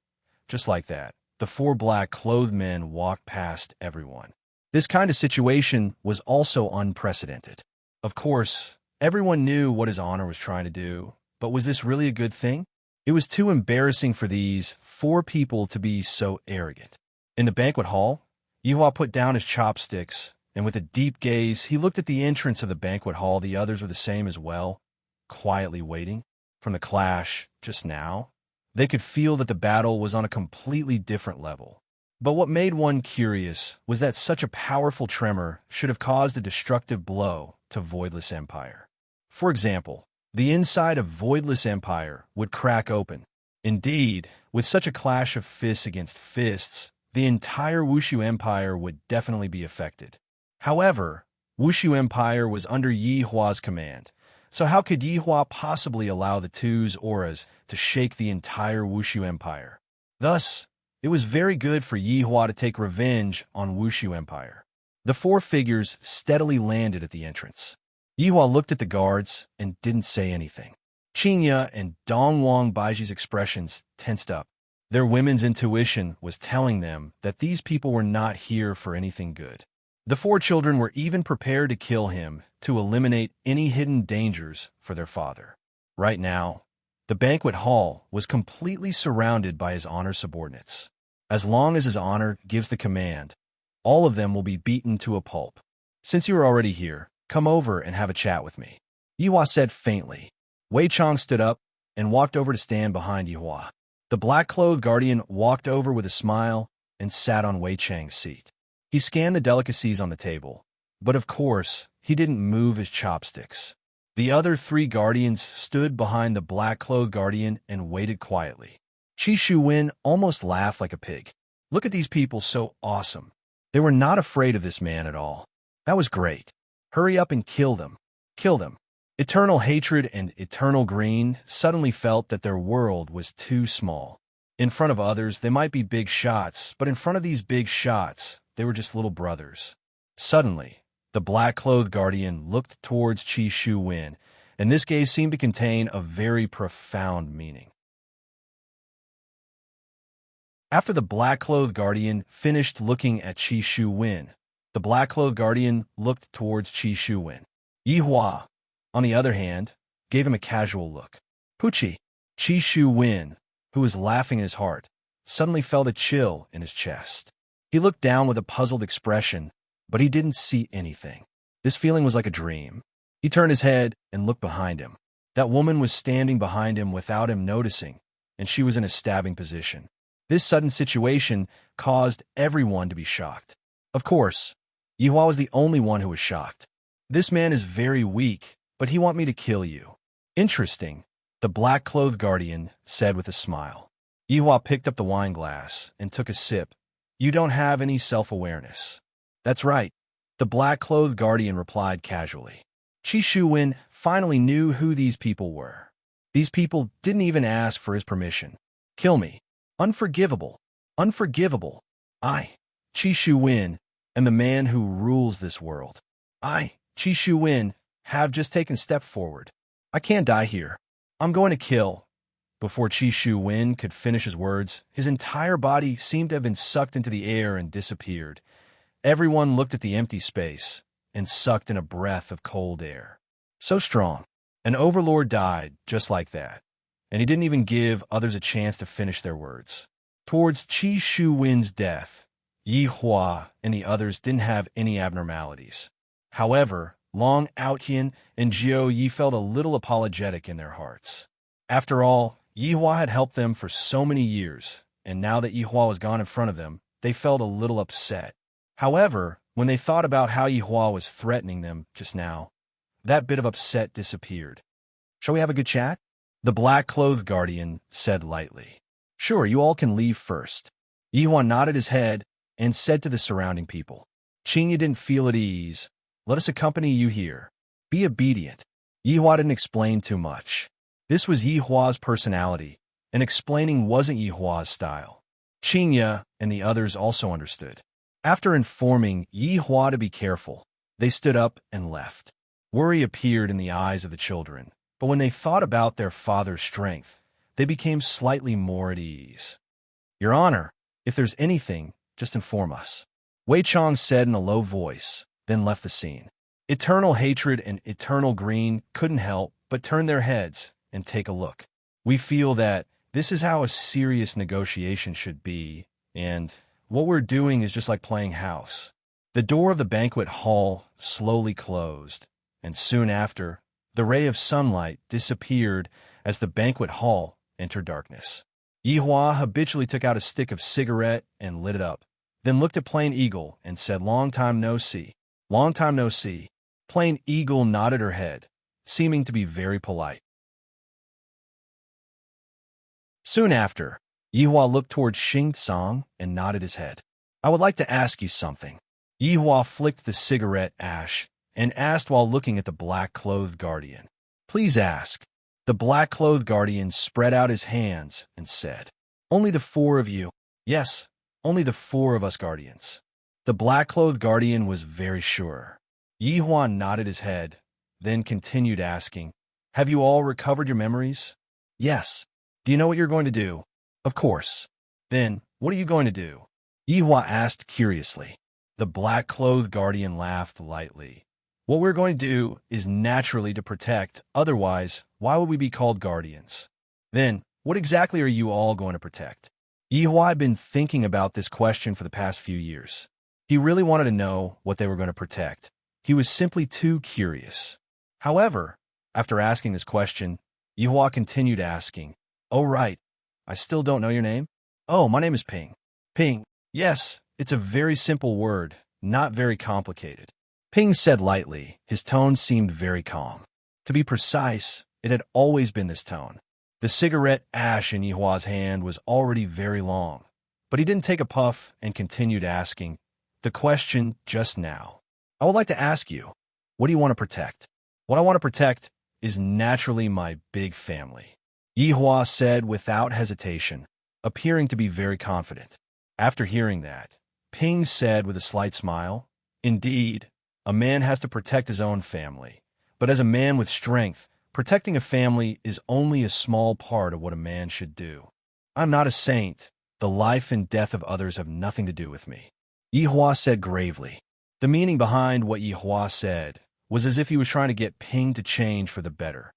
S1: Just like that, the four black-clothed men walked past everyone. This kind of situation was also unprecedented. Of course, everyone knew what his honor was trying to do, but was this really a good thing? It was too embarrassing for these four people to be so arrogant. In the banquet hall, Yihua put down his chopsticks, and with a deep gaze, he looked at the entrance of the banquet hall. The others were the same as well, quietly waiting. From the clash just now, they could feel that the battle was on a completely different level. But what made one curious was that such a powerful tremor should have caused a destructive blow to Voidless Empire. For example, the inside of Voidless Empire would crack open. Indeed, with such a clash of fists against fists, the entire Wushu Empire would definitely be affected. However, Wushu Empire was under Yi Hua's command, so how could Yi Hua possibly allow the two's auras to shake the entire Wushu Empire? Thus, it was very good for Yi Hua to take revenge on Wushu Empire. The four figures steadily landed at the entrance. Yi Hua looked at the guards and didn't say anything. Qingya and Dongwang Baiji's expressions tensed up. Their women's intuition was telling them that these people were not here for anything good. The four children were even prepared to kill him to eliminate any hidden dangers for their father. Right now, the banquet hall was completely surrounded by his honor subordinates. As long as his honor gives the command, all of them will be beaten to a pulp. Since you are already here, come over and have a chat with me, Yihua said faintly. Wei Chong stood up and walked over to stand behind Yihua. The black-clothed guardian walked over with a smile and sat on Wei Chang's seat. He scanned the delicacies on the table, but of course, he didn't move his chopsticks. The other three guardians stood behind the black-clothed guardian and waited quietly. Qi Shuwen almost laughed like a pig. Look at these people, so awesome. They were not afraid of this man at all. That was great. Hurry up and kill them. Kill them. Eternal Hatred and Eternal Green suddenly felt that their world was too small. In front of others, they might be big shots, but in front of these big shots, they were just little brothers. Suddenly, the black-clothed guardian looked towards Qi Shuwen, and this gaze seemed to contain a very profound meaning. After the black-clothed guardian finished looking at Qi Shuwen, the black-clothed guardian looked towards Qi Shuwen. Yi Hua, on the other hand, gave him a casual look. Puchi. Qi Shuwen, who was laughing in his heart, suddenly felt a chill in his chest. He looked down with a puzzled expression, but he didn't see anything. This feeling was like a dream. He turned his head and looked behind him. That woman was standing behind him without him noticing, and she was in a stabbing position. This sudden situation caused everyone to be shocked. Of course, Yihua was the only one who was shocked. This man is very weak, but he want me to kill you. Interesting, the black-clothed guardian said with a smile. Yihua picked up the wine glass and took a sip. You don't have any self-awareness. That's right, the black-clothed guardian replied casually. Qi Shuwen finally knew who these people were. These people didn't even ask for his permission. Kill me. Unforgivable. Unforgivable. I, Qi Shuwen, am the man who rules this world. I, Qi Shuwen, have just taken a step forward. I can't die here. I'm going to kill. Before Qi Shu Wen could finish his words, his entire body seemed to have been sucked into the air and disappeared. Everyone looked at the empty space and sucked in a breath of cold air. So strong. An overlord died just like that, and he didn't even give others a chance to finish their words. Towards Qi Shu Wen's death, Yi Hua and the others didn't have any abnormalities. However, Long Outyan and Jiao Yi felt a little apologetic in their hearts. After all, Yi Hua had helped them for so many years, and now that Yi Hua was gone in front of them, they felt a little upset. However, when they thought about how Yi Hua was threatening them just now, that bit of upset disappeared. Shall we have a good chat? The black-clothed guardian said lightly. Sure, you all can leave first. Yi Hua nodded his head and said to the surrounding people, Qingya didn't feel at ease. Let us accompany you here. Be obedient. Yi Hua didn't explain too much. This was Yi Hua's personality, and explaining wasn't Yi Hua's style. Qingya and the others also understood. After informing Yi Hua to be careful, they stood up and left. Worry appeared in the eyes of the children, but when they thought about their father's strength, they became slightly more at ease. Your Honor, if there's anything, just inform us. Wei Chong said in a low voice, then left the scene. Eternal Hatred and Eternal Green couldn't help but turn their heads and take a look. We feel that this is how a serious negotiation should be, and what we're doing is just like playing house. The door of the banquet hall slowly closed, and soon after, the ray of sunlight disappeared as the banquet hall entered darkness. Yi Hua habitually took out a stick of cigarette and lit it up, then looked at Plain Eagle and said, Long time no see. Long time no see. Plain Eagle nodded her head, seeming to be very polite. Soon after, Yi Hua looked toward Xing Tsang and nodded his head. I would like to ask you something. Yi Hua flicked the cigarette ash and asked while looking at the black-clothed guardian. Please ask. The black-clothed guardian spread out his hands and said, Only the four of you. Yes, only the four of us guardians. The black-clothed guardian was very sure. Yi Hua nodded his head, then continued asking, Have you all recovered your memories? Yes. Do you know what you're going to do? Of course. Then, what are you going to do? Yi Hua asked curiously. The black-clothed guardian laughed lightly. What we're going to do is naturally to protect, otherwise, why would we be called guardians? Then, what exactly are you all going to protect? Yi Hua had been thinking about this question for the past few years. He really wanted to know what they were going to protect. He was simply too curious. However, after asking this question, Yi Hua continued asking, Oh right, I still don't know your name? Oh, my name is Ping. Ping, yes, it's a very simple word, not very complicated. Ping said lightly, his tone seemed very calm. To be precise, it had always been this tone. The cigarette ash in Yi Hua's hand was already very long, but he didn't take a puff and continued asking the question just now. I would like to ask you, what do you want to protect? What I want to protect is naturally my big family. Yi Hua said without hesitation, appearing to be very confident. After hearing that, Ping said with a slight smile, Indeed, a man has to protect his own family, but as a man with strength, protecting a family is only a small part of what a man should do. I'm not a saint. The life and death of others have nothing to do with me. Yi Hua said gravely. The meaning behind what Yi Hua said was as if he was trying to get Ping to change for the better.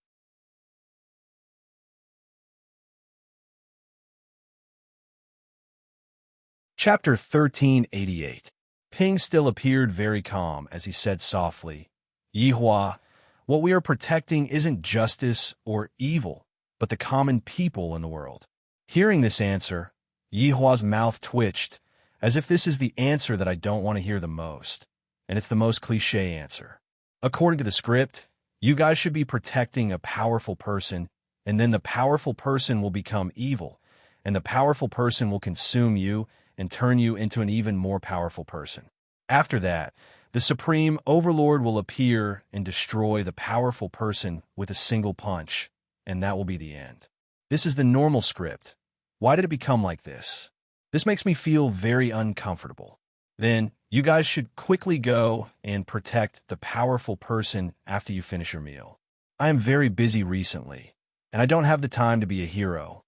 S1: Chapter 1388. Ping still appeared very calm as he said softly, Yi Hua, what we are protecting isn't justice or evil, but the common people in the world. Hearing this answer, Yi Hua's mouth twitched, as if this is the answer that I don't want to hear the most, and it's the most cliché answer. According to the script, you guys should be protecting a powerful person, and then the powerful person will become evil, and the powerful person will consume you and turn you into an even more powerful person. After that, the Supreme Overlord will appear and destroy the powerful person with a single punch, and that will be the end. This is the normal script. Why did it become like this? This makes me feel very uncomfortable. Then, You guys should quickly go and protect the powerful person after you finish your meal. I am very busy recently, and I don't have the time to be a hero.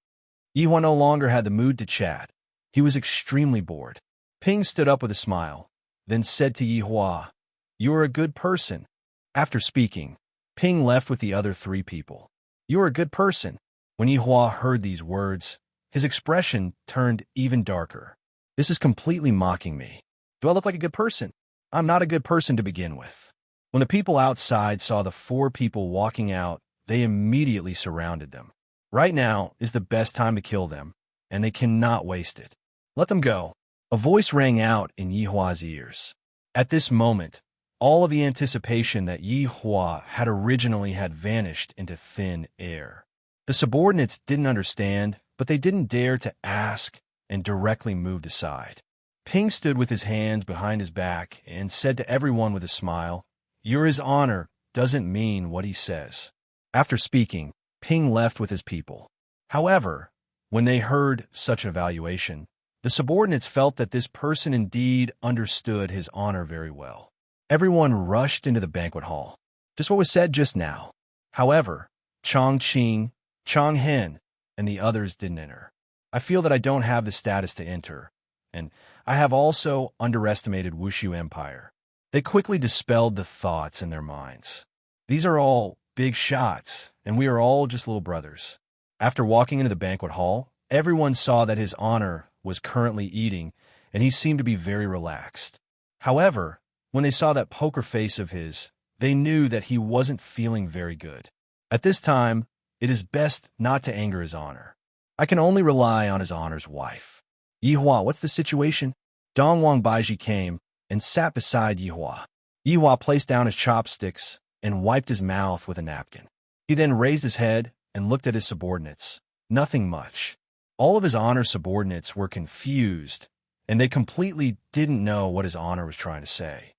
S1: Yihua no longer had the mood to chat. He was extremely bored. Ping stood up with a smile, then said to Yihua, "You are a good person." After speaking, Ping left with the other three people. "You are a good person." When Yihua heard these words, his expression turned even darker. "This is completely mocking me. Do I look like a good person? I'm not a good person to begin with." When the people outside saw the four people walking out, they immediately surrounded them. Right now is the best time to kill them, and they cannot waste it. "Let them go." A voice rang out in Yihua's ears. At this moment, all of the anticipation that Yihua had originally had vanished into thin air. The subordinates didn't understand, but they didn't dare to ask and directly moved aside. Ping stood with his hands behind his back and said to everyone with a smile, "Your His Honor doesn't mean what he says." After speaking, Ping left with his people. However, when they heard such an evaluation, the subordinates felt that this person indeed understood his honor very well. Everyone rushed into the banquet hall. Just what was said just now. However, Chongqing, Chonghen, and the others didn't enter. I feel that I don't have the status to enter, and I have also underestimated Wushu Empire. They quickly dispelled the thoughts in their minds. These are all big shots, and we are all just little brothers. After walking into the banquet hall, everyone saw that his honor was currently eating, and he seemed to be very relaxed. However, when they saw that poker face of his, they knew that he wasn't feeling very good. At this time, it is best not to anger his honor. I can only rely on his honor's wife. "Yihua, what's the situation?" Dongwang Baiji came and sat beside Yihua. Yihua placed down his chopsticks and wiped his mouth with a napkin. He then raised his head and looked at his subordinates. Nothing much. All of his honor subordinates were confused, and they completely didn't know what his honor was trying to say.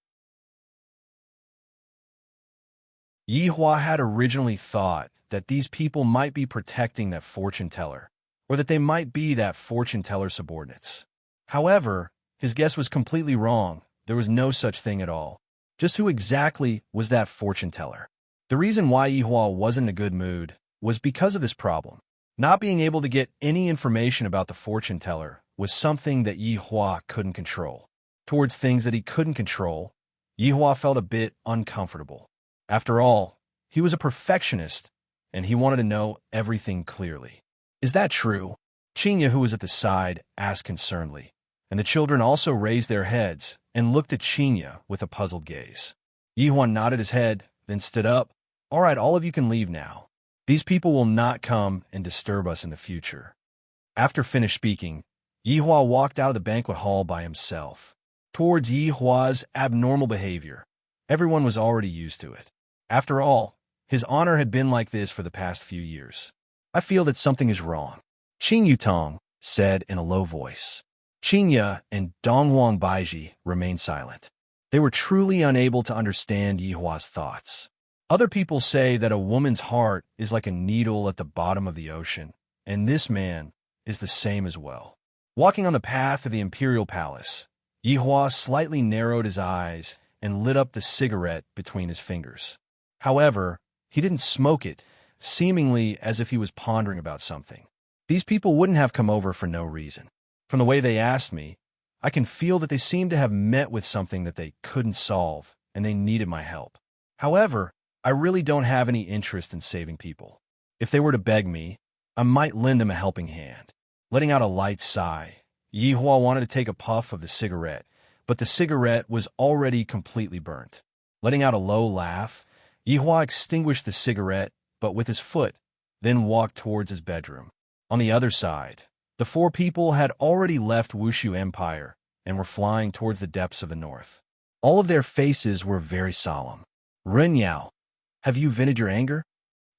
S1: Yihua had originally thought that these people might be protecting that fortune teller, or that they might be that fortune teller subordinates. However, his guess was completely wrong. There was no such thing at all. Just who exactly was that fortune teller? The reason why Yihua wasn't in a good mood was because of this problem. Not being able to get any information about the fortune teller was something that Yihua couldn't control. Towards things that he couldn't control, Yihua felt a bit uncomfortable. After all, he was a perfectionist, and he wanted to know everything clearly. "Is that true?" Chinya, who was at the side, asked concernedly, and the children also raised their heads and looked at Chinya with a puzzled gaze. Yihua nodded his head, then stood up. "All right, all of you can leave now. These people will not come and disturb us in the future." After finished speaking, Yihua walked out of the banquet hall by himself. Towards Yihua's abnormal behavior, everyone was already used to it. After all, his honor had been like this for the past few years. "I feel that something is wrong," Qing Yutong said in a low voice. Chinya and Dongwang Baiji remained silent. They were truly unable to understand Yihua's thoughts. Other people say that a woman's heart is like a needle at the bottom of the ocean, and this man is the same as well. Walking on the path of the imperial palace, Yihua slightly narrowed his eyes and lit up the cigarette between his fingers. However, he didn't smoke it, seemingly as if he was pondering about something. These people wouldn't have come over for no reason. From the way they asked me, I can feel that they seem to have met with something that they couldn't solve, and they needed my help. However, I really don't have any interest in saving people. If they were to beg me, I might lend them a helping hand. Letting out a light sigh, Yihua wanted to take a puff of the cigarette, but the cigarette was already completely burnt. Letting out a low laugh, Yihua extinguished the cigarette, but with his foot, then walked towards his bedroom. On the other side, the four people had already left Wushu Empire and were flying towards the depths of the north. All of their faces were very solemn. "Ren Yao, have you vented your anger?"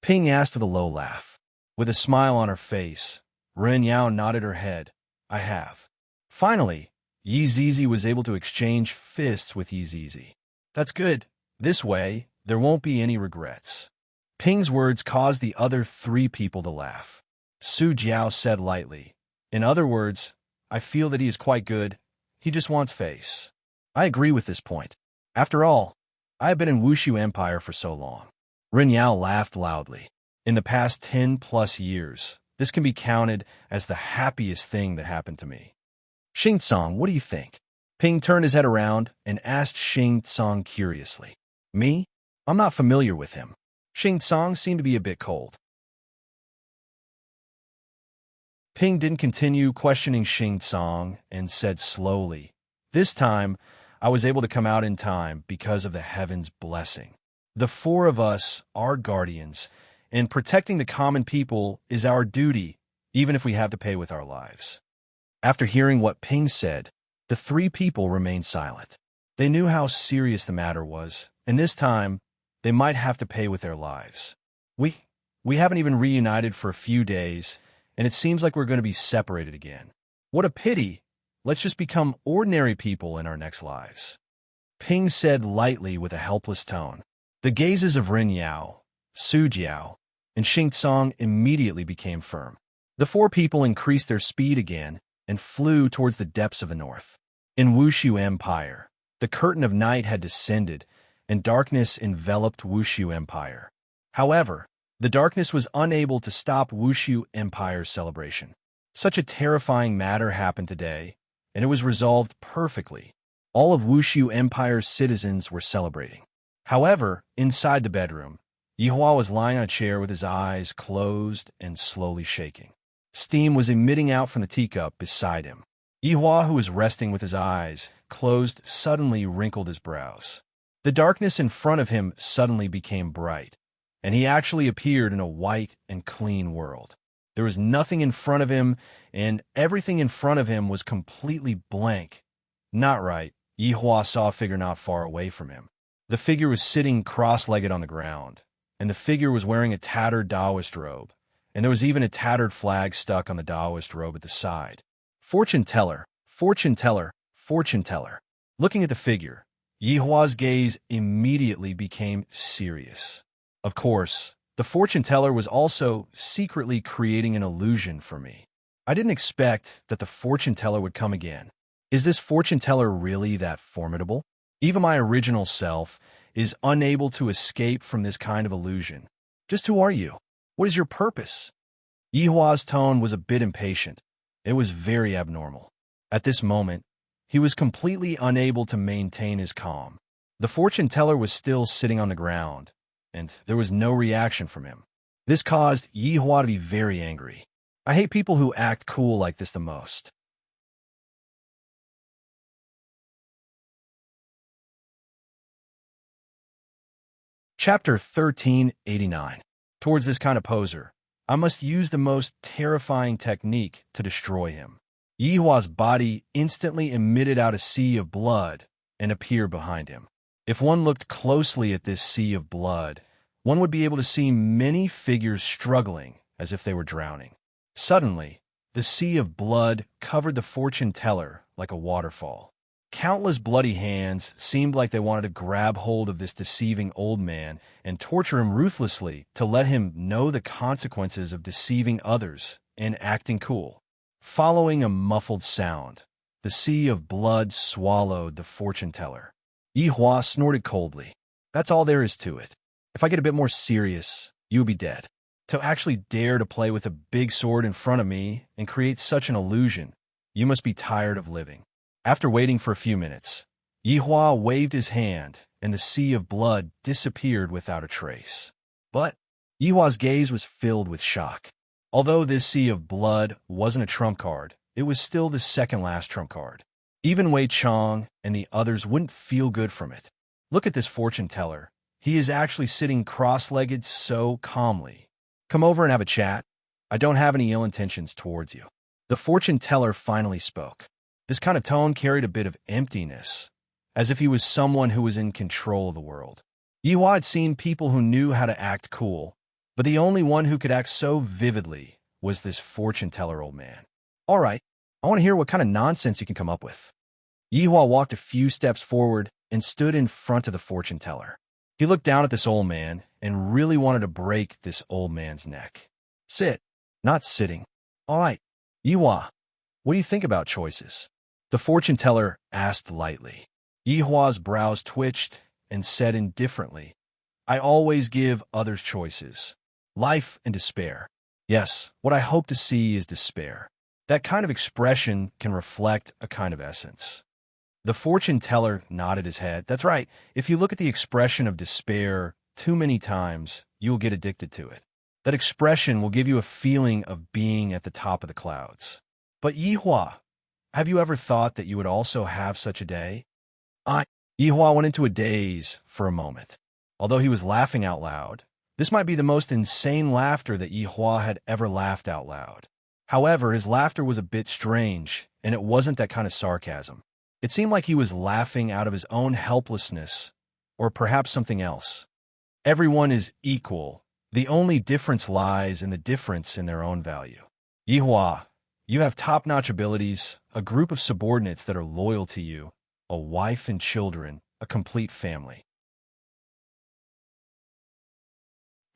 S1: Ping asked with a low laugh. With a smile on her face, Ren Yao nodded her head. "I have." Finally, Yi Zizi was able to exchange fists with Yi Zizi. "That's good. This way, there won't be any regrets." Ping's words caused the other three people to laugh. Su Jiao said lightly, "In other words, I feel that he is quite good. He just wants face." I agree with this point. After all, I have been in Wushu Empire for so long. Ren Yao laughed loudly. In the past 10+ years, this can be counted as the happiest thing that happened to me. Xing Tsang, what do you think? Ping turned his head around and asked Xing Tsang curiously. Me? I'm not familiar with him. Xing Tsang seemed to be a bit cold. Ping didn't continue questioning Xing Tsang and said slowly, "This time, I was able to come out in time because of the heaven's blessing. The four of us are guardians, and protecting the common people is our duty, even if we have to pay with our lives." After hearing what Ping said, the three people remained silent. They knew how serious the matter was, and this time, they might have to pay with their lives. We haven't even reunited for a few days, and it seems like we're going to be separated again. What a pity. Let's just become ordinary people in our next lives. Ping said lightly with a helpless tone. The gazes of Ren Yao, Su Jiao, and Xing Tsang immediately became firm. The four people increased their speed again and flew towards the depths of the north. In Wushu Empire, the curtain of night had descended, and darkness enveloped Wushu Empire. However, the darkness was unable to stop Wushu Empire's celebration. Such a terrifying matter happened today, and it was resolved perfectly. All of Wushu Empire's citizens were celebrating. However, inside the bedroom, Yihua was lying on a chair with his eyes closed and slowly shaking. Steam was emitting out from the teacup beside him. Yihua, who was resting with his eyes closed, suddenly wrinkled his brows. The darkness in front of him suddenly became bright, and he actually appeared in a white and clean world. There was nothing in front of him, and everything in front of him was completely blank. Not right. Yihua saw a figure not far away from him. The figure was sitting cross-legged on the ground, and the figure was wearing a tattered Taoist robe, and there was even a tattered flag stuck on the Taoist robe at the side. Fortune teller, fortune teller, fortune teller. Looking at the figure, Yihua's gaze immediately became serious. Of course, the fortune teller was also secretly creating an illusion for me. I didn't expect that the fortune teller would come again. Is this fortune teller really that formidable? Even my original self is unable to escape from this kind of illusion. Just who are you? What is your purpose? Yihua's tone was a bit impatient. It was very abnormal. At this moment, he was completely unable to maintain his calm. The fortune teller was still sitting on the ground, and there was no reaction from him. This caused Yihua to be very angry. I hate people who act cool like this the most. Chapter 1389. Towards this kind of poser, I must use the most terrifying technique to destroy him. Yihua's body instantly emitted out a sea of blood and appeared behind him. If one looked closely at this sea of blood, one would be able to see many figures struggling as if they were drowning. Suddenly, the sea of blood covered the fortune teller like a waterfall. Countless bloody hands seemed like they wanted to grab hold of this deceiving old man and torture him ruthlessly to let him know the consequences of deceiving others and acting cool. Following a muffled sound, the sea of blood swallowed the fortune teller. Yihua snorted coldly. That's all there is to it. If I get a bit more serious, you will be dead. To actually dare to play with a big sword in front of me and create such an illusion, you must be tired of living. After waiting for a few minutes, Yihua waved his hand, and the sea of blood disappeared without a trace. But Yihua's gaze was filled with shock. Although this sea of blood wasn't a trump card, it was still the second-last trump card. Even Wei Chong and the others wouldn't feel good from it. Look at this fortune teller. He is actually sitting cross-legged so calmly. Come over and have a chat. I don't have any ill intentions towards you. The fortune teller finally spoke. This kind of tone carried a bit of emptiness, as if he was someone who was in control of the world. Yihua had seen people who knew how to act cool, but the only one who could act so vividly was this fortune teller old man. All right, I want to hear what kind of nonsense you can come up with. Yihua walked a few steps forward and stood in front of the fortune teller. He looked down at this old man and really wanted to break this old man's neck. Sit. Not sitting. All right. Yihua, what do you think about choices? The fortune teller asked lightly. Yihua's brows twitched and said indifferently, I always give others choices. Life and despair. Yes, what I hope to see is despair. That kind of expression can reflect a kind of essence. The fortune teller nodded his head. That's right. If you look at the expression of despair too many times, you'll get addicted to it. That expression will give you a feeling of being at the top of the clouds. But Yihua, have you ever thought that you would also have such a day? Yihua went into a daze for a moment. Although he was laughing out loud, this might be the most insane laughter that Yihua had ever laughed out loud. However, his laughter was a bit strange, and it wasn't that kind of sarcasm. It seemed like he was laughing out of his own helplessness, or perhaps something else. Everyone is equal. The only difference lies in the difference in their own value. Yihua, you have top-notch abilities, a group of subordinates that are loyal to you, a wife and children, a complete family.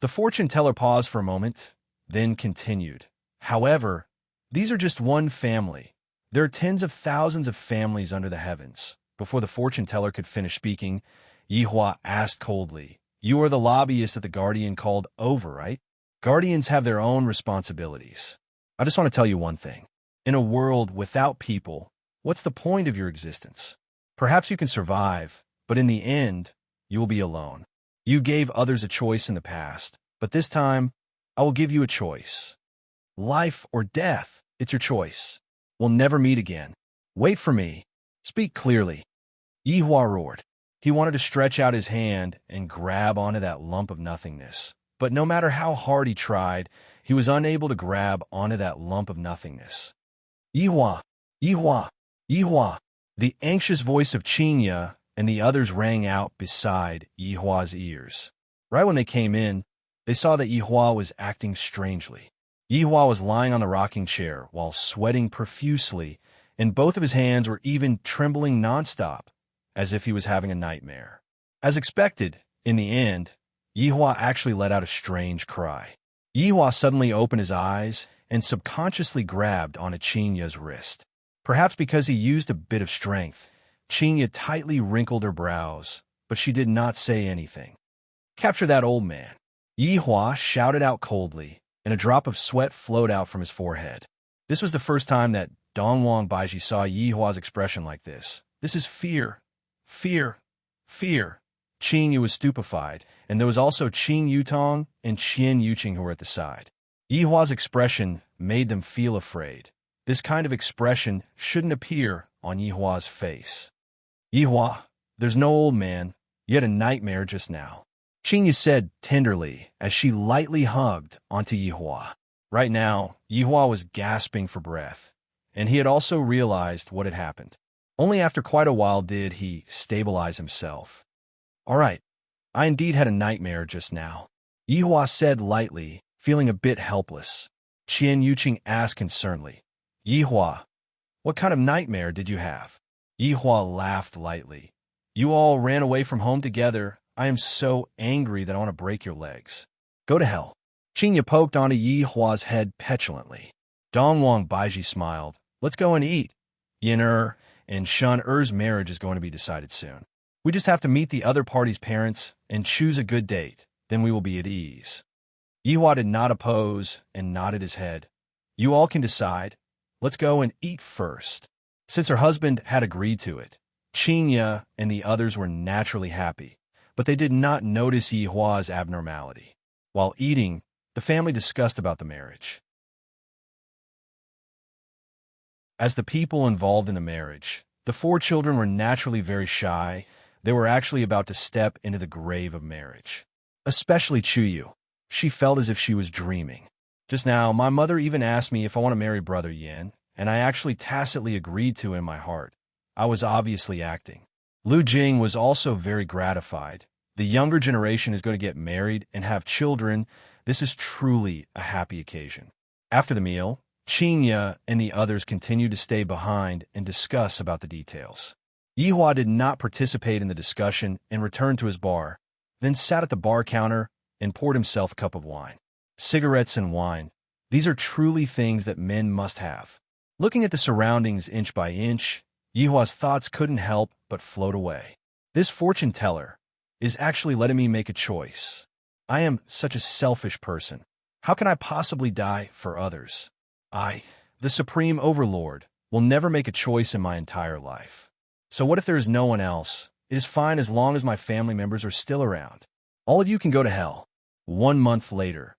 S1: The fortune teller paused for a moment, then continued. However, these are just one family. There are tens of thousands of families under the heavens. Before the fortune teller could finish speaking, Yihua asked coldly, You are the lobbyist that the Guardian called over, right? Guardians have their own responsibilities. I just want to tell you one thing. In a world without people, what's the point of your existence? Perhaps you can survive, but in the end, you will be alone. You gave others a choice in the past, but this time, I will give you a choice. Life or death, it's your choice. We'll never meet again. Wait for me. Speak clearly. Yihua roared. He wanted to stretch out his hand and grab onto that lump of nothingness. But no matter how hard he tried, he was unable to grab onto that lump of nothingness. Yihua! Yihua! Yihua! The anxious voice of Qinya and the others rang out beside Yihua's ears. Right when they came in, they saw that Yihua was acting strangely. Yihua was lying on the rocking chair while sweating profusely, and both of his hands were even trembling nonstop, as if he was having a nightmare. As expected, in the end, Yihua actually let out a strange cry. Yihua suddenly opened his eyes and subconsciously grabbed onto Qinya's wrist. Perhaps because he used a bit of strength, Qinya tightly wrinkled her brows, but she did not say anything. Capture that old man. Yihua shouted out coldly, and a drop of sweat flowed out from his forehead. This was the first time that Dongwang Baiji saw Yihua's expression like this. This is fear. Fear. Fear. Qing was stupefied, and there was also Qing Yutong and Qian Yuqing who were at the side. Yihua's expression made them feel afraid. This kind of expression shouldn't appear on Yihua's face. Yihua, there's no old man. You had a nightmare just now. Qing said tenderly as she lightly hugged onto Yihua. Right now, Yihua was gasping for breath, and he had also realized what had happened. Only after quite a while did he stabilize himself. All right, I indeed had a nightmare just now. Yihua said lightly, feeling a bit helpless. Qian Yuqing asked concernedly, Yihua, what kind of nightmare did you have? Yihua laughed lightly. You all ran away from home together. I am so angry that I want to break your legs. Go to hell. Qinya poked onto Yihua's head petulantly. Dongwang Baiji smiled. Let's go and eat. Yin and Shun marriage is going to be decided soon. We just have to meet the other party's parents and choose a good date. Then we will be at ease. Yihua did not oppose and nodded his head. You all can decide. Let's go and eat first. Since her husband had agreed to it, Qinya and the others were naturally happy, but they did not notice Yihua's abnormality. While eating, the family discussed about the marriage. As the people involved in the marriage, the 4 children were naturally very shy. They were actually about to step into the grave of marriage. Especially Chuyu. She felt as if she was dreaming. Just now, my mother even asked me if I want to marry Brother Yin, and I actually tacitly agreed to in my heart. I was obviously acting. Lu Jing was also very gratified. The younger generation is going to get married and have children. This is truly a happy occasion. After the meal, Qinya and the others continued to stay behind and discuss about the details. Yihua did not participate in the discussion and returned to his bar, then sat at the bar counter and poured himself a cup of wine. Cigarettes and wine. These are truly things that men must have. Looking at the surroundings inch by inch, Yihua's thoughts couldn't help but float away. This fortune teller is actually letting me make a choice. I am such a selfish person. How can I possibly die for others? I, the Supreme Overlord, will never make a choice in my entire life. So what if there is no one else? It is fine as long as my family members are still around. All of you can go to hell. 1 month later,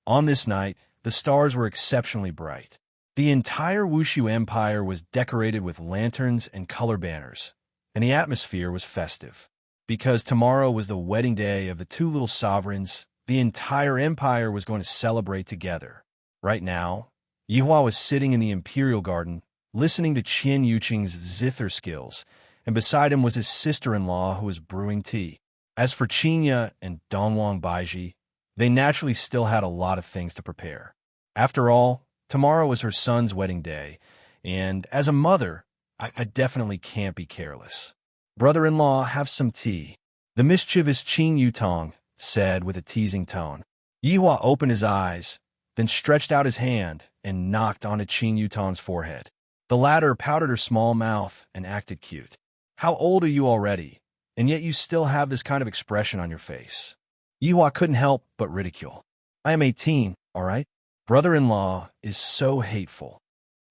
S1: on this night, the stars were exceptionally bright. The entire Wushu Empire was decorated with lanterns and color banners, and the atmosphere was festive. Because tomorrow was the wedding day of the two little sovereigns, the entire empire was going to celebrate together. Right now, Yihua was sitting in the Imperial Garden, listening to Qian Yuqing's zither skills, and beside him was his sister-in-law who was brewing tea. As for Qinya and Dongwang Baiji, they naturally still had a lot of things to prepare. After all, tomorrow is her son's wedding day, and as a mother, I definitely can't be careless. Brother-in-law, have some tea, the mischievous Qin Yutong said with a teasing tone. Yihua opened his eyes, then stretched out his hand and knocked onto Qin Yutong's forehead. The latter pouted her small mouth and acted cute. How old are you already? And yet you still have this kind of expression on your face. Yihua couldn't help but ridicule. I am 18, all right? Brother-in-law is so hateful.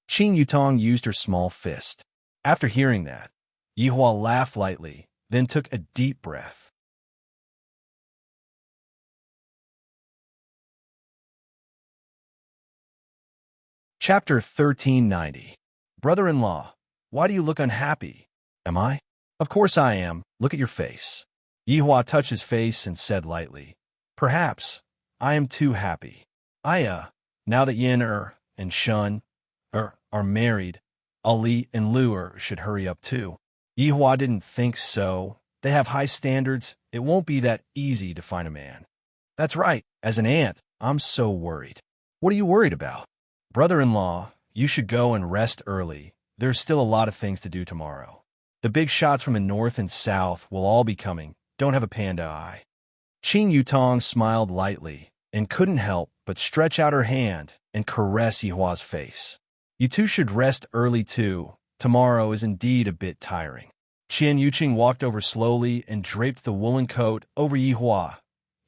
S1: Qin Yutong used her small fist. After hearing that, Yihua laughed lightly, then took a deep breath. Chapter 1390. Brother-in-law, why do you look unhappy? Am I? Of course I am. Look at your face. Yihua touched his face and said lightly, perhaps I am too happy. Now that Yin and Shun are married, Ali and Lu should hurry up too. Yihua didn't think so. They have high standards. It won't be that easy to find a man. That's right. As an aunt, I'm so worried. What are you worried about? Brother-in-law, you should go and rest early. There's still a lot of things to do tomorrow. The big shots from the north and south will all be coming. Don't have a panda eye. Qin Yutong smiled lightly and couldn't help but stretch out her hand and caress Yihua's face. You two should rest early too. Tomorrow is indeed a bit tiring. Qian Yuqing walked over slowly and draped the woolen coat over Yihua.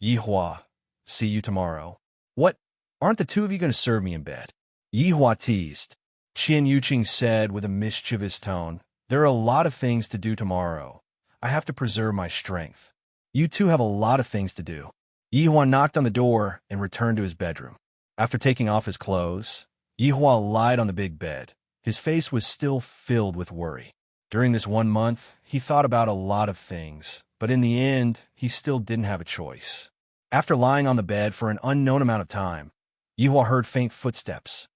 S1: Yihua, see you tomorrow. What? Aren't the two of you going to serve me in bed? Yihua teased. Qian Yuqing said with a mischievous tone, there are a lot of things to do tomorrow. I have to preserve my strength. You two have a lot of things to do. Yihua knocked on the door and returned to his bedroom. After taking off his clothes, Yihua lied on the big bed. His face was still filled with worry. During this 1 month, he thought about a lot of things, but in the end, he still didn't have a choice. After lying on the bed for an unknown amount of time, Yihua heard faint footsteps.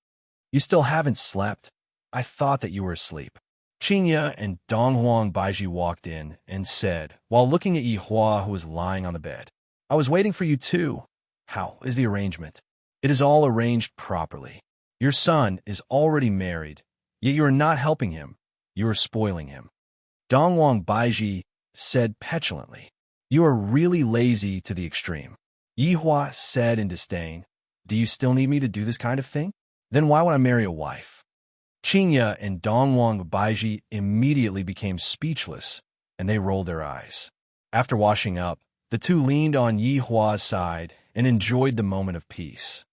S1: You still haven't slept? I thought that you were asleep. Qinya and Donghuang Baiji walked in and said, while looking at Yihua who was lying on the bed, I was waiting for you too. How is the arrangement? It is all arranged properly. Your son is already married, yet you are not helping him. You are spoiling him. Donghuang Baiji said petulantly, you are really lazy to the extreme. Yihua said in disdain, do you still need me to do this kind of thing? Then why would I marry a wife? Qinya and Donghuang Baiji immediately became speechless, and they rolled their eyes. After washing up, the two leaned on Yihua's side and enjoyed the moment of peace.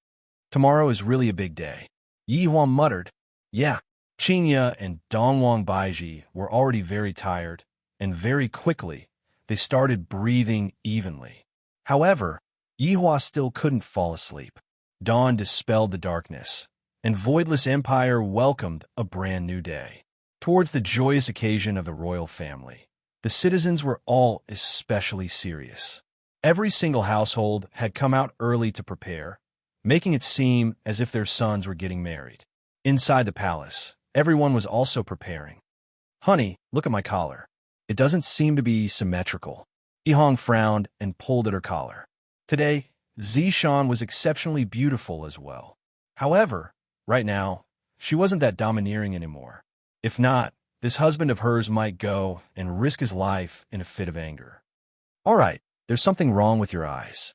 S1: Tomorrow is really a big day. Yihua muttered, yeah. Qinya and Donghuang Baiji were already very tired, and very quickly, they started breathing evenly. However, Yihua still couldn't fall asleep. Dawn dispelled the darkness, and Voidless Empire welcomed a brand new day. Towards the joyous occasion of the royal family, the citizens were all especially serious. Every single household had come out early to prepare, making it seem as if their sons were getting married. Inside the palace, everyone was also preparing. Honey, look at my collar. It doesn't seem to be symmetrical. Yihong frowned and pulled at her collar. Today, Zishan was exceptionally beautiful as well. However, right now, she wasn't that domineering anymore. If not, this husband of hers might go and risk his life in a fit of anger. All right, there's something wrong with your eyes.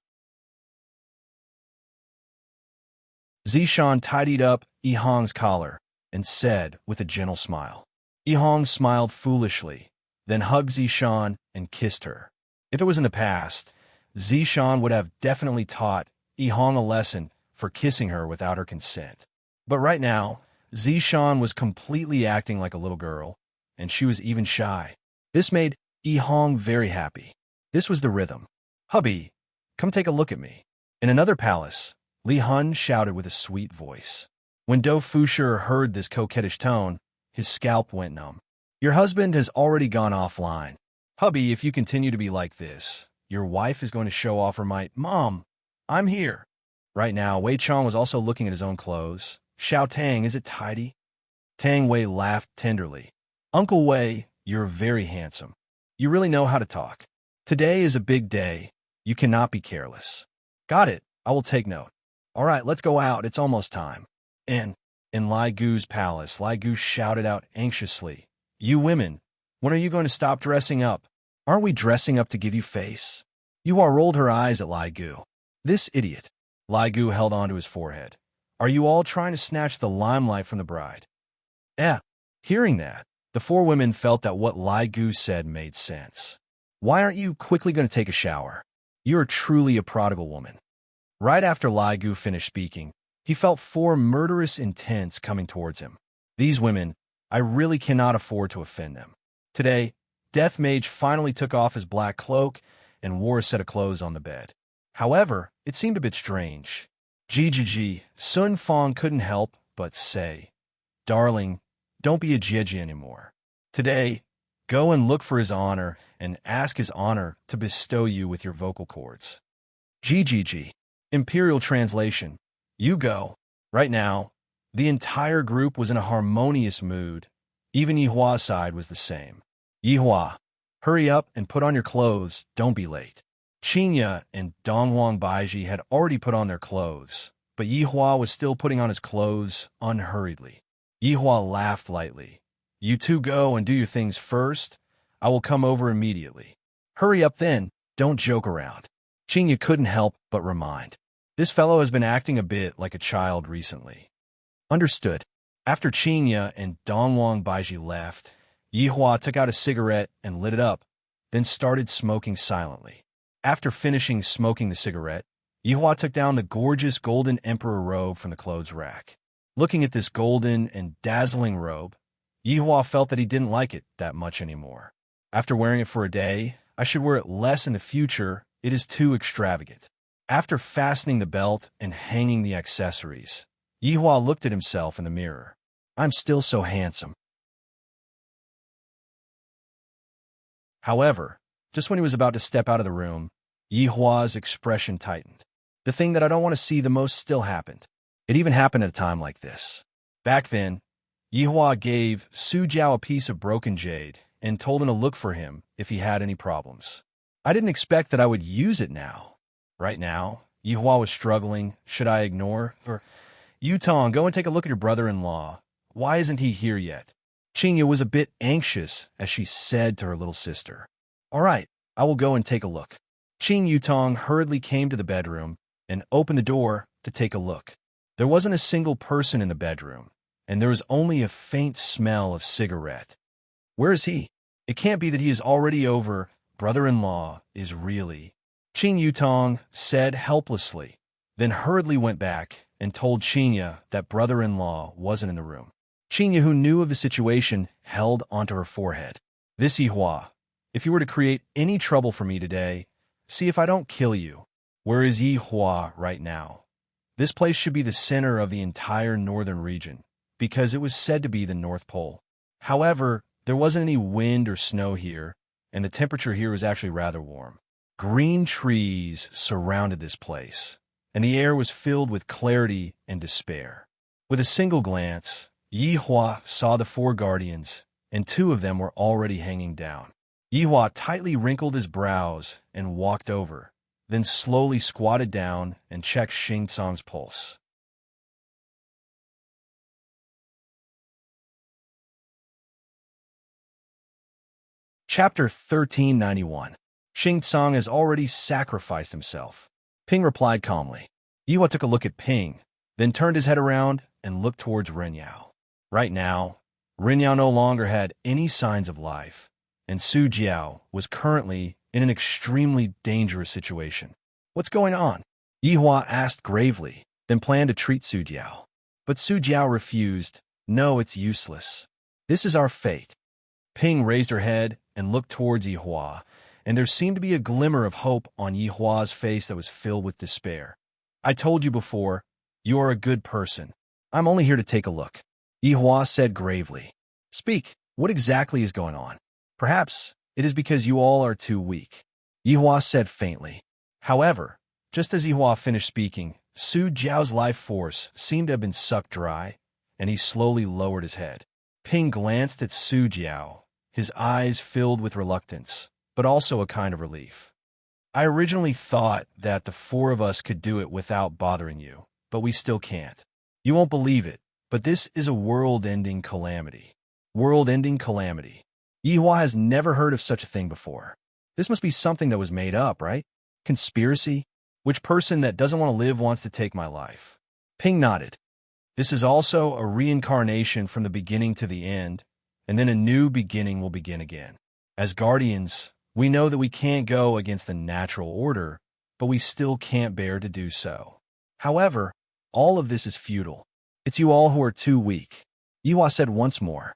S1: Zishan tidied up Yihong's collar and said with a gentle smile. Yihong smiled foolishly, then hugged Zishan and kissed her. If it was in the past, Zishan would have definitely taught Yihong a lesson for kissing her without her consent. But right now, Zishan was completely acting like a little girl, and she was even shy. This made Yihong very happy. This was the rhythm. "Hubby, come take a look at me." In another palace, Li Hun shouted with a sweet voice. When Do Fusher heard this coquettish tone, his scalp went numb. "Your husband has already gone offline. Hubby, if you continue to be like this, your wife is going to show off her might." "Mom, I'm here." Right now, Wei Chong was also looking at his own clothes. "Xiao Tang, is it tidy?" Tang Wei laughed tenderly. "Uncle Wei, you're very handsome. You really know how to talk. Today is a big day. You cannot be careless." "Got it. I will take note." "All right, let's go out. It's almost time." In Lai Gu's palace, Lai Gu shouted out anxiously, "You women, when are you going to stop dressing up? Aren't we dressing up to give you face?" Yuhua rolled her eyes at Lai Gu. "This idiot." Lai Gu held onto his forehead. "Are you all trying to snatch the limelight from the bride?" Hearing that, the four women felt that what Lai Gu said made sense. "Why aren't you quickly going to take a shower? You are truly a prodigal woman." Right after Lai Gu finished speaking, he felt four murderous intents coming towards him. These women, I really cannot afford to offend them. Today, Death Mage finally took off his black cloak and wore a set of clothes on the bed. However, it seemed a bit strange. Sun Fong couldn't help but say, "Darling, don't be a Jieji anymore. Today, go and look for his honor and ask his honor to bestow you with your vocal cords." GGG. Imperial translation. You go. Right now, the entire group was in a harmonious mood. Even Yihua's side was the same. "Yihua, hurry up and put on your clothes. Don't be late." Qinya and Dongwang Baiji had already put on their clothes, but Yihua was still putting on his clothes unhurriedly. Yihua laughed lightly. "You two go and do your things first. I will come over immediately." "Hurry up then. Don't joke around." Qinya couldn't help but remind. "This fellow has been acting a bit like a child recently." Understood. After Qinya and Dongwang Baiji left, Yihua took out a cigarette and lit it up, then started smoking silently. After finishing smoking the cigarette, Yihua took down the gorgeous golden emperor robe from the clothes rack. Looking at this golden and dazzling robe, Yihua felt that he didn't like it that much anymore. After wearing it for a day, I should wear it less in the future. It is too extravagant. After fastening the belt and hanging the accessories, Yihua looked at himself in the mirror. "I'm still so handsome." However, just when he was about to step out of the room, Yihua's expression tightened. The thing that I don't want to see the most still happened. It even happened at a time like this. Back then, Yihua gave Su Jiao a piece of broken jade and told him to look for him if he had any problems. I didn't expect that I would use it now. Right now, Yihua was struggling. Should I ignore? Or, "Yutong, go and take a look at your brother-in-law. Why isn't he here yet?" Qinya was a bit anxious as she said to her little sister. "All right, I will go and take a look." Qing Yutong hurriedly came to the bedroom and opened the door to take a look. There wasn't a single person in the bedroom, and there was only a faint smell of cigarette. Where is he? It can't be that he is already over. Brother-in-law is really... Qing Yutong said helplessly, then hurriedly went back and told Qinya that brother-in-law wasn't in the room. Qinya, who knew of the situation, held onto her forehead. "This Yihua, if you were to create any trouble for me today, see if I don't kill you." Where is Yihua right now? This place should be the center of the entire northern region, because it was said to be the North Pole. However, there wasn't any wind or snow here, and the temperature here was actually rather warm. Green trees surrounded this place, and the air was filled with clarity and despair. With a single glance, Yihua saw the four guardians, and two of them were already hanging down. Yihua tightly wrinkled his brows and walked over, then slowly squatted down and checked Xing Tsang's pulse. Chapter 1391. Xing Tsang has already sacrificed himself. Ping replied calmly. Yihua took a look at Ping, then turned his head around and looked towards Renyao. Right now, Renyao no longer had any signs of life, and Su Jiao was currently in an extremely dangerous situation. What's going on? Yihua asked gravely, then planned to treat Su Jiao. But Su Jiao refused. No, it's useless. This is our fate. Ping raised her head and looked towards Yihua, and there seemed to be a glimmer of hope on Yihua's face that was filled with despair. I told you before, you are a good person. I'm only here to take a look. Yihua said gravely. Speak, what exactly is going on? Perhaps it is because you all are too weak. Yihua said faintly. However, just as Yihua finished speaking, Su Jiao's life force seemed to have been sucked dry, and he slowly lowered his head. Ping glanced at Su Jiao, his eyes filled with reluctance, but also a kind of relief. I originally thought that the four of us could do it without bothering you, but we still can't. You won't believe it, but this is a world-ending calamity. World-ending calamity. Yihua has never heard of such a thing before. This must be something that was made up, right? Conspiracy? Which person that doesn't want to live wants to take my life? Ping nodded. This is also a reincarnation from the beginning to the end, and then a new beginning will begin again. As guardians, we know that we can't go against the natural order, but we still can't bear to do so. However, all of this is futile. It's you all who are too weak. Yihua said once more.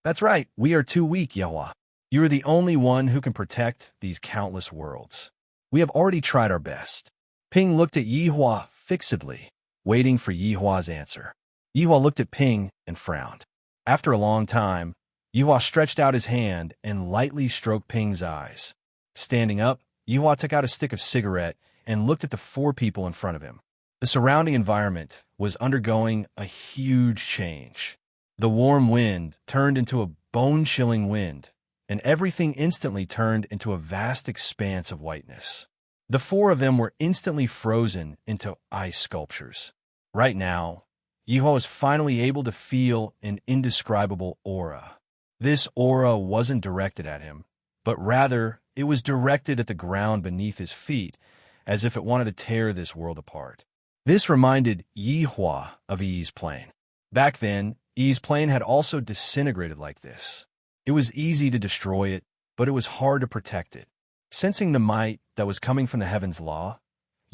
S1: That's right, we are too weak, Yihua. You are the only one who can protect these countless worlds. We have already tried our best. Ping looked at Yihua fixedly, waiting for Yihua's answer. Yihua looked at Ping and frowned. After a long time, Yihua stretched out his hand and lightly stroked Ping's eyes. Standing up, Yihua took out a stick of cigarette and looked at the four people in front of him. The surrounding environment was undergoing a huge change. The warm wind turned into a bone-chilling wind, and everything instantly turned into a vast expanse of whiteness. The four of them were instantly frozen into ice sculptures. Right now, Yihua was finally able to feel an indescribable aura. This aura wasn't directed at him, but rather it was directed at the ground beneath his feet, as if it wanted to tear this world apart. This reminded Yihua of Yi's plane. Back then, Yi's plane had also disintegrated like this. It was easy to destroy it, but it was hard to protect it. Sensing the might that was coming from the heavens' law,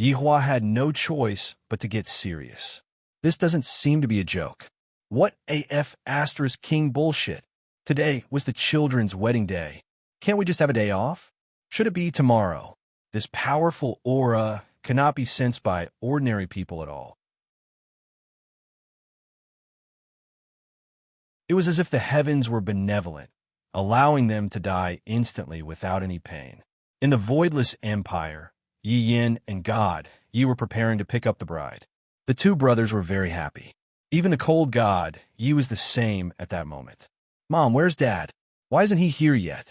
S1: Yihua had no choice but to get serious. This doesn't seem to be a joke. What AF asterisk king bullshit? Today was the children's wedding day. Can't we just have a day off? Should it be tomorrow? This powerful aura cannot be sensed by ordinary people at all. It was as if the heavens were benevolent, allowing them to die instantly without any pain. In the voidless empire, Yi Yin and God, Yi were preparing to pick up the bride. The two brothers were very happy. Even the cold god, Yi was the same at that moment. Mom, where's Dad? Why isn't he here yet?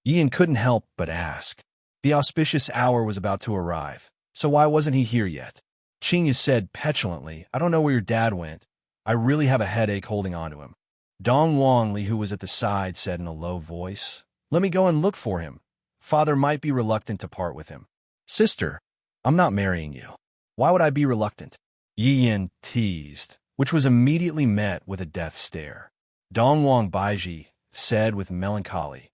S1: Yin couldn't help but ask. The auspicious hour was about to arrive, so why wasn't he here yet? Qingya said petulantly, I don't know where your dad went. I really have a headache holding on to him. Dong Wangli, who was at the side, said in a low voice, Let me go and look for him. Father might be reluctant to part with him. Sister, I'm not marrying you. Why would I be reluctant? Yi Yin teased, which was immediately met with a death stare. Dong Wang Baiji said with melancholy,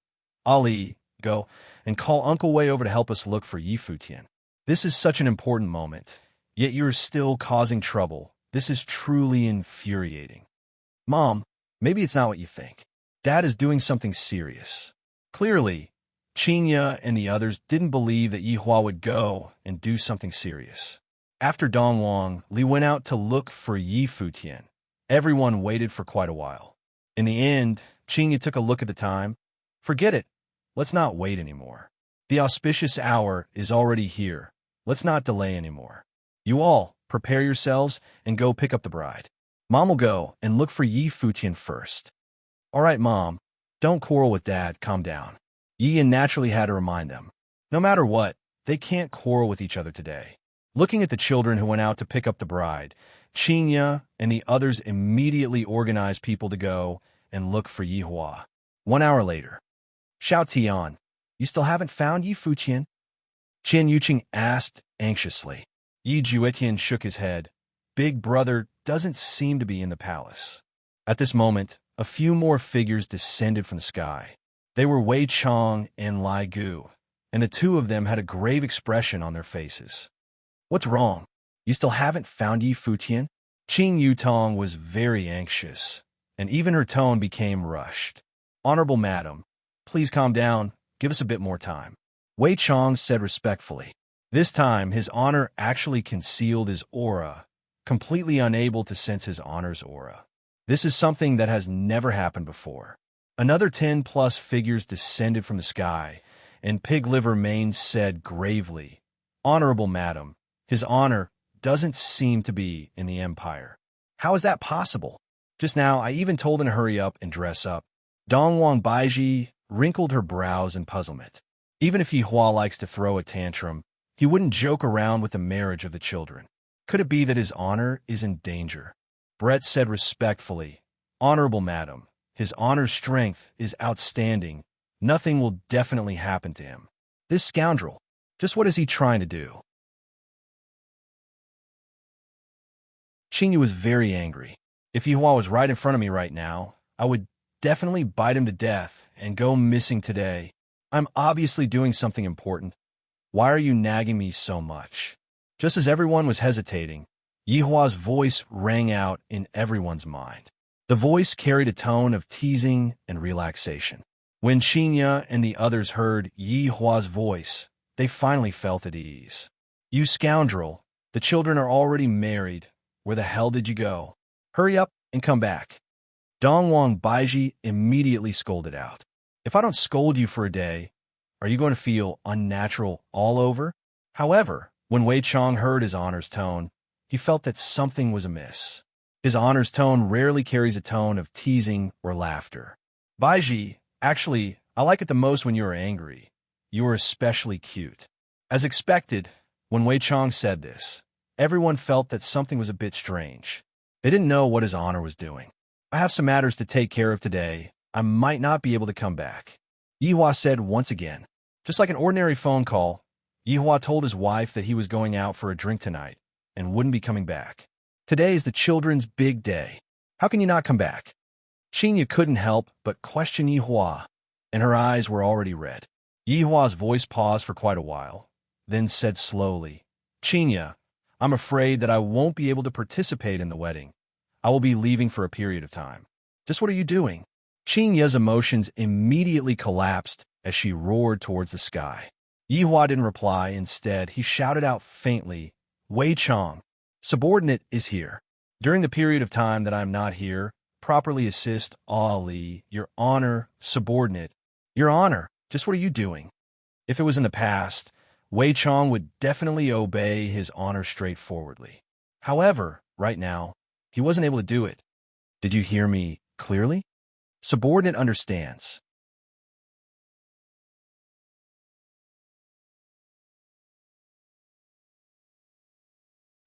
S1: Ali, go and call Uncle Wei over to help us look for Yi Futian. This is such an important moment, yet you're still causing trouble. This is truly infuriating. Mom, maybe it's not what you think. Dad is doing something serious. Clearly, Qingya and the others didn't believe that Yihua would go and do something serious. After Dong Wang, Li went out to look for Yi Futian. Everyone waited for quite a while. In the end, Qingya took a look at the time. Forget it. Let's not wait anymore. The auspicious hour is already here. Let's not delay anymore. You all, prepare yourselves and go pick up the bride. Mom will go and look for Yi Futian first. All right, Mom. Don't quarrel with Dad. Calm down. Yi Yin naturally had to remind them. No matter what, they can't quarrel with each other today. Looking at the children who went out to pick up the bride, Qingya and the others immediately organized people to go and look for Yihua. 1 hour later, Xiao Tian, you still haven't found Yi Futian? Qian Yuqing asked anxiously. Yi Juetian shook his head. Big brother doesn't seem to be in the palace. At this moment, a few more figures descended from the sky. They were Wei Chong and Lai Gu, and the two of them had a grave expression on their faces. What's wrong? You still haven't found Yi Futian? Qing Yutong was very anxious, and even her tone became rushed. Honorable Madam, please calm down. Give us a bit more time. Wei Chong said respectfully. This time, his honor actually concealed his aura, completely unable to sense his honor's aura. This is something that has never happened before. Another 10+ figures descended from the sky, and Pig Liver Mane said gravely, Honorable Madam, his honor doesn't seem to be in the Empire. How is that possible? Just now, I even told him to hurry up and dress up. Dongwang Baiji wrinkled her brows in puzzlement. Even if Yihua likes to throw a tantrum, he wouldn't joke around with the marriage of the children. Could it be that his honor is in danger? Brett said respectfully, Honorable Madam, his honor's strength is outstanding. Nothing will definitely happen to him. This scoundrel, just what is he trying to do? Qingyu was very angry. If Yihua was right in front of me right now, I would definitely bite him to death and go missing today. I'm obviously doing something important. Why are you nagging me so much? Just as everyone was hesitating, Yihua's voice rang out in everyone's mind. The voice carried a tone of teasing and relaxation. When Qinya and the others heard Yihua's voice, they finally felt at ease. You scoundrel, the children are already married. Where the hell did you go? Hurry up and come back. Dongwang Baiji immediately scolded out. If I don't scold you for a day, are you going to feel unnatural all over? However, when Wei Chong heard his honor's tone, he felt that something was amiss. His honor's tone rarely carries a tone of teasing or laughter. Baiji, actually, I like it the most when you are angry. You are especially cute. As expected, when Wei Chong said this, everyone felt that something was a bit strange. They didn't know what his honor was doing. I have some matters to take care of today. I might not be able to come back. Yihua said once again. Just like an ordinary phone call, Yihua told his wife that he was going out for a drink tonight and wouldn't be coming back. Today is the children's big day. How can you not come back? Qinya couldn't help but question Yihua, and her eyes were already red. Yihua's voice paused for quite a while, then said slowly, Qinya, I'm afraid that I won't be able to participate in the wedding. I will be leaving for a period of time. Just what are you doing? Qinya's emotions immediately collapsed as she roared towards the sky. Yihua didn't reply. Instead, he shouted out faintly, Wei Chong, subordinate is here. During the period of time that I'm not here, properly assist Ali, your honor, subordinate. Your honor, just what are you doing? If it was in the past, Wei Chong would definitely obey his honor straightforwardly. However, right now, he wasn't able to do it. Did you hear me clearly? Subordinate understands.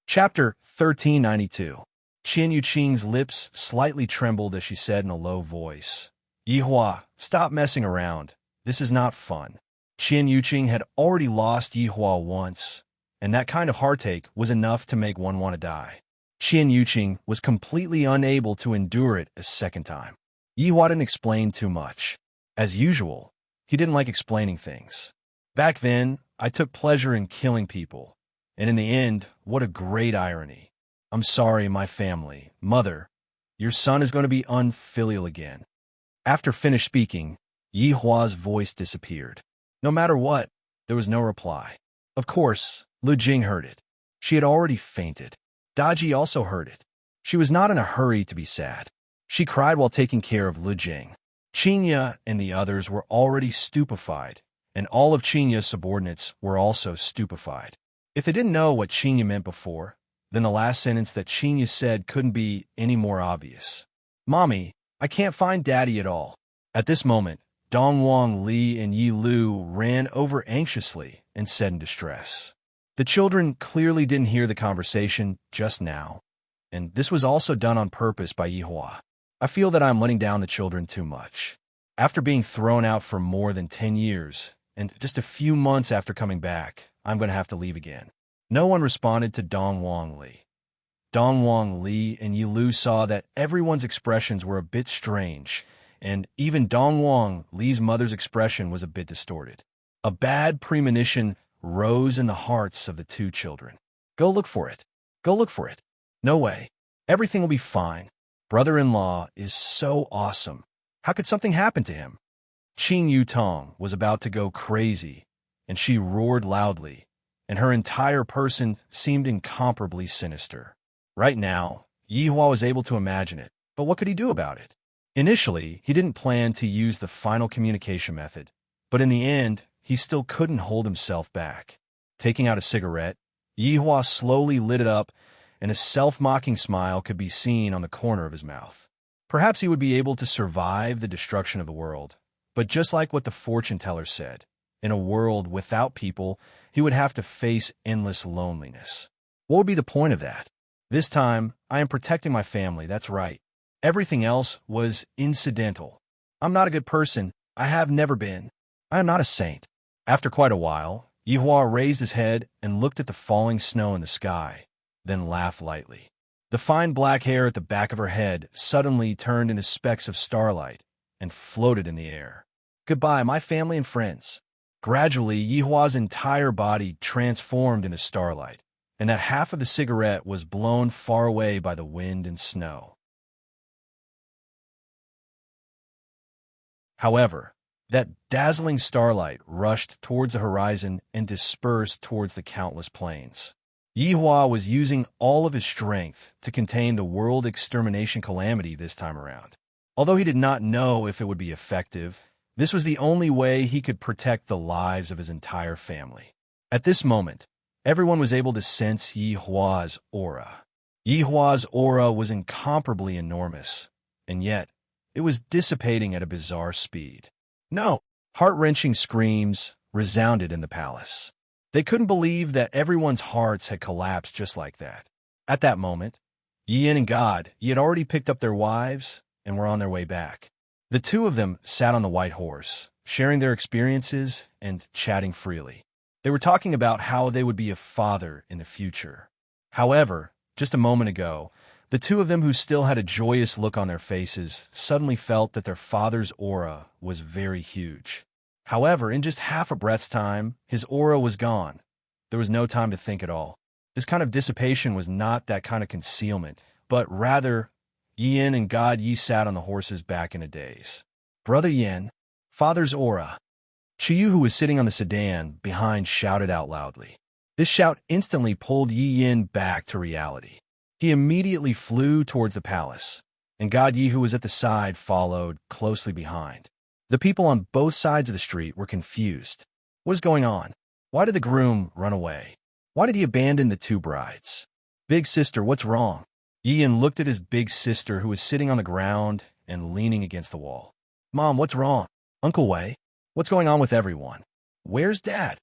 S1: Chapter 1392. Qian Yuqing's lips slightly trembled as she said in a low voice, Yihua, stop messing around. This is not fun. Qian Yuqing had already lost Yihua once, and that kind of heartache was enough to make one want to die. Qian Yuqing was completely unable to endure it a second time. Yihua didn't explain too much. As usual, he didn't like explaining things. Back then, I took pleasure in killing people, and in the end, what a great irony. I'm sorry, my family. Mother, your son is going to be unfilial again. After finished speaking, Yihua's voice disappeared. No matter what, there was no reply. Of course, Lu Jing heard it. She had already fainted. Daji also heard it. She was not in a hurry to be sad. She cried while taking care of Lu Jing. Qinya and the others were already stupefied, and all of Qinya's subordinates were also stupefied. If they didn't know what Qinya meant before, then the last sentence that Qinya said couldn't be any more obvious. Mommy, I can't find Daddy at all. At this moment, Dongwang Li and Yi Lu ran over anxiously and said in distress. The children clearly didn't hear the conversation just now, and this was also done on purpose by Yihua. I feel that I'm letting down the children too much. After being thrown out for more than 10 years, and just a few months after coming back, I'm going to have to leave again. No one responded to Dongwang Li. Dongwang Li and Yi Lu saw that everyone's expressions were a bit strange, and even Dongwang Li's mother's expression was a bit distorted. A bad premonition rose in the hearts of the two children. Go look for it. Go look for it. No way. Everything will be fine. Brother-in-law is so awesome. How could something happen to him? Qing Yutong was about to go crazy, and she roared loudly, and her entire person seemed incomparably sinister. Right now, Yihua was able to imagine it, but what could he do about it? Initially, he didn't plan to use the final communication method, but in the end, he still couldn't hold himself back. Taking out a cigarette, Yihua slowly lit it up, and a self-mocking smile could be seen on the corner of his mouth. Perhaps he would be able to survive the destruction of the world, but just like what the fortune teller said, in a world without people, he would have to face endless loneliness. What would be the point of that? This time, I am protecting my family, that's right. Everything else was incidental. I'm not a good person. I have never been. I am not a saint. After quite a while, Yihua raised his head and looked at the falling snow in the sky, then laughed lightly. The fine black hair at the back of her head suddenly turned into specks of starlight and floated in the air. Goodbye, my family and friends. Gradually, Yihua's entire body transformed into starlight, and that half of the cigarette was blown far away by the wind and snow. However, that dazzling starlight rushed towards the horizon and dispersed towards the countless plains. Yihua was using all of his strength to contain the world extermination calamity this time around. Although he did not know if it would be effective, this was the only way he could protect the lives of his entire family. At this moment, everyone was able to sense Yihua's aura. Yihua's aura was incomparably enormous, and yet it was dissipating at a bizarre speed. No! Heart-wrenching screams resounded in the palace. They couldn't believe that everyone's hearts had collapsed just like that. At that moment, Yin and God had already picked up their wives and were on their way back. The two of them sat on the white horse, sharing their experiences and chatting freely. They were talking about how they would be a father in the future. However, just a moment ago, the two of them who still had a joyous look on their faces suddenly felt that their father's aura was very huge. However, in just half a breath's time, his aura was gone. There was no time to think at all. This kind of dissipation was not that kind of concealment, but rather, Yin and God Yi sat on the horse's back in a daze. Brother Yin, father's aura. Chiyu, who was sitting on the sedan behind, shouted out loudly. This shout instantly pulled Yi Yin back to reality. He immediately flew towards the palace, and God Yi, who was at the side, followed closely behind. The people on both sides of the street were confused. What is going on? Why did the groom run away? Why did he abandon the two brides? Big sister, what's wrong? Ian looked at his big sister, who was sitting on the ground and leaning against the wall. Mom, what's wrong? Uncle Wei, what's going on with everyone? Where's Dad?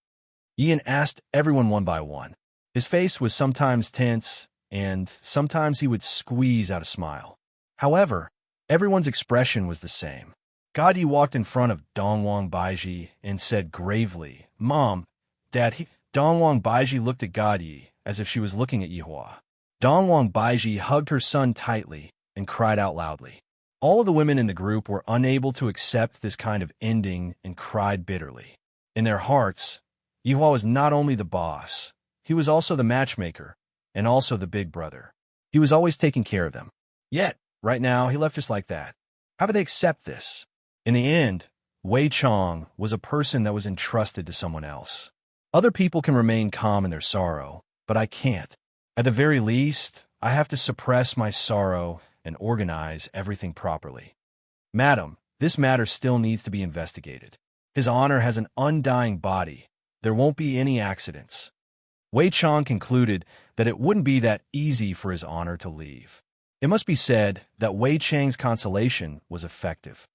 S1: Ian asked everyone one by one. His face was sometimes tense, and sometimes he would squeeze out a smile. However, everyone's expression was the same. God Yi walked in front of Dongwang Baiji and said gravely, Mom, Dad, Dongwang Baiji looked at God Yi as if she was looking at Yihua. Dongwang Baiji hugged her son tightly and cried out loudly. All of the women in the group were unable to accept this kind of ending and cried bitterly. In their hearts, Yihua was not only the boss, he was also the matchmaker and also the big brother. He was always taking care of them. Yet, right now, he left just like that. How would they accept this? In the end, Wei Chong was a person that was entrusted to someone else. Other people can remain calm in their sorrow, but I can't. At the very least, I have to suppress my sorrow and organize everything properly. Madam, this matter still needs to be investigated. His honor has an undying body. There won't be any accidents. Wei Chong concluded that it wouldn't be that easy for his honor to leave. It must be said that Wei Chang's consolation was effective.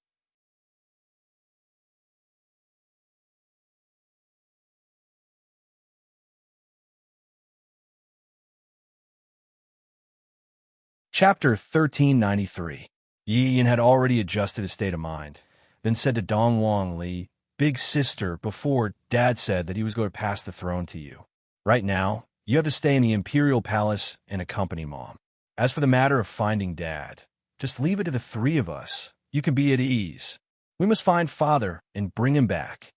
S1: Chapter 1393. Yi Yin had already adjusted his state of mind, then said to Dongwang Li, Big sister, before Dad said that he was going to pass the throne to you. Right now, you have to stay in the Imperial Palace and accompany Mom. As for the matter of finding Dad, just leave it to the three of us, you can be at ease. We must find father and bring him back.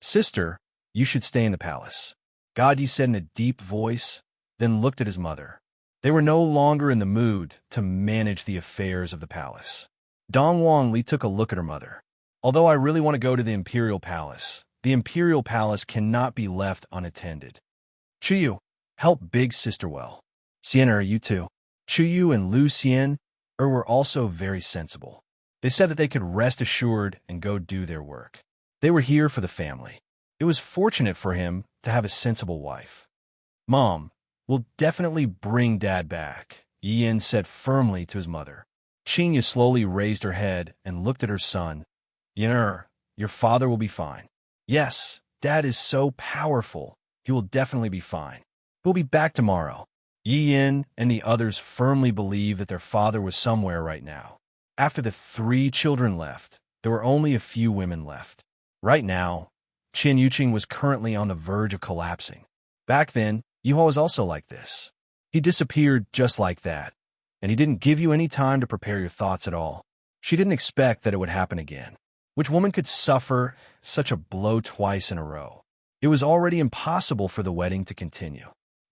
S1: Sister, you should stay in the palace. Gadi said in a deep voice, then looked at his mother. They were no longer in the mood to manage the affairs of the palace. Dong Wangli took a look at her mother. Although I really want to go to the Imperial Palace, the Imperial Palace cannot be left unattended. Chuyu, help big sister well. Xian, you too. Chuyu and Lu Xian were also very sensible. They said that they could rest assured and go do their work. They were here for the family. It was fortunate for him to have a sensible wife. Mom, we'll definitely bring Dad back, Yin said firmly to his mother. Qinya slowly raised her head and looked at her son. Yin, your father will be fine. Yes, Dad is so powerful. He will definitely be fine. He'll be back tomorrow. Yin and the others firmly believed that their father was somewhere right now. After the 3 children left, there were only a few women left. Right now, Qin Yuqing was currently on the verge of collapsing. Back then, Yuhua was also like this. He disappeared just like that, and he didn't give you any time to prepare your thoughts at all. She didn't expect that it would happen again. Which woman could suffer such a blow twice in a row? It was already impossible for the wedding to continue.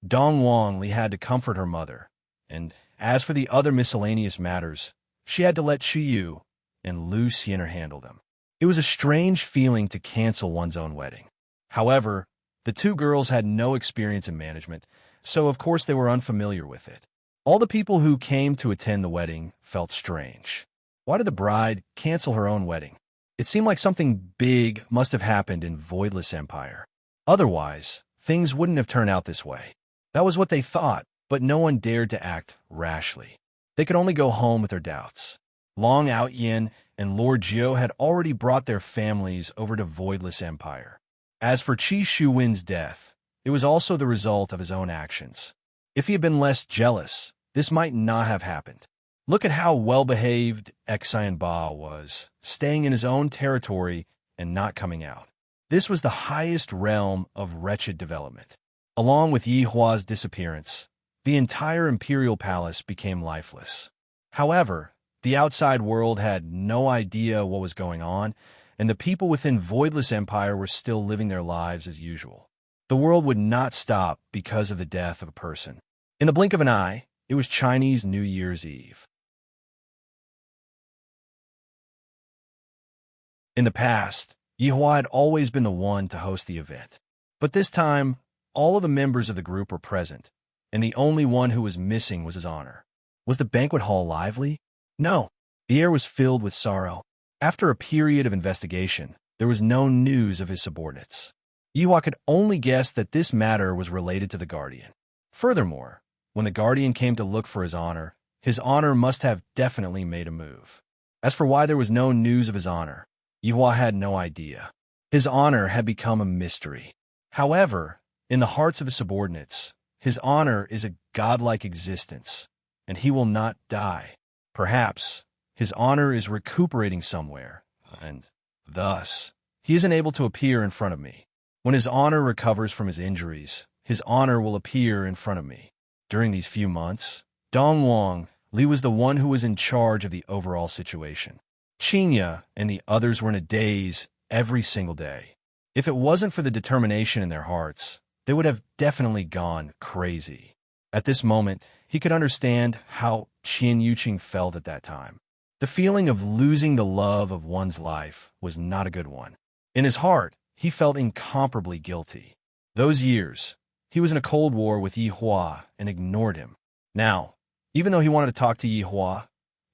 S1: Dong Wangli had to comfort her mother, and as for the other miscellaneous matters, she had to let Chuyu and Lu Xian handle them. It was a strange feeling to cancel one's own wedding. However, the 2 girls had no experience in management, so of course they were unfamiliar with it. All the people who came to attend the wedding felt strange. Why did the bride cancel her own wedding? It seemed like something big must have happened in Voidless Empire. Otherwise, things wouldn't have turned out this way. That was what they thought, but no one dared to act rashly. They could only go home with their doubts. Long Outyin and Lord Jiu had already brought their families over to Voidless Empire. As for Qi Shuwen's death, it was also the result of his own actions. If he had been less jealous, this might not have happened. Look at how well-behaved Xian Ba was, staying in his own territory and not coming out. This was the highest realm of wretched development. Along with Yi Hua's disappearance, the entire Imperial Palace became lifeless. However, the outside world had no idea what was going on, and the people within Voidless Empire were still living their lives as usual. The world would not stop because of the death of a person. In the blink of an eye, it was Chinese New Year's Eve. In the past, Yi Hua had always been the one to host the event. But this time, all of the members of the group were present, and the only one who was missing was his honor. Was the banquet hall lively? No. The air was filled with sorrow. After a period of investigation, there was no news of his subordinates. Yi Hua could only guess that this matter was related to the Guardian. Furthermore, when the Guardian came to look for his honor must have definitely made a move. As for why there was no news of his honor, Yi Hua had no idea. His honor had become a mystery. However, in the hearts of his subordinates, his honor is a godlike existence, and he will not die. Perhaps his honor is recuperating somewhere, and thus, he isn't able to appear in front of me. When his honor recovers from his injuries, his honor will appear in front of me. During these few months, Dong Wangli was the one who was in charge of the overall situation. Qinya and the others were in a daze every single day. If it wasn't for the determination in their hearts, they would have definitely gone crazy. At this moment, he could understand how Qin Yuqing felt at that time. The feeling of losing the love of one's life was not a good one. In his heart, he felt incomparably guilty. Those years, he was in a cold war with Yi Hua and ignored him. Now, even though he wanted to talk to Yi Hua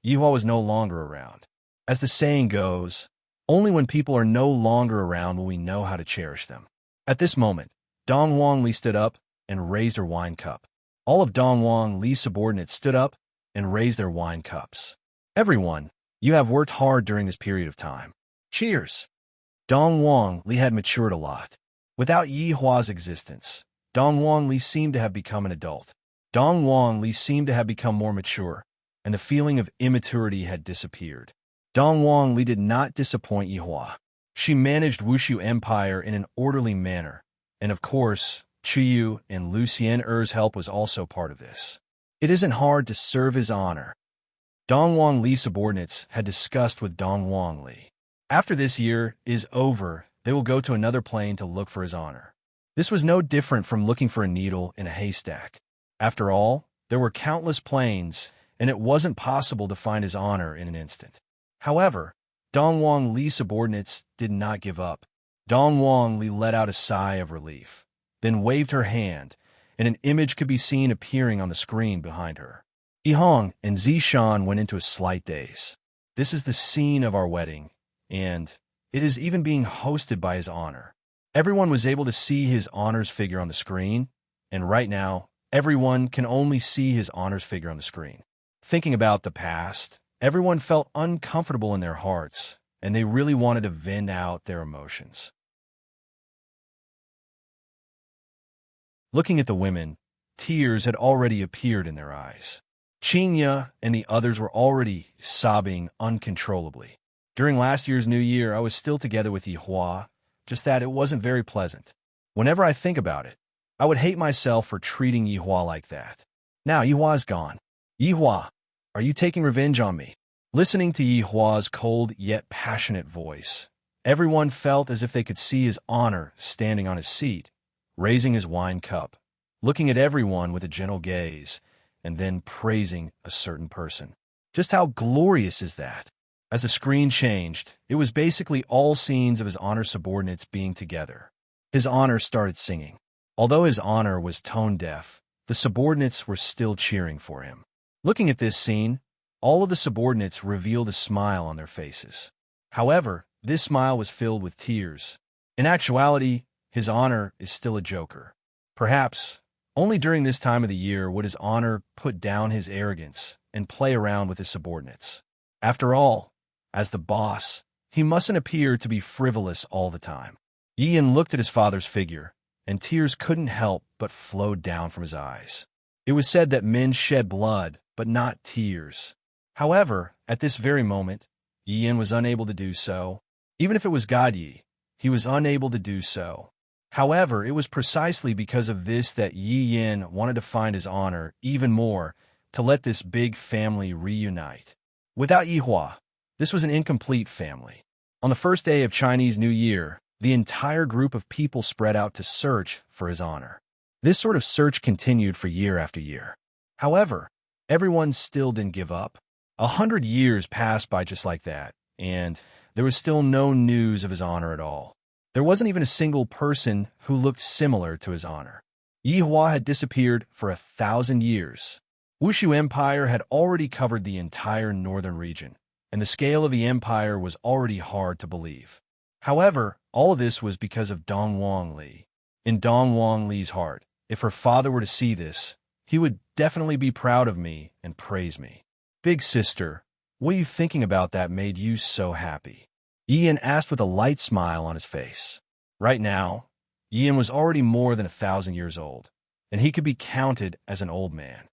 S1: was no longer around. As the saying goes, only when people are no longer around will we know how to cherish them. At this moment, Dong Wangli stood up and raised her wine cup. All of Dong Wangli's subordinates stood up and raised their wine cups. Everyone, you have worked hard during this period of time. Cheers! Dong Wangli had matured a lot. Without Yi Hua's existence, Dong Wangli seemed to have become an adult. Dong Wangli seemed to have become more mature, and the feeling of immaturity had disappeared. Dong Wangli did not disappoint Yi Hua. She managed Wushu Empire in an orderly manner, and of course, Chuyu and Lu Xian's help was also part of this. It isn't hard to serve his honor. Dongwang Li's subordinates had discussed with Dongwang Li. After this year is over, they will go to another plane to look for his honor. This was no different from looking for a needle in a haystack. After all, there were countless planes, and it wasn't possible to find his honor in an instant. However, Dongwang Li's subordinates did not give up. Dongwang Li let out a sigh of relief, then waved her hand, and an image could be seen appearing on the screen behind her. Yihong and Zishan went into a slight daze. This is the scene of our wedding, and it is even being hosted by his honor. Everyone was able to see his honor's figure on the screen, and right now, everyone can only see his honor's figure on the screen. Thinking about the past, everyone felt uncomfortable in their hearts, and they really wanted to vent out their emotions. Looking at the women, tears had already appeared in their eyes. Qinya and the others were already sobbing uncontrollably. During last year's New Year, I was still together with Yihua, just that it wasn't very pleasant. Whenever I think about it, I would hate myself for treating Yihua like that. Now Yihua's gone. Yihua, are you taking revenge on me? Listening to Yihua's cold yet passionate voice, everyone felt as if they could see his honor standing on his seat, raising his wine cup, looking at everyone with a gentle gaze, and then praising a certain person. Just how glorious is that? As the screen changed, it was basically all scenes of his honor subordinates being together. His honor started singing. Although his honor was tone-deaf, the subordinates were still cheering for him. Looking at this scene, all of the subordinates revealed a smile on their faces. However, this smile was filled with tears. In actuality, his honor is still a joker. Perhaps, only during this time of the year would his honor put down his arrogance and play around with his subordinates. After all, as the boss, he mustn't appear to be frivolous all the time. Yian looked at his father's figure, and tears couldn't help but flowed down from his eyes. It was said that men shed blood, but not tears. However, at this very moment, Yian was unable to do so. Even if it was God Yi, he was unable to do so. However, it was precisely because of this that Yi Yin wanted to find his honor even more, to let this big family reunite. Without Yihua, this was an incomplete family. On the first day of Chinese New Year, the entire group of people spread out to search for his honor. This sort of search continued for year after year. However, everyone still didn't give up. 100 years passed by just like that, and there was still no news of his honor at all. There wasn't even a single person who looked similar to his honor. Yihua had disappeared for 1,000 years. Wushu Empire had already covered the entire northern region, and the scale of the empire was already hard to believe. However, all of this was because of Dongwang Li. In Dongwang Li's heart, if her father were to see this, he would definitely be proud of me and praise me. Big sister, what are you thinking about that made you so happy? Yian asked with a light smile on his face. Right now, Yian was already more than 1,000 years old, and he could be counted as an old man.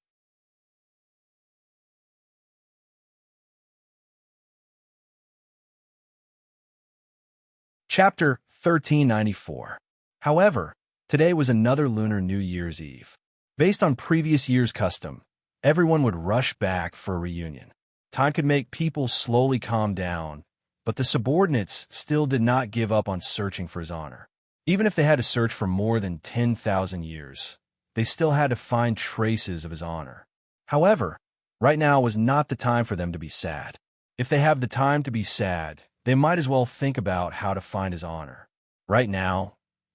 S1: Chapter 1394. However, today was another Lunar New Year's Eve. Based on previous year's custom, everyone would rush back for a reunion. Time could make people slowly calm down, but the subordinates still did not give up on searching for his honor. Even if they had to search for more than 10,000 years, they still had to find traces of his honor. However, right now was not the time for them to be sad. If they have the time to be sad, they might as well think about how to find his honor. Right now,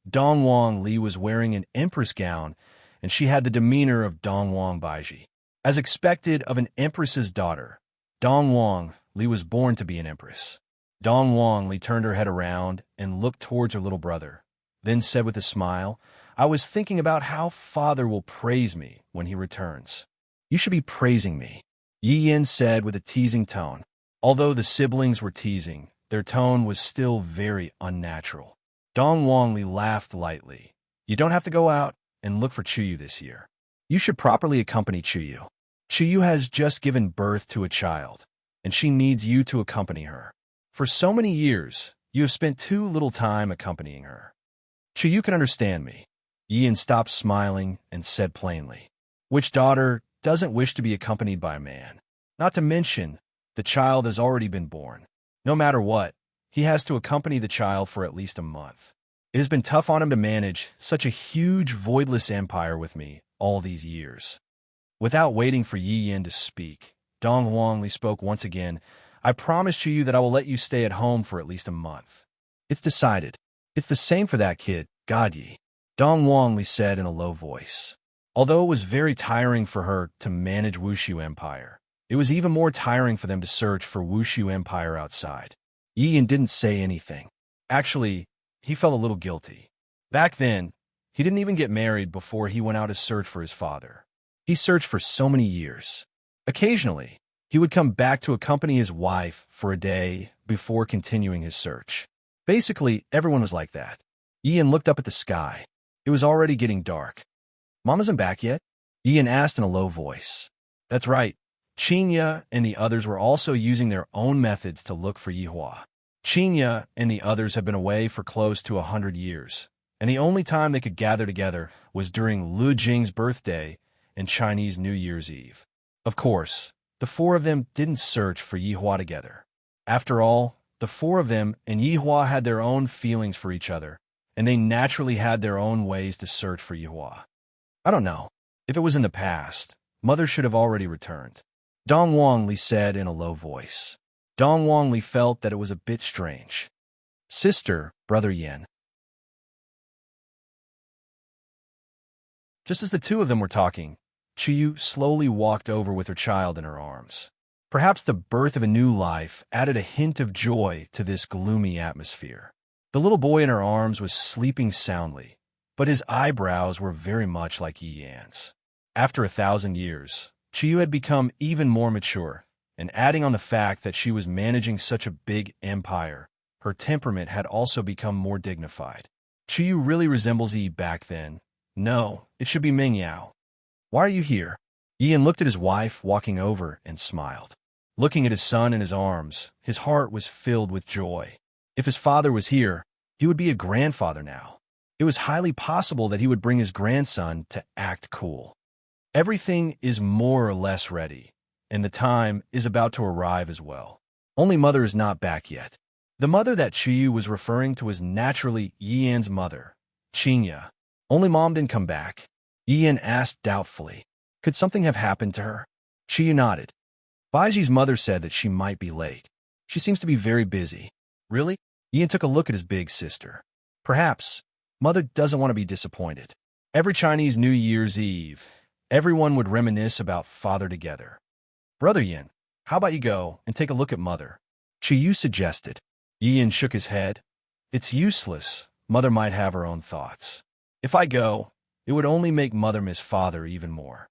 S1: Dongwang Li was wearing an empress gown, and she had the demeanor of Dongwang Baiji. As expected of an empress's daughter, Dongwang Li was born to be an empress. Dongwang Li turned her head around and looked towards her little brother, then said with a smile, "I was thinking about how father will praise me when he returns." "You should be praising me," Yi Yin said with a teasing tone. Although the siblings were teasing, their tone was still very unnatural. Dongwang Li laughed lightly. "You don't have to go out and look for Chuyu this year. You should properly accompany Chuyu. Chuyu has just given birth to a child, and she needs you to accompany her. For so many years, you have spent too little time accompanying her. Chuyu can understand me." Yian stopped smiling and said plainly, "Which daughter doesn't wish to be accompanied by a man?" Not to mention, the child has already been born. No matter what, he has to accompany the child for at least a month. It has been tough on him to manage such a huge, voidless empire with me all these years. Without waiting for Yi Yin to speak, Dong Wangli spoke once again. I promise you that I will let you stay at home for at least a month. It's decided. It's the same for that kid, God Yi, Dong Wangli said in a low voice. Although it was very tiring for her to manage Wushu Empire, it was even more tiring for them to search for Wushu Empire outside. Yi Yin didn't say anything. Actually, he felt a little guilty. Back then, he didn't even get married before he went out to search for his father. He searched for so many years. Occasionally, he would come back to accompany his wife for a day before continuing his search. Basically, everyone was like that. Ian looked up at the sky. It was already getting dark. Mom isn't back yet? Ian asked in a low voice. That's right. Qinya and the others were also using their own methods to look for Yihua. Qinya and the others had been away for close to 100 years, and the only time they could gather together was during Lu Jing's birthday and Chinese New Year's Eve. Of course, the four of them didn't search for Yihua together. After all, the four of them and Yihua had their own feelings for each other, and they naturally had their own ways to search for Yihua. I don't know. If it was in the past, Mother should have already returned. Dong Wangli said in a low voice. Dong Wangli felt that it was a bit strange. Sister, Brother Yin. Just as the two of them were talking, Chiyu slowly walked over with her child in her arms. Perhaps the birth of a new life added a hint of joy to this gloomy atmosphere. The little boy in her arms was sleeping soundly, but his eyebrows were very much like Yi Yan's. After 1,000 years, Chiyu had become even more mature, and adding on the fact that she was managing such a big empire, her temperament had also become more dignified. Chiyu really resembles Yi back then. No, it should be Ming Yao. Why are you here? Ian looked at his wife walking over and smiled. Looking at his son in his arms, his heart was filled with joy. If his father was here, he would be a grandfather now. It was highly possible that he would bring his grandson to act cool. Everything is more or less ready, and the time is about to arrive as well. Only Mother is not back yet. The mother that Chiyu was referring to was naturally Yian's mother, Qinya. Only Mom didn't come back. Yian asked doubtfully. Could something have happened to her? Chiyu nodded. Baiji's mother said that she might be late. She seems to be very busy. Really? Yian took a look at his big sister. Perhaps. Mother doesn't want to be disappointed. Every Chinese New Year's Eve, everyone would reminisce about father together. Brother Yin, how about you go and take a look at Mother? Chiyu suggested. Yin shook his head. It's useless. Mother might have her own thoughts. If I go, it would only make Mother miss father even more.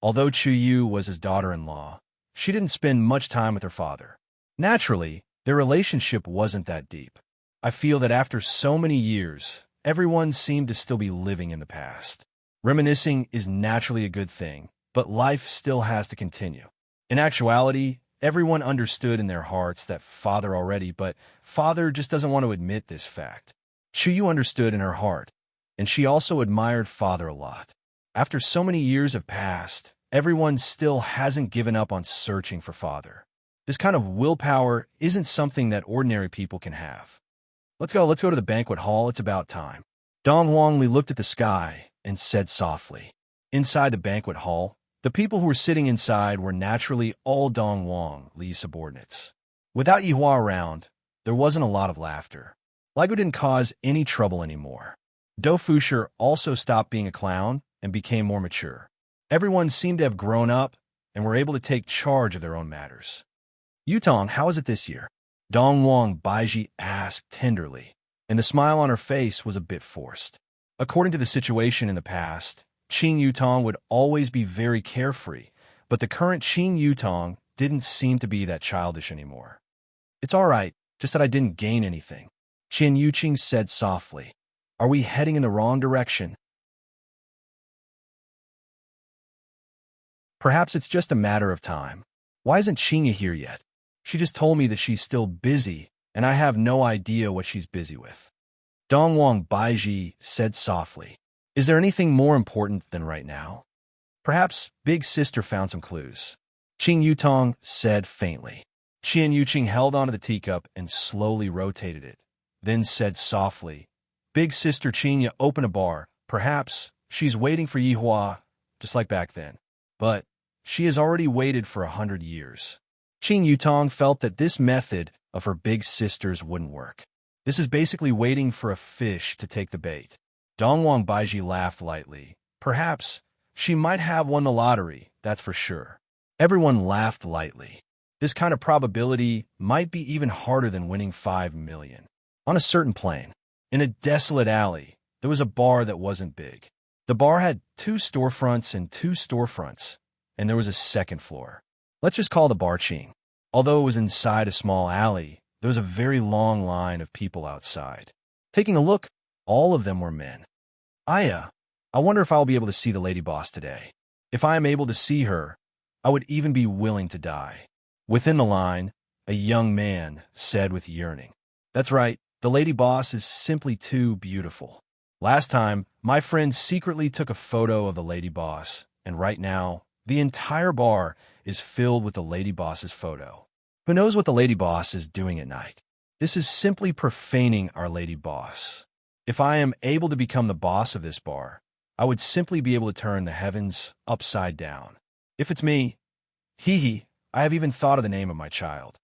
S1: Although Chiyu was his daughter-in-law, she didn't spend much time with her father. Naturally, their relationship wasn't that deep. I feel that after so many years, everyone seemed to still be living in the past. Reminiscing is naturally a good thing, but life still has to continue. In actuality, everyone understood in their hearts that father already, but father just doesn't want to admit this fact. Chiyu understood in her heart, and she also admired father a lot. After so many years have passed, everyone still hasn't given up on searching for father. This kind of willpower isn't something that ordinary people can have. Let's go to the banquet hall, it's about time. Dong Wangli looked at the sky and said softly. Inside the banquet hall, the people who were sitting inside were naturally all Dong Wangli's subordinates. Without Yihua around, there wasn't a lot of laughter. Ligu didn't cause any trouble anymore. Do Fusher also stopped being a clown and became more mature. Everyone seemed to have grown up and were able to take charge of their own matters. Yutong, how is it this year? Dong Wang Baiji asked tenderly, and the smile on her face was a bit forced. According to the situation in the past, Qing Yutong would always be very carefree, but the current Qing Yutong didn't seem to be that childish anymore. It's all right, just that I didn't gain anything, Qian Yuqing said softly. Are we heading in the wrong direction? Perhaps it's just a matter of time. Why isn't Qinya here yet? She just told me that she's still busy, and I have no idea what she's busy with. Dong Wang Baiji said softly. Is there anything more important than right now? Perhaps Big Sister found some clues. Qing Yutong said faintly. Qian Yuqing held onto the teacup and slowly rotated it, then said softly, Big Sister Qing, open a bar. Perhaps she's waiting for Yihua, just like back then. But she has already waited for 100 years. Qing Yutong felt that this method of her big sister's wouldn't work. This is basically waiting for a fish to take the bait. Dongwang Baiji laughed lightly. Perhaps she might have won the lottery, that's for sure. Everyone laughed lightly. This kind of probability might be even harder than winning 5 million. On a certain plane, in a desolate alley, there was a bar that wasn't big. The bar had 2 storefronts and 2 storefronts, and there was a second floor. Let's just call the bar Qing. Although it was inside a small alley, there was a very long line of people outside. Taking a look, all of them were men. I wonder if I'll be able to see the lady boss today. If I am able to see her, I would even be willing to die. Within the line, a young man said with yearning, That's right, the lady boss is simply too beautiful. Last time, my friend secretly took a photo of the lady boss, and right now, the entire bar is filled with the lady boss's photo. Who knows what the lady boss is doing at night? This is simply profaning our lady boss. If I am able to become the boss of this bar, I would simply be able to turn the heavens upside down. If it's me, I have even thought of the name of my child.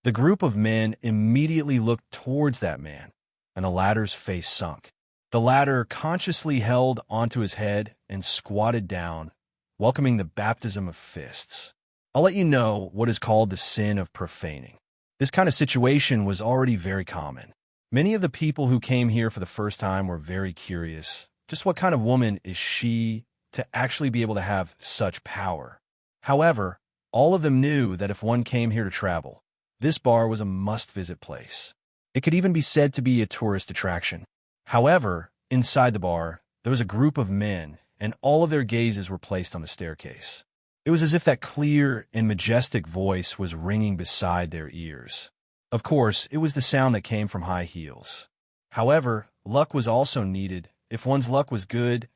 S1: The group of men immediately looked towards that man, and the latter's face sunk. The latter consciously held onto his head and squatted down, welcoming the baptism of fists. I'll let you know what is called the sin of profaning. This kind of situation was already very common. Many of the people who came here for the first time were very curious. Just what kind of woman is she to actually be able to have such power? However, all of them knew that if one came here to travel, this bar was a must-visit place. It could even be said to be a tourist attraction. However, inside the bar, there was a group of men, and all of their gazes were placed on the staircase. It was as if that clear and majestic voice was ringing beside their ears. Of course, it was the sound that came from high heels. However, luck was also needed. If one's luck was good,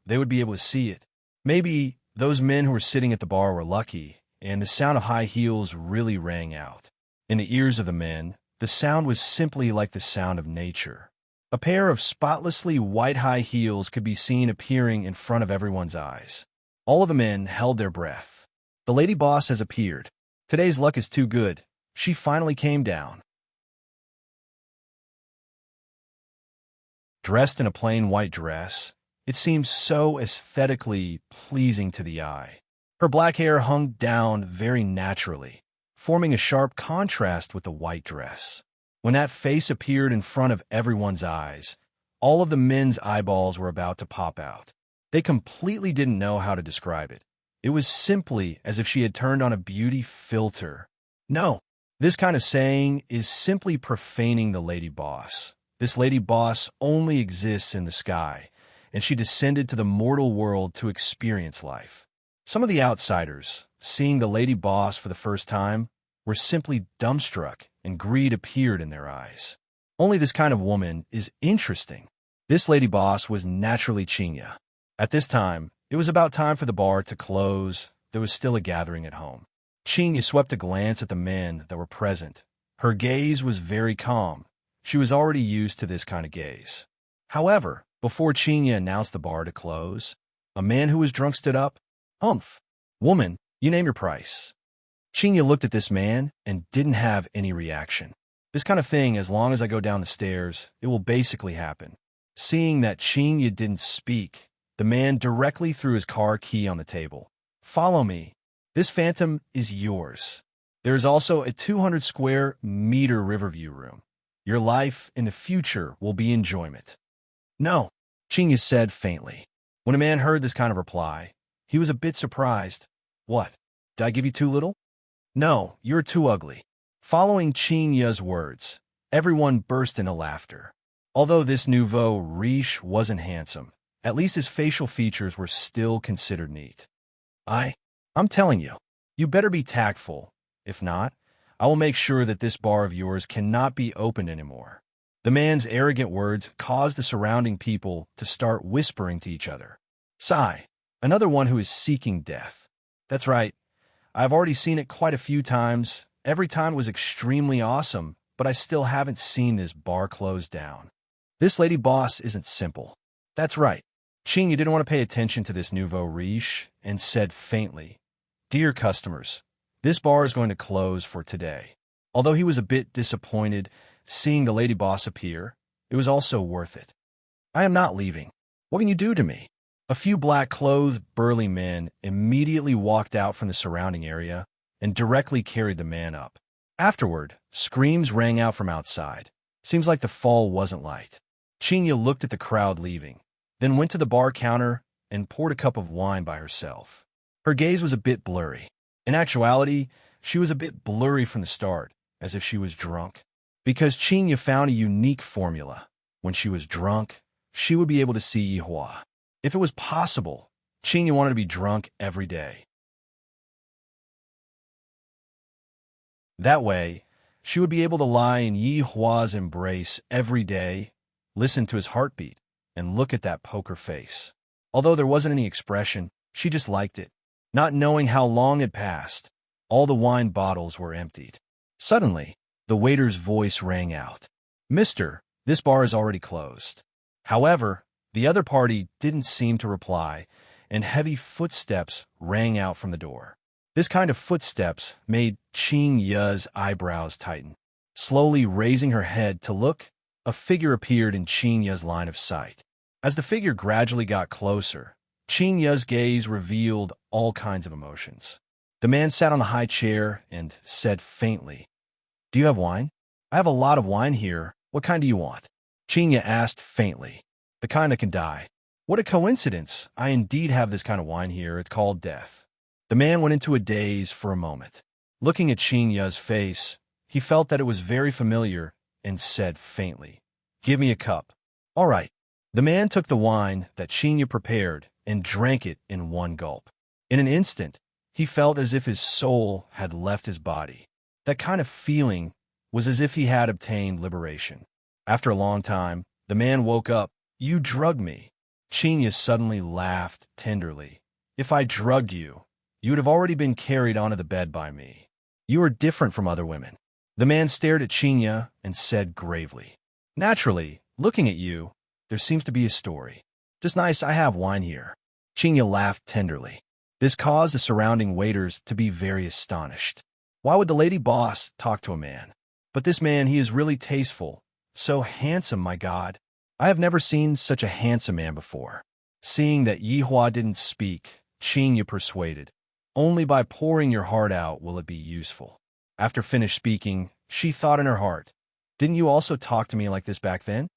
S1: they would be able to see it. Maybe those men who were sitting at the bar were lucky, and the sound of high heels really rang out. In the ears of the men, the sound was simply like the sound of nature. A pair of spotlessly white high heels could be seen appearing in front of everyone's eyes. All of the men held their breath. The lady boss has appeared. Today's luck is too good. She finally came down. Dressed in a plain white dress, it seemed so aesthetically pleasing to the eye. Her black hair hung down very naturally, forming a sharp contrast with the white dress. When that face appeared in front of everyone's eyes, all of the men's eyeballs were about to pop out. They completely didn't know how to describe it. It was simply as if she had turned on a beauty filter. No, this kind of saying is simply profaning the lady boss. This lady boss only exists in the sky, and she descended to the mortal world to experience life. Some of the outsiders, seeing the lady boss for the first time, were simply dumbstruck, and greed appeared in their eyes. Only this kind of woman is interesting. This lady boss was naturally Qinya. At this time, it was about time for the bar to close. There was still a gathering at home. Qinya swept a glance at the men that were present. Her gaze was very calm. She was already used to this kind of gaze. However, before Qinya announced the bar to close, a man who was drunk stood up. Humph. Woman, you name your price. Qinya looked at this man and didn't have any reaction. This kind of thing, as long as I go down the stairs, it will basically happen. Seeing that Qinya didn't speak, the man directly threw his car key on the table. Follow me. This phantom is yours. There is also a 200 square meter riverview room. Your life in the future will be enjoyment. No, Qinya said faintly. When a man heard this kind of reply, he was a bit surprised. What? Did I give you too little? No, you're too ugly. Following Qinya's words, everyone burst into laughter. Although this nouveau riche wasn't handsome, at least his facial features were still considered neat. I'm telling you, you better be tactful. If not, I will make sure that this bar of yours cannot be opened anymore. The man's arrogant words caused the surrounding people to start whispering to each other. Sai, another one who is seeking death. That's right. I've already seen it quite a few times. Every time it was extremely awesome, but I still haven't seen this bar close down. This lady boss isn't simple. That's right. Chinya didn't want to pay attention to this nouveau riche and said faintly, "Dear customers, this bar is going to close for today." Although he was a bit disappointed seeing the lady boss appear, it was also worth it. "I am not leaving. What can you do to me?" A few black-clothed, burly men immediately walked out from the surrounding area and directly carried the man up. Afterward, screams rang out from outside. Seems like the fall wasn't light. Chinya looked at the crowd leaving, then went to the bar counter and poured a cup of wine by herself. Her gaze was a bit blurry. In actuality, she was a bit blurry from the start, as if she was drunk. Because Chinya found a unique formula. When she was drunk, she would be able to see Yihua. If it was possible, Chinya wanted to be drunk every day. That way, she would be able to lie in Yihua's embrace every day, listen to his heartbeat, and look at that poker face. Although there wasn't any expression, she just liked it. Not knowing how long had passed, all the wine bottles were emptied. Suddenly, the waiter's voice rang out. "Mister, this bar is already closed." However, the other party didn't seem to reply, and heavy footsteps rang out from the door. This kind of footsteps made Qing eyebrows tighten. Slowly raising her head to look, a figure appeared in Qing line of sight. As the figure gradually got closer, Qing gaze revealed all kinds of emotions. The man sat on the high chair and said faintly, "Do you have wine?" "I have a lot of wine here. What kind do you want?" Qing asked faintly. "The kind that can die." "What a coincidence. I indeed have this kind of wine here. It's called death." The man went into a daze for a moment. Looking at Qing face, he felt that it was very familiar and said faintly, "Give me a cup." "All right." The man took the wine that Qing prepared and drank it in one gulp. In an instant, he felt as if his soul had left his body. That kind of feeling was as if he had obtained liberation. After a long time, the man woke up. "You drugged me." Qing suddenly laughed tenderly. "If I drugged you, you would have already been carried onto the bed by me. You are different from other women." The man stared at Qing and said gravely, "Naturally, looking at you, there seems to be a story. Just nice I have wine here." Qing laughed tenderly. This caused the surrounding waiters to be very astonished. Why would the lady boss talk to a man? But this man, he is really tasteful. So handsome, my God. I have never seen such a handsome man before. Seeing that Yihua didn't speak, Qing persuaded. "Only by pouring your heart out will it be useful." After finished speaking, she thought in her heart, "Didn't you also talk to me like this back then?"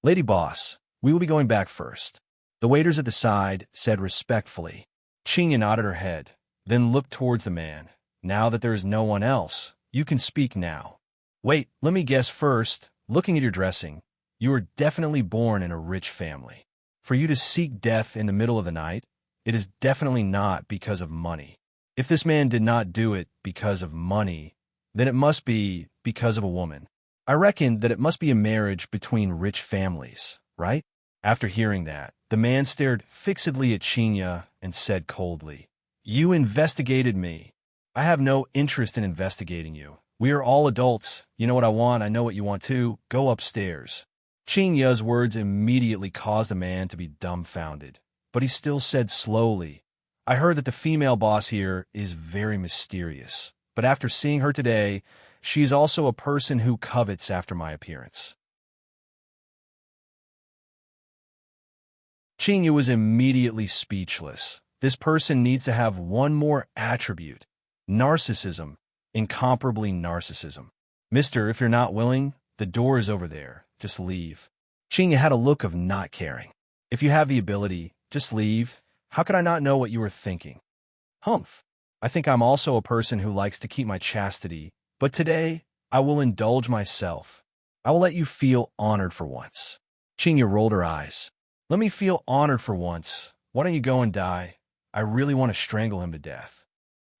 S1: "Lady boss, we will be going back first." The waiters at the side said respectfully. Qing nodded her head, then looked towards the man. "Now that there is no one else, you can speak now." "Wait, let me guess first. Looking at your dressing, you were definitely born in a rich family. For you to seek death in the middle of the night, it is definitely not because of money. If this man did not do it because of money, then it must be because of a woman. I reckon that it must be a marriage between rich families, right?" After hearing that, the man stared fixedly at Qing and said coldly, "You investigated me. I have no interest in investigating you. We are all adults. You know what I want. I know what you want too. Go upstairs." Qing's words immediately caused the man to be dumbfounded, but he still said slowly, "I heard that the female boss here is very mysterious, but after seeing her today, she is also a person who covets after my appearance." Qing was immediately speechless. This person needs to have one more attribute: narcissism, incomparably narcissism. "Mister, if you're not willing, the door is over there. Just leave." Qing had a look of not caring. "If you have the ability, just leave. How could I not know what you were thinking?" "Humph. I think I'm also a person who likes to keep my chastity, but today I will indulge myself. I will let you feel honored for once." Qing rolled her eyes. "Let me feel honored for once. Why don't you go and die? I really want to strangle him to death."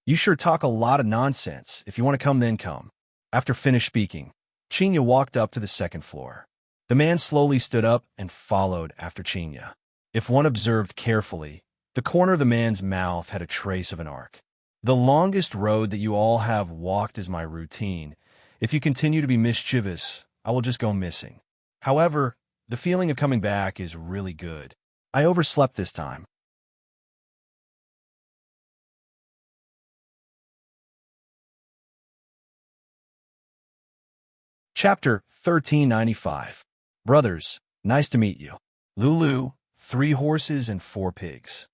S1: "You sure talk a lot of nonsense. If you want to come, then come." After finished speaking, Qing walked up to the second floor. The man slowly stood up and followed after Qing. If one observed carefully, the corner of the man's mouth had a trace of an arc. The longest road that you all have walked is my routine. If you continue to be mischievous, I will just go missing. However, the feeling of coming back is really good. I overslept this time. Chapter 1395. Brothers, nice to meet you. Lulu, 3 horses and 4 pigs.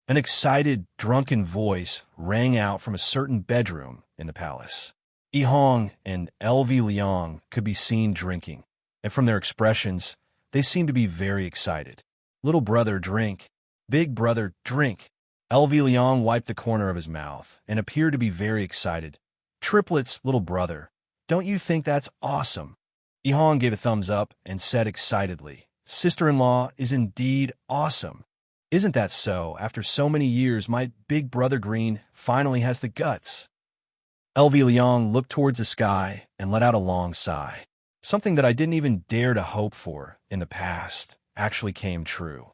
S1: An excited, drunken voice rang out from a certain bedroom in the palace. Yi Hong and LV Liang could be seen drinking, and from their expressions, they seemed to be very excited. Little brother, drink. Big brother, drink. LV Liang wiped the corner of his mouth and appeared to be very excited. Triplets, little brother. Don't you think that's awesome? Yi Hong gave a thumbs up and said excitedly, Sister-in-law is indeed awesome. Isn't that so? After so many years, my big brother Green finally has the guts. LV Liang looked towards the sky and let out a long sigh. Something that I didn't even dare to hope for in the past actually came true.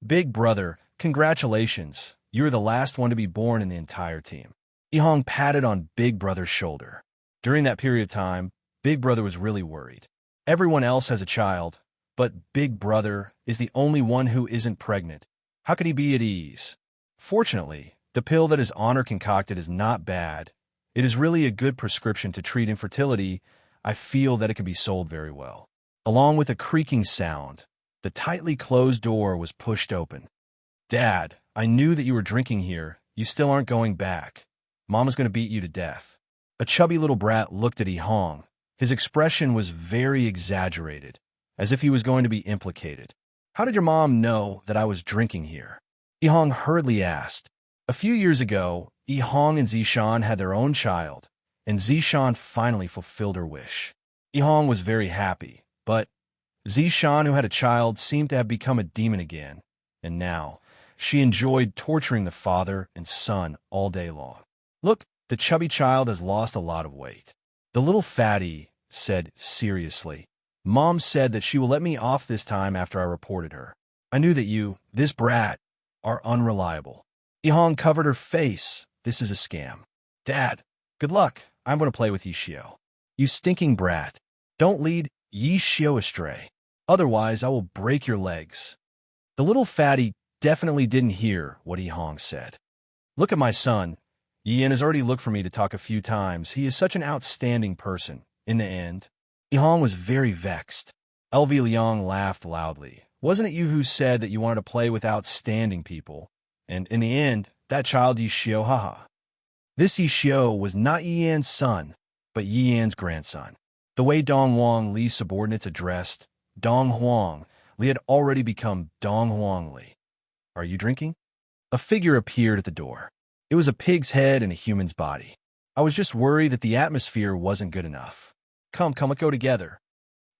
S1: Big brother, congratulations. You're the last one to be born in the entire team. Yi Hong patted on Big Brother's shoulder. During that period of time, Big Brother was really worried. Everyone else has a child, but Big Brother is the only one who isn't pregnant. How could he be at ease? Fortunately, the pill that his honor concocted is not bad. It is really a good prescription to treat infertility. I feel that it can be sold very well. Along with a creaking sound, the tightly closed door was pushed open. Dad, I knew that you were drinking here. You still aren't going back. Mama's going to beat you to death. A chubby little brat looked at Yi Hong. His expression was very exaggerated, as if he was going to be implicated. How did your mom know that I was drinking here? Yi Hong hurriedly asked. A few years ago, Yi Hong and Zishan had their own child, and Zishan finally fulfilled her wish. Yi Hong was very happy, but Zishan, who had a child, seemed to have become a demon again, and now she enjoyed torturing the father and son all day long. Look, the chubby child has lost a lot of weight. The little fatty said seriously. Mom said that she will let me off this time after I reported her. I knew that you, this brat, are unreliable. Yi Hong covered her face. This is a scam. Dad, good luck. I'm going to play with Yi Xiao. You stinking brat. Don't lead Yi Xiao astray. Otherwise, I will break your legs. The little fatty definitely didn't hear what Yi Hong said. Look at my son. Yi Yan has already looked for me to talk a few times. He is such an outstanding person. In the end, Yi Hong was very vexed. LV Liang laughed loudly. Wasn't it you who said that you wanted to play with outstanding people? And in the end, that child Yi Xiao, haha. This Yi Xiao was not Yi Yan's son, but Yi Yan's grandson. The way Dong Huang Li's subordinates addressed Dong Huang Li had already become Dong Huang Li. Are you drinking? A figure appeared at the door. It was a pig's head and a human's body. I was just worried that the atmosphere wasn't good enough. Come, let's go together.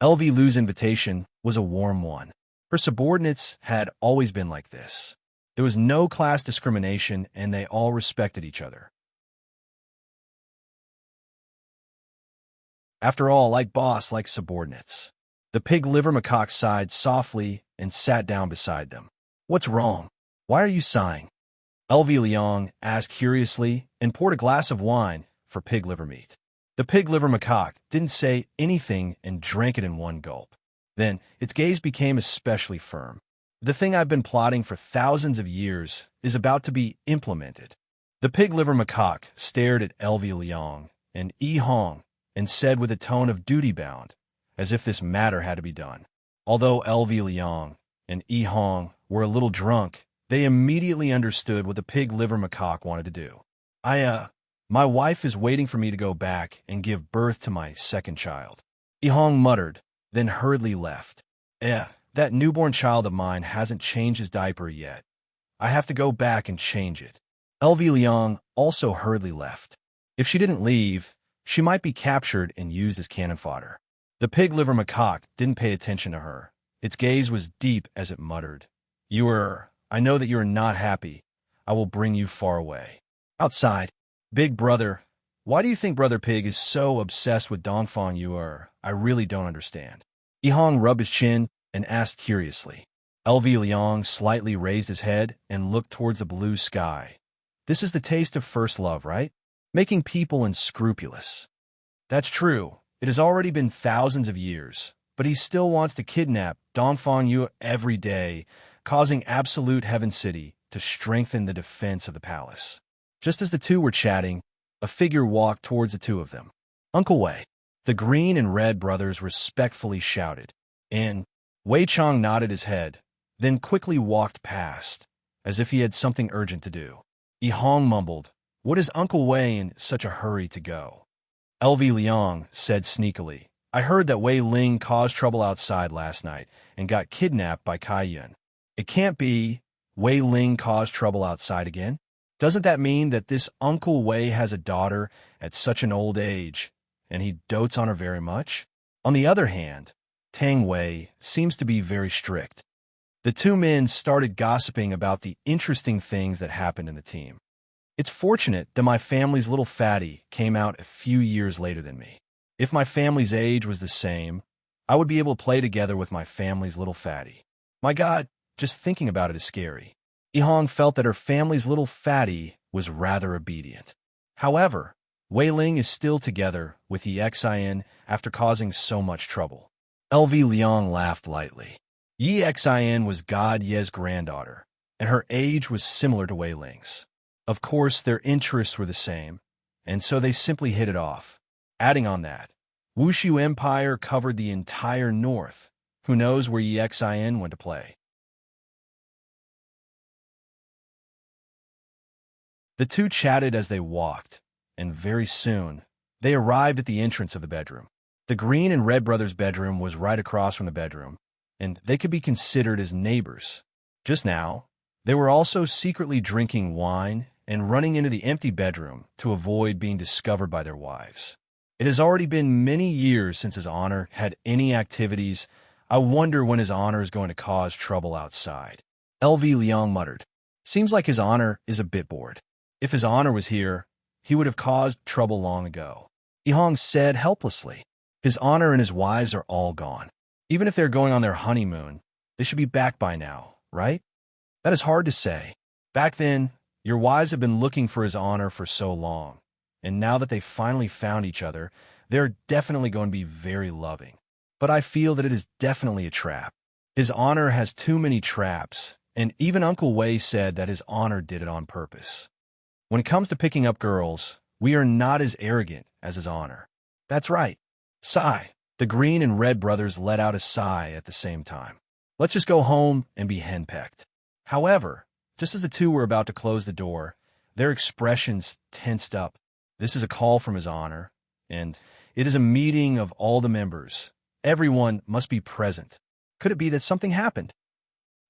S1: LV Lu's invitation was a warm one. Her subordinates had always been like this. There was no class discrimination, and they all respected each other. After all, like boss, like subordinates. The pig liver macaque sighed softly and sat down beside them. What's wrong? Why are you sighing? LV Liang asked curiously and poured a glass of wine for pig liver meat. The pig liver macaque didn't say anything and drank it in one gulp. Then its gaze became especially firm. The thing I've been plotting for thousands of years is about to be implemented. The pig liver macaque stared at LV Liang and Yi Hong and said with a tone of duty-bound, as if this matter had to be done. Although LV Liang and Yi Hong were a little drunk, they immediately understood what the pig liver macaque wanted to do. My wife is waiting for me to go back and give birth to my second child. Yi Hong muttered, then hurriedly left. That newborn child of mine hasn't changed his diaper yet. I have to go back and change it. LV Liang also hurriedly left. If she didn't leave, she might be captured and used as cannon fodder. The pig liver macaque didn't pay attention to her. Its gaze was deep as it muttered. I know that you are not happy. I will bring you far away. Outside, Big Brother, why do you think Brother Pig is so obsessed with Dongfang? I really don't understand. Yi Hong rubbed his chin and asked curiously. LV Liang slightly raised his head and looked towards the blue sky. This is the taste of first love, right? Making people unscrupulous. That's true. It has already been thousands of years, but he still wants to kidnap Dongfang Yu every day, causing absolute Heaven City to strengthen the defense of the palace. Just as the two were chatting, a figure walked towards the two of them. Uncle Wei. The green and red brothers respectfully shouted, and Wei Chang nodded his head, then quickly walked past, as if he had something urgent to do. Yi Hong mumbled, "What is Uncle Wei in such a hurry to go?" LV Liang said sneakily, "I heard that Wei Ling caused trouble outside last night and got kidnapped by Kai Yun. It can't be Wei Ling caused trouble outside again? Doesn't that mean that this Uncle Wei has a daughter at such an old age, and he dotes on her very much? On the other hand, Tang Wei seems to be very strict." The two men started gossiping about the interesting things that happened in the team. "It's fortunate that my family's little fatty came out a few years later than me. If my family's age was the same, I would be able to play together with my family's little fatty. My God, just thinking about it is scary." Yi Hong felt that her family's little fatty was rather obedient. However, Wei Ling is still together with Yi Xin after causing so much trouble. LV Liang laughed lightly. Yi Xin was God Ye's granddaughter, and her age was similar to Wei Ling's. Of course, their interests were the same, and so they simply hit it off. Adding on that, Wushu Empire covered the entire north. Who knows where Yi Xin went to play? The two chatted as they walked, and very soon, they arrived at the entrance of the bedroom. The green and red brothers' bedroom was right across from the bedroom, and they could be considered as neighbors. Just now, they were also secretly drinking wine and running into the empty bedroom to avoid being discovered by their wives. It has already been many years since His Honor had any activities. I wonder when His Honor is going to cause trouble outside. LV Liang muttered. Seems like His Honor is a bit bored. If His Honor was here, he would have caused trouble long ago. Yi Hong said helplessly. His Honor and his wives are all gone. Even if they're going on their honeymoon, they should be back by now, right? That is hard to say. Back then, your wives have been looking for His Honor for so long, and now that they finally found each other, they're definitely going to be very loving. But I feel that it is definitely a trap. His Honor has too many traps, and even Uncle Wei said that His Honor did it on purpose. When it comes to picking up girls, we are not as arrogant as His Honor. That's right. Sigh. The green and red brothers let out a sigh at the same time. Let's just go home and be henpecked. However, just as the two were about to close the door, their expressions tensed up. This is a call from His Honor, and it is a meeting of all the members. Everyone must be present. Could it be that something happened?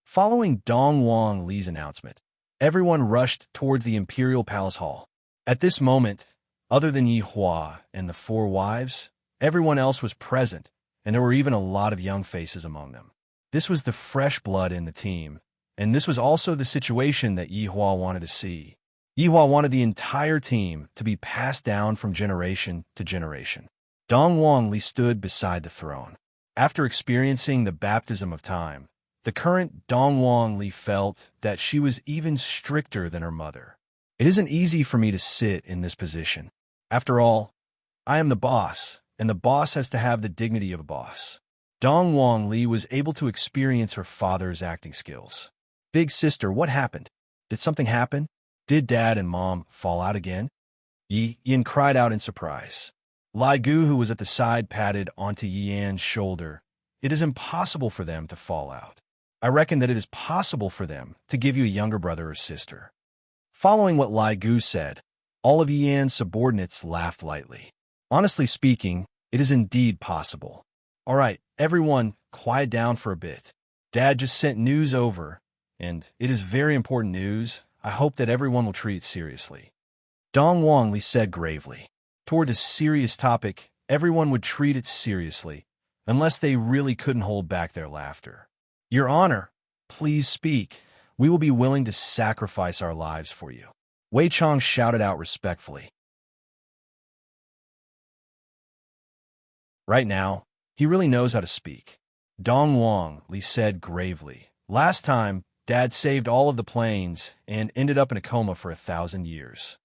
S1: Following Dong Wang Li's announcement, everyone rushed towards the Imperial Palace Hall. At this moment, other than Yi Hua and the four wives, everyone else was present, and there were even a lot of young faces among them. This was the fresh blood in the team, and this was also the situation that Yi Hua wanted to see. Yi Hua wanted the entire team to be passed down from generation to generation. Dong Wang Li stood beside the throne. After experiencing the baptism of time, the current Dong Wang Li felt that she was even stricter than her mother. It isn't easy for me to sit in this position. After all, I am the boss, and the boss has to have the dignity of a boss. Dong Wang Li was able to experience her father's acting skills. Big sister, what happened? Did something happen? Did Dad and Mom fall out again? Yi Yan cried out in surprise. Lai Gu, who was at the side, patted onto Yi Yan's shoulder. It is impossible for them to fall out. I reckon that it is possible for them to give you a younger brother or sister. Following what Lai Gu said, all of Yi Yan's subordinates laughed lightly. Honestly speaking, it is indeed possible. All right, everyone, quiet down for a bit. Dad just sent news over, and it is very important news. I hope that everyone will treat it seriously. Dong Wang Li said gravely. Toward a serious topic, everyone would treat it seriously, unless they really couldn't hold back their laughter. Your Honor, please speak. We will be willing to sacrifice our lives for you. Wei Chang shouted out respectfully. Right now, he really knows how to speak. Dong Wang Li said gravely. Last time, Dad saved all of the planes and ended up in a coma for 1,000 years.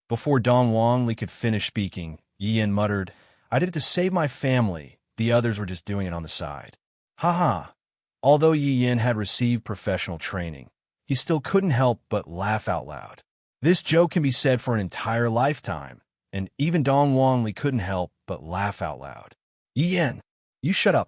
S1: Before Dong Wangli could finish speaking, Yi Yin muttered, I did it to save my family. The others were just doing it on the side. Ha. Although Yi Yin had received professional training, he still couldn't help but laugh out loud. This joke can be said for an entire lifetime, and even Dong Wangli couldn't help but laugh out loud. Yi Yin, you shut up.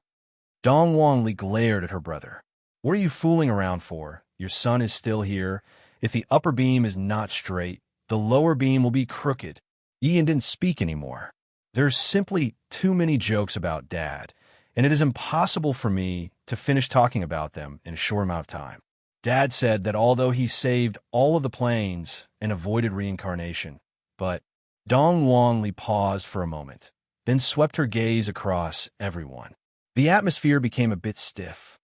S1: Dong Wangli glared at her brother. What are you fooling around for? Your son is still here. If the upper beam is not straight, the lower beam will be crooked. Yi Yin didn't speak anymore. There's simply too many jokes about Dad, and it is impossible for me to finish talking about them in a short amount of time. Dad said that although he saved all of the planes and avoided reincarnation, but Dong Wangli paused for a moment, then swept her gaze across everyone. The atmosphere became a bit stiff.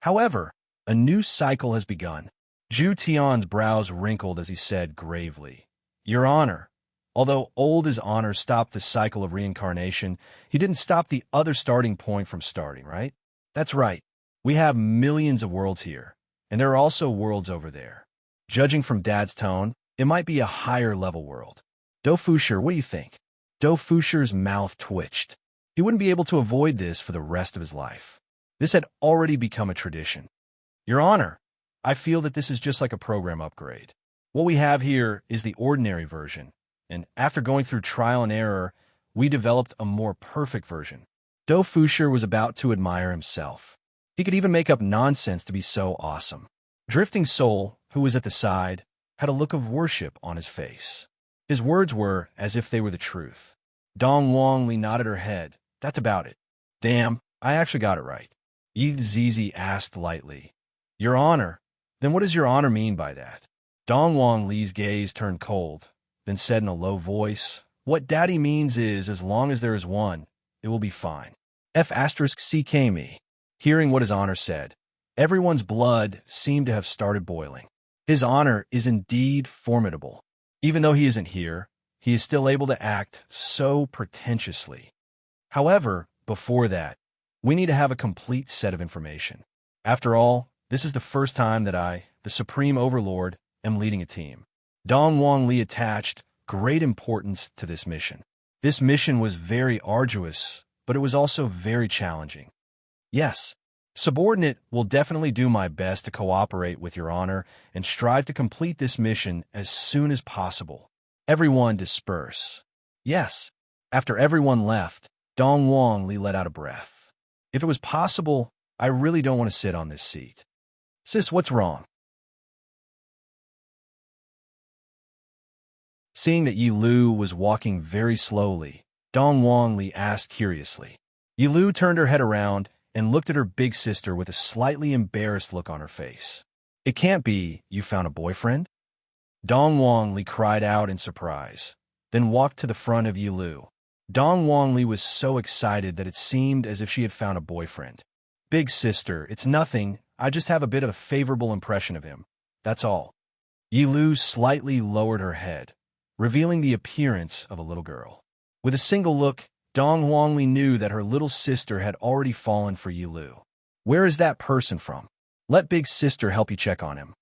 S1: However, a new cycle has begun. Zhu Tian's brows wrinkled as he said gravely, Your Honor, although old as honor stopped the cycle of reincarnation, he didn't stop the other starting point from starting, right? That's right. We have millions of worlds here, and there are also worlds over there. Judging from Dad's tone, it might be a higher level world. Do Fusher, what do you think? Do Fusher's mouth twitched. He wouldn't be able to avoid this for the rest of his life. This had already become a tradition. Your Honor, I feel that this is just like a program upgrade. What we have here is the ordinary version, and after going through trial and error, we developed a more perfect version. Do Fusher was about to admire himself. He could even make up nonsense to be so awesome. Drifting Soul, who was at the side, had a look of worship on his face. His words were as if they were the truth. Dong Wangli nodded her head. That's about it. Damn, I actually got it right. Yi Zizi asked lightly. Your Honor, then what does Your Honor mean by that? Dong Wangli's gaze turned cold, then said in a low voice, What Daddy means is, as long as there is one, it will be fine. F***ck me. Hearing what His Honor said, everyone's blood seemed to have started boiling. His Honor is indeed formidable. Even though he isn't here, he is still able to act so pretentiously. However, before that, we need to have a complete set of information. After all, this is the first time that I, the Supreme Overlord, am leading a team. Dong Wangli attached great importance to this mission. This mission was very arduous, but it was also very challenging. Yes, subordinate will definitely do my best to cooperate with Your Honor and strive to complete this mission as soon as possible. Everyone disperse. Yes. After everyone left, Dong Wangli let out a breath. If it was possible, I really don't want to sit on this seat. Sis, what's wrong? Seeing that Yi Lu was walking very slowly, Dong Wangli asked curiously. Yi Lu turned her head around and looked at her big sister with a slightly embarrassed look on her face. It can't be you found a boyfriend? Dong Wangli cried out in surprise, then walked to the front of Yi Lu. Dong Wangli was so excited that it seemed as if she had found a boyfriend. Big sister, it's nothing. I just have a bit of a favorable impression of him. That's all. Yi Lu slightly lowered her head, revealing the appearance of a little girl. With a single look, Dong Wangli knew that her little sister had already fallen for Yi Lu. Where is that person from? Let big sister help you check on him.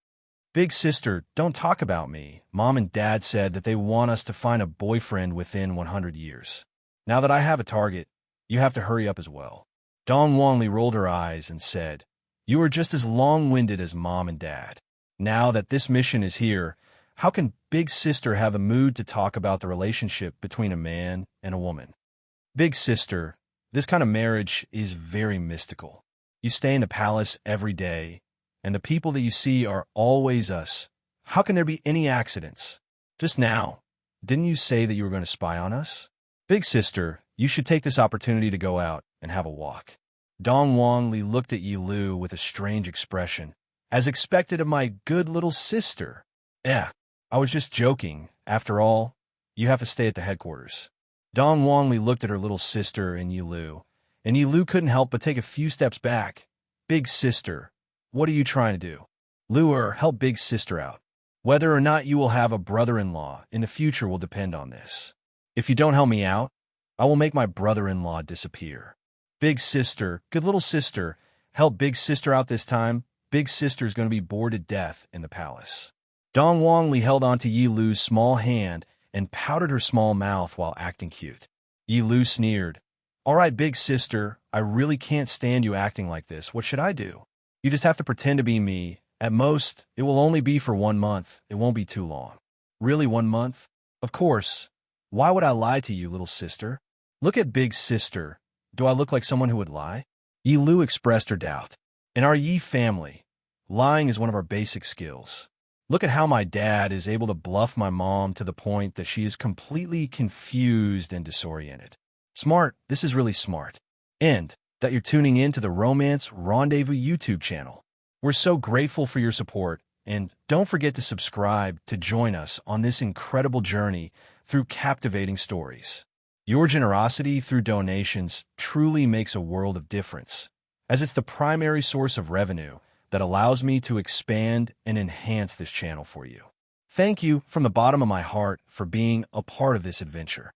S1: Big sister, don't talk about me. Mom and Dad said that they want us to find a boyfriend within 100 years. Now that I have a target, you have to hurry up as well. Dong Wangli rolled her eyes and said, You are just as long-winded as Mom and Dad. Now that this mission is here, how can big sister have a mood to talk about the relationship between a man and a woman? Big sister, this kind of marriage is very mystical. You stay in the palace every day, and the people that you see are always us. How can there be any accidents? Just now, didn't you say that you were going to spy on us? Big sister, you should take this opportunity to go out and have a walk. Dong Wangli looked at Yi Lu with a strange expression, as expected of my good little sister. I was just joking. After all, you have to stay at the headquarters. Dong Wangli looked at her little sister and Yi Lu couldn't help but take a few steps back. Big sister, what are you trying to do? Lure, help big sister out. Whether or not you will have a brother-in-law in the future will depend on this. If you don't help me out, I will make my brother-in-law disappear. Big sister, good little sister, help big sister out this time. Big sister's going to be bored to death in the palace. Dong Wangli held onto Yi Lu's small hand and pouted her small mouth while acting cute. Yi Lu sneered. All right, big sister, I really can't stand you acting like this. What should I do? You just have to pretend to be me. At most, it will only be for 1 month. It won't be too long. Really, 1 month? Of course. Why would I lie to you, little sister? Look at big sister. Do I look like someone who would lie? Yi Lu expressed her doubt. In our Yi family, lying is one of our basic skills. Look at how my dad is able to bluff my mom to the point that she is completely confused and disoriented. Smart. This is really smart. And that you're tuning in to the Romance Rendezvous YouTube channel. We're so grateful for your support, and don't forget to subscribe to join us on this incredible journey through captivating stories. Your generosity through donations truly makes a world of difference, as it's the primary source of revenue that allows me to expand and enhance this channel for you. Thank you from the bottom of my heart for being a part of this adventure.